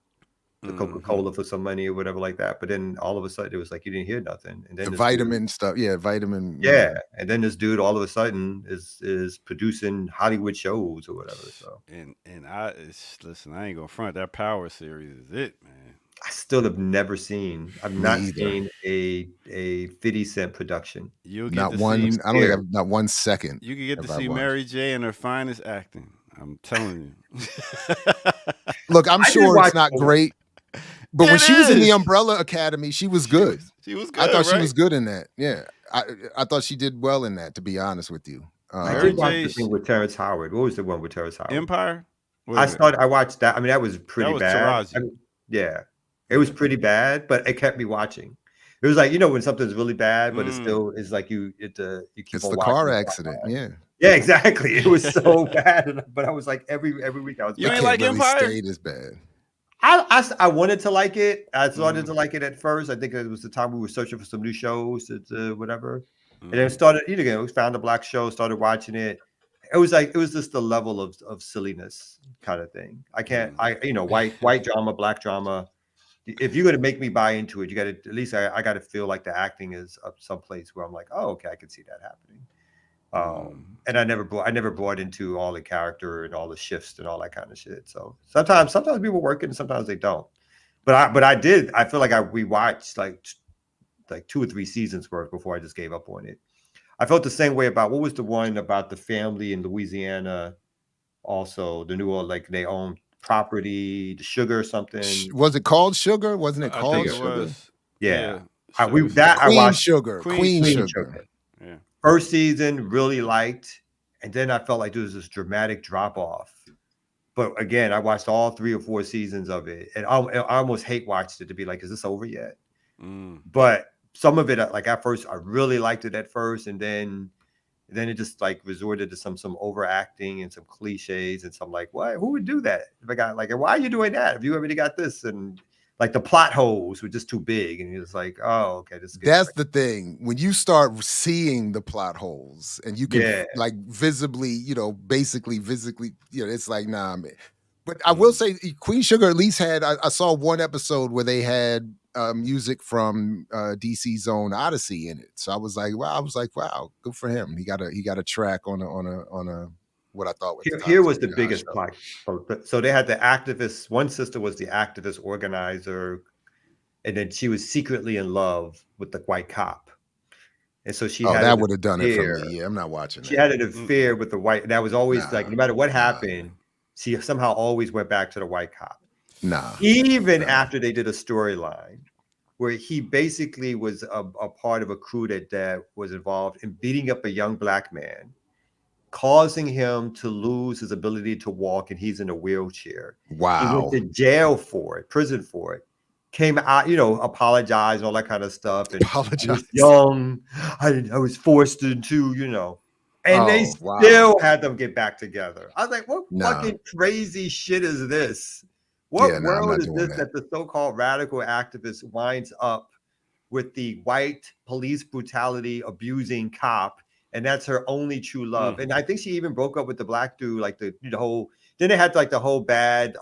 the Coca-Cola for some money or whatever like that. But then all of a sudden it was like you didn't hear nothing. And then the vitamin stuff, vitamin. Yeah, and then this dude all of a sudden is producing Hollywood shows or whatever. So listen, I ain't gonna front. That Power series is it, man. I still have never seen. I've not seen a 50 Cent production. Not one. I don't think I've not 1 second. You can get to see Mary J in her finest acting. I'm telling you. Look, I'm sure it's not great, but when she was in the Umbrella Academy, she was good. She was good. I thought she was good in that. Yeah, I thought she did well in that. To be honest with you, I did watch the thing with Terrence Howard. What was the one with Terrence Howard? Empire. I watched that. I mean, that was pretty bad. Taraji. Yeah. It was pretty bad, but it kept me watching. It was like, when something's really bad, but it still is like you keep on watching. It's the car accident, Yeah, exactly. It was so bad, but I was like every week I was. You ain't like Empire? Stayed as bad. I wanted to like it. I started to like it at first. I think it was the time we were searching for some new shows, whatever. And then started we found the black show, started watching it. It was just the level of silliness kind of thing. I can't white drama, black drama. If you're gonna make me buy into it, you gotta at least I gotta feel like the acting is up someplace where I'm like, oh, okay, I can see that happening. And I never brought into all the character and all the shifts and all that kind of shit. So sometimes people work it and sometimes they don't. But I feel like we watched like 2 or 3 seasons worth before I just gave up on it. I felt the same way about what was the one about the family in Louisiana, also the New Orleans, like they own property, the sugar or something. Was it called Sugar? Wasn't it I called think it Sugar? was. Yeah. So I Queen watched Sugar. Queen Queen Sugar. Yeah. first season, really liked, and then I felt like there was this dramatic drop off. But again, I watched all 3 or 4 seasons of it, and I almost hate watched it to be like, is this over yet? But some of it, like at first, I really liked it at first, and then it just like resorted to some overacting and some cliches and some like, what? Who would do that? If I got like, why are you doing that? If you already got this, and like the plot holes were just too big, and it's like, oh, okay, this. That's the thing. When you start seeing the plot holes, and you can like visibly, basically physically, it's like, nah, man. But I will say, Queen Sugar at least had. I saw one episode where they had music from DC's own Odyssey in it. So I was like, wow, good for him. He got a track on a what I thought was here was the biggest plot. So they had the activist. One sister was the activist organizer, and then she was secretly in love with the white cop. And so she had that would have done it for me. Yeah, I'm not watching. She had an affair with the white. That was always like, no matter what happened, she somehow always went back to the white cop. Even after they did a storyline where he basically was a part of a crew that was involved in beating up a young black man, causing him to lose his ability to walk, and he's in a wheelchair. Wow. He went to jail for it, prison for it. Came out, apologized, all that kind of stuff. And apologized. I was young. I was forced into, and they still had them get back together. I was like, what fucking crazy shit is this? What world is this that the so-called radical activist winds up with the white police brutality abusing cop, and that's her only true love? And I think she even broke up with the black dude, like the whole. Then they had like the whole bad.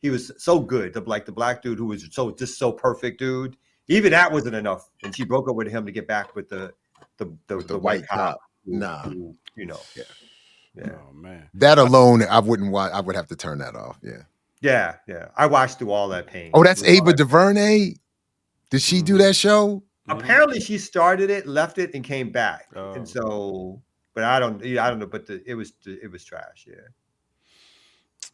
He was so good, the black dude who was so perfect, dude. Even that wasn't enough, and she broke up with him to get back with the white cop. Oh man, that alone, I wouldn't watch. I would have to turn that off. Yeah. I watched through all that pain. Oh, that's Ava DuVernay. Did she do that show? Apparently, she started it, left it, and came back. And so, but I don't know. But it was trash.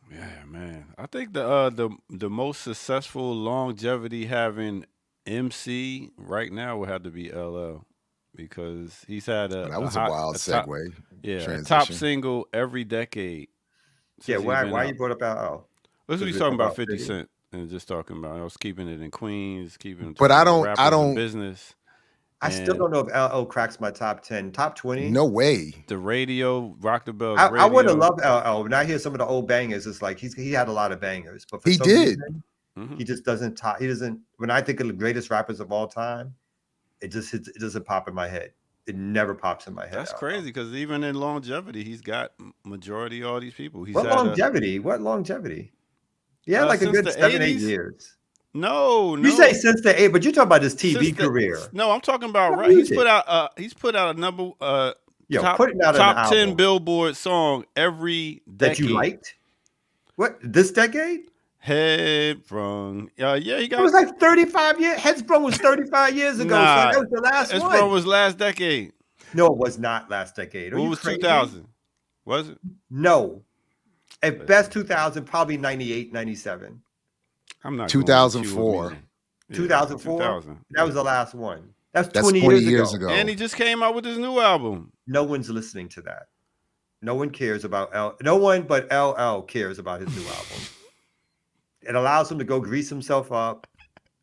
Yeah, man. I think the most successful longevity having MC right now would have to be LL, because he's had a wild segue. A top single every decade. Yeah, why you brought up LL? Let's be talking about 50 Cent and just talking about. I was keeping it in Queens, But I don't business. I still don't know if LL cracks my top 10, top 20. No way. The radio, Rock the Bells. I would have loved LL. When I hear some of the old bangers, it's like he had a lot of bangers, but for some reason, he just doesn't talk. He doesn't. When I think of the greatest rappers of all time, it doesn't pop in my head. It never pops in my head. That's crazy, because even in longevity, he's got majority of all these people. What longevity? Yeah, like a good 7-8 years. No. You say since the 8, but you're talking about his TV career. No, I'm talking about He's put out a number top 10 Billboard song every decade. That you liked. What, this decade? Headstrong. He got. It was like 35 years. Headstrong was 35 years ago. So that was the last one. Headstrong was last decade. No, it was not last decade. It was 2000. Was it? No. At best 2000, probably 98, 97. I'm not 2004. 2004? 2000. That was the last one. That's 20 years ago. And he just came out with his new album. No one's listening to that. No one cares about no one but LL cares about his new album. It allows him to go grease himself up,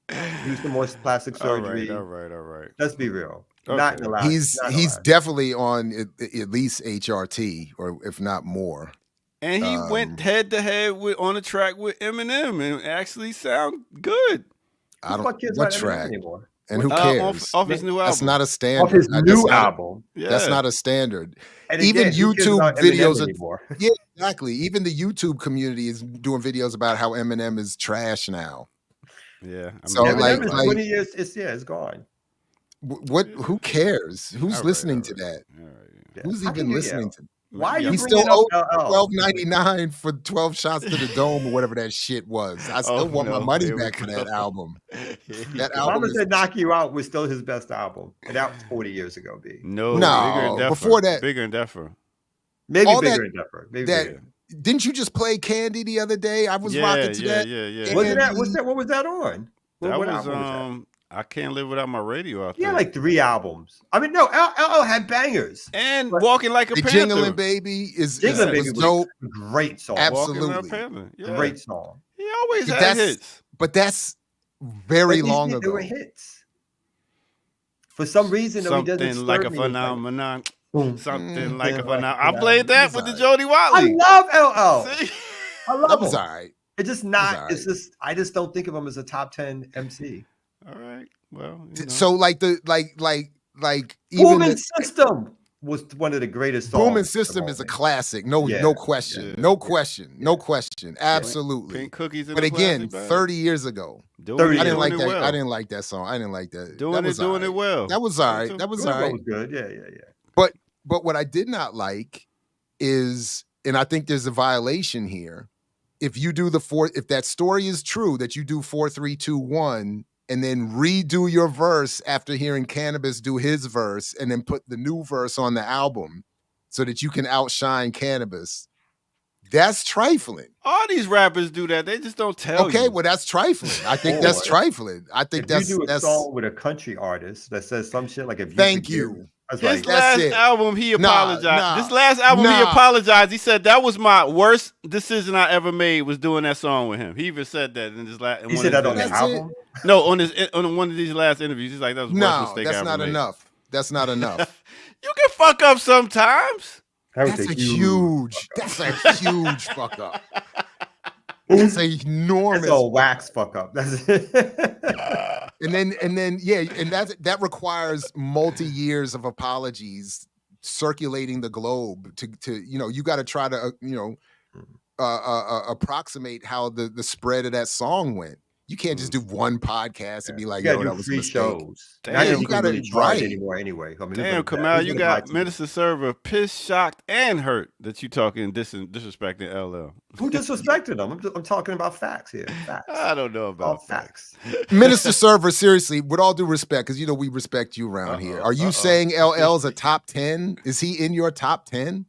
do some more plastic surgery. All right. Let's be real. Okay. Not in the last. He's definitely on at least HRT, or if not more. And he went head to head on a track with Eminem and actually sound good. What track? and who Off, cares? off his new That's album. not a standard. Off his That's new not a- album. Yeah. That's not a standard. And Even again, who cares YouTube about Eminem videos are- anymore? Yeah, exactly. Even the YouTube community is doing videos about how Eminem is trash now. Yeah. So, Eminem like- is like- 20 years. It's gone. What? Who cares? Who's All right, listening all to right. that? All right, yeah. Who's How even can you- listening to? Why are you He's bringing still up LL? $12.99 for 12 shots to the dome or whatever that shit was. I still Oh, want my no. money Here we back for that go. album. Here you That go. album Mama is said "Knock You Out" was still his best album, and that was 40 years ago. B. No, No, Bigger and Deffer. before that- Bigger and Deffer. Maybe All bigger that- and Deffer. Maybe that- bigger. Didn't you just play Candy the other day? I was Yeah, rocking to yeah, that. yeah, yeah. Wasn't that? Candy. What's that? What was that on? That What was album was that? I Can't Live Without My Radio out He there. had like 3 albums. I mean, no, LL had bangers. and but- Walking Like a The Panther. Jingling Baby is Jingling was Baby was dope, Great song. Absolutely. Walking Like a Panther. Yeah. Great song. He always But had that's- hits. but that's very But these long they ago. were hits. For some reason, though, he doesn't Something like a stir me. It's like, phenomenon. boom. Something like a like phenomenon. that. I played that It's with the alright. Jody I Watley. love LL. See? I love That was him. all right. It's just not. alright. It's just. I just don't think of him as a top 10 MC. All right. Well, you know. So like the like Booming the System was one of the greatest songs. Booming of the System is a moment. classic. No, Yeah, no question. yeah, No question. No question. Absolutely. Pink Cookies in But the again, plastic bag. 30 years ago. Doing 30 it, I didn't doing like it that. well. I didn't like that song. I didn't like that. Doing that it, was doing it alright. well. That was all right. That was Good all One right. was good. Yeah, yeah, yeah. But what I did not like is, and I think there's a violation here. If you do if that story is true, that you do 4, 3, 2, 1, and then redo your verse after hearing Cannabis do his verse, and then put the new verse on the album so that you can outshine Cannabis, that's trifling. All these rappers do that. They just don't tell you. Okay, well, that's trifling. I think that's Or trifling. I think If that's you do a that's. song with a country artist that says some shit like, "If you Thank forgive you. me," I was His like, That's last it. album, he Nah, apologized. nah, this last album, he nah. apologized. He said that was my worst decision I ever made was doing that song with him. He even said that in his last. he said that on the That's album. No, on one of these last interviews. He's like, that was the worst No, mistake I that's ever not made. enough. That's not enough. You can fuck up sometimes. That was That's a huge. huge. That's a huge fuck up. That's a enormous. That's a wax fuck up. That's it. And then yeah, and that requires multi years of apologies circulating the globe to you got to try to approximate how the spread of that song went. You can't just do one podcast and be like, You gotta yo, do that was a free mistake. shows. Damn, Now you you gotta- really charge right. anymore anyway. I mean, Damn, look at that. Kamal, Look you at got my- Minister Server pissed, shocked, and hurt that you talking disrespecting LL. Who disrespected them? I'm talking about facts here. Facts. I don't know All about facts. Minister Server, seriously, with all due respect, because we respect you around here. Are you saying LL's a top 10? Is he in your top 10?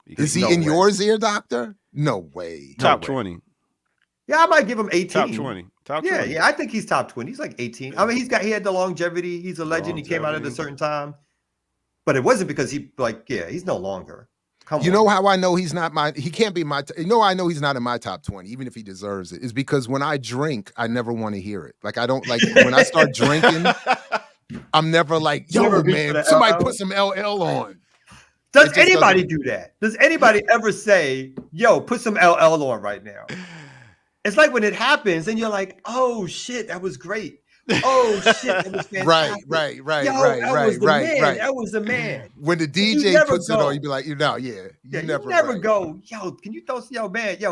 Is he No in way. yours, ear doctor? No way. Top way. 20. Yeah, I might give him 18. Top 20. Top 20. Yeah, yeah, I think he's top 20. He's like 18. I mean, he had the longevity. He's a legend. He came out at a Longevity. certain time, but it wasn't because he's no longer. Come You on. know how I know he's not he can't be my, I know he's not in my top 20, even if he deserves it, is because when I drink, I never want to hear it. Like, I don't like, when I start drinking, I'm never like, You yo, never reach for man, the somebody LL? put some LL on. Does It just anybody doesn't- do that? Does anybody ever say, yo, put some LL on right now? It's like when it happens and you're like, oh shit, that was great. Oh shit, that was fantastic. Right. Yo, that was the man. That was the man. When the you DJ never puts it go. on, you be like, you never Yeah, right. go, yo, can you throw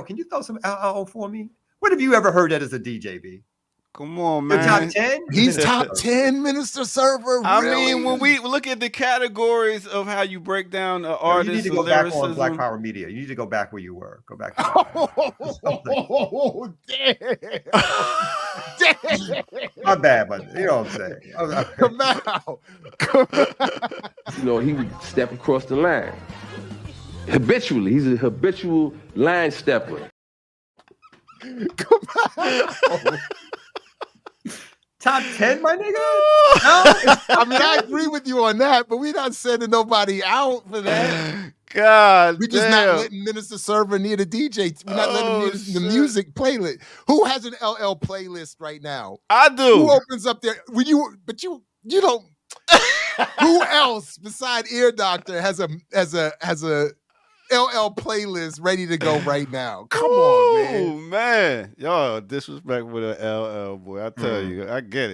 can you throw some LL for me? When have you ever heard that as a DJ, B? Come on, Your top man. 10? He's top 10, Minister Server. I really? mean, when we look at the categories of how you break down an You artist, need to go back on Black Power Media. You need to go back where you were. Go back. To Oh, damn. Damn. My bad, but you know what I'm saying. Come out. You know, he would step across the line. Habitually, he's a habitual line stepper. Top 10, my nigga? No? I mean, I agree with you on that, but we're not sending nobody out for that. God, We just damn. not letting Minister Server near the DJ. We're not letting him near the shit. music playlist. Who has an LL playlist right now? I Who do. opens up there? When you don't. Who else beside Ear Doctor has a LL playlist ready to go right now. Come on, Oh man. man, y'all disrespectful with the LL boy. I tell you, I get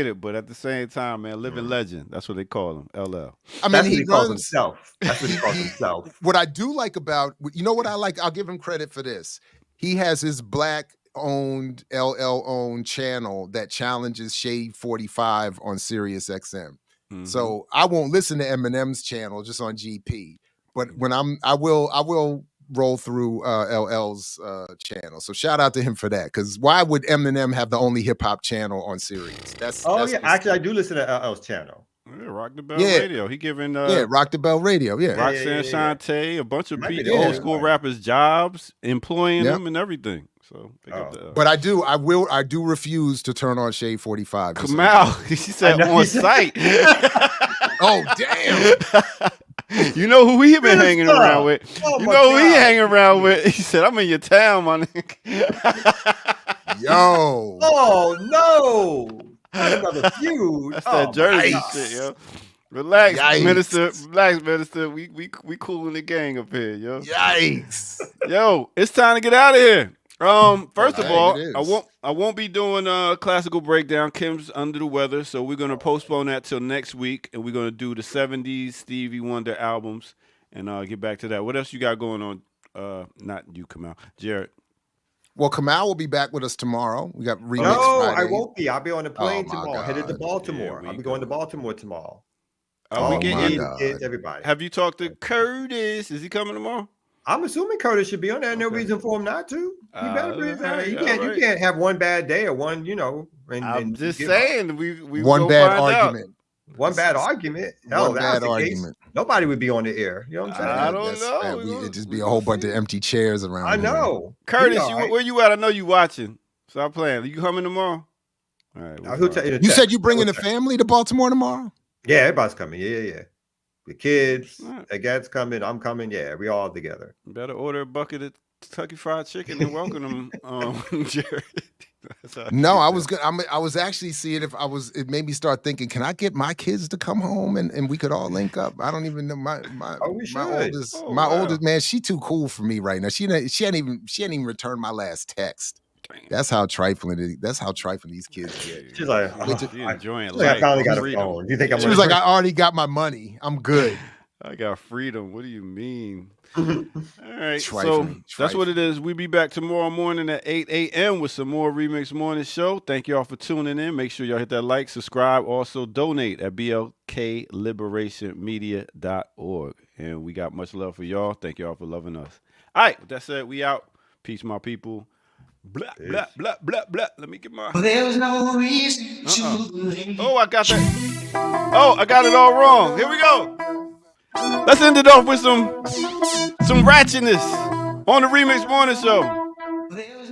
it. But at the same time, man, living legend. That's what they call him, LL. I mean, That's what he he calls runs. himself. That's what he calls himself. What I do like about, you know what I like? I'll give him credit for this. He has his black-owned, LL-owned channel that challenges Shade 45 on Sirius XM. Mhm. So I won't listen to Eminem's channel just on GP, but when I will roll through LL's channel. So shout out to him for that. Because why would Eminem have the only hip hop channel on Sirius? That's Yeah. Actually, I do listen to LL's channel. Yeah, Rock the Bell Yeah. Radio. He giving Rock the Bell Radio. Yeah. Roxanne Shante, a bunch of Might be people, the old school rappers, jobs, employing Yep. them and everything. So pick up the But I do refuse to turn on Shade 45. just so come out. He said know on he said- site. Oh, damn. You know who he been hanging Sister. around with? Oh, You my know who he God. hanging around with? He said, "I'm in your town, my nigga." Yo. Oh no! Another feud. That's Oh, that Jersey yikes. shit, yo. Relax, Yikes. minister. Relax, minister. We cooling the gang up here, yo. Yikes. Yo, it's time to get out of here. First of Dang, all, it I is. won't be doing a classical breakdown. Kim's under the weather, so we're gonna postpone that till next week, and we're gonna do the '70s Stevie Wonder albums, and get back to that. What else you got going on? Not you, Kamal, Jared. Well, Kamal will be back with us tomorrow. We got remix No, Friday. I won't be. I'll be on the plane Oh, my tomorrow. Headed to God. Baltimore. Here I'll we be going to go. Baltimore tomorrow. Are we Oh, getting? my Me, God. the kids, everybody. Have you talked to Curtis? Is he coming tomorrow? I'm assuming Curtis should be on there. No Okay. reason for him not to. You better be there. Alright, You alright. can't have one bad day or one, and I'm just give up. saying. We One gonna bad find out. argument. One bad argument. Hell, One that bad was the case, argument. nobody would be on the air. You know what I'm saying? I don't That's know. bad. We gonna- It'd just we be a gonna whole bunch see. of empty chairs around. I here. know. Curtis, He all right. where you at? I know you watching. Stop playing. You coming tomorrow? All right. He'll tell you. the You text. said you bringing the He'll text. family to Baltimore tomorrow? Yeah, everybody's coming. Yeah. The kids, All right. the dad's coming. I'm coming. Yeah, we all together. Better order a bucket of Kentucky Fried Chicken and welcome them, Jared. That's how No, do I that. was good. I was actually seeing if I was. It made me start thinking. Can I get my kids to come home and we could all link up? I don't even know my Oh, we should. oldest. Oh, my wow. oldest man. She too cool for me right now. She hadn't even returned my last text. Damn. That's how trifling. That's how trifling these kids get. She's like, She enjoying she's like, I life. finally got a freedom. phone. You think I'm She was like, I already got my money. I'm good. I got freedom. What do you mean? All right, Trifling, so that's what it is. We'll be back tomorrow morning at 8 a.m. with some more Remix Morning Show. Thank you all for tuning in. Make sure y'all hit that like, subscribe, also donate at blkliberationmedia.org. And we got much love for y'all. Thank y'all for loving us. All right, with that said, we out. Peace, my people. Blah, blah, blah, blah, blah. Let me get my... There's no reason to believe. Oh, I got that. Oh, I got it all wrong. Here we go. Let's end it off with some ratchetness on the Remix Morning Show. There's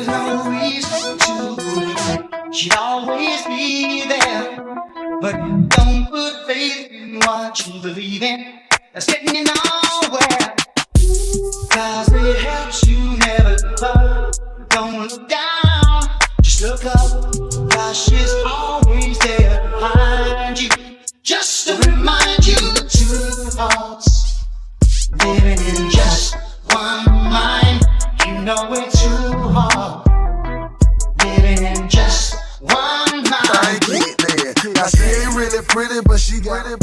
no reason to believe she'd always be there. But don't put faith in what you believe in. That's getting you nowhere. Cause it helps you never give up. Don't look down, just look up. Cause she's always there behind you. Just to remind you the two hearts living in just one mind. You know it's too hard living in just one mind. I get there. Now she ain't really pretty, but she got it.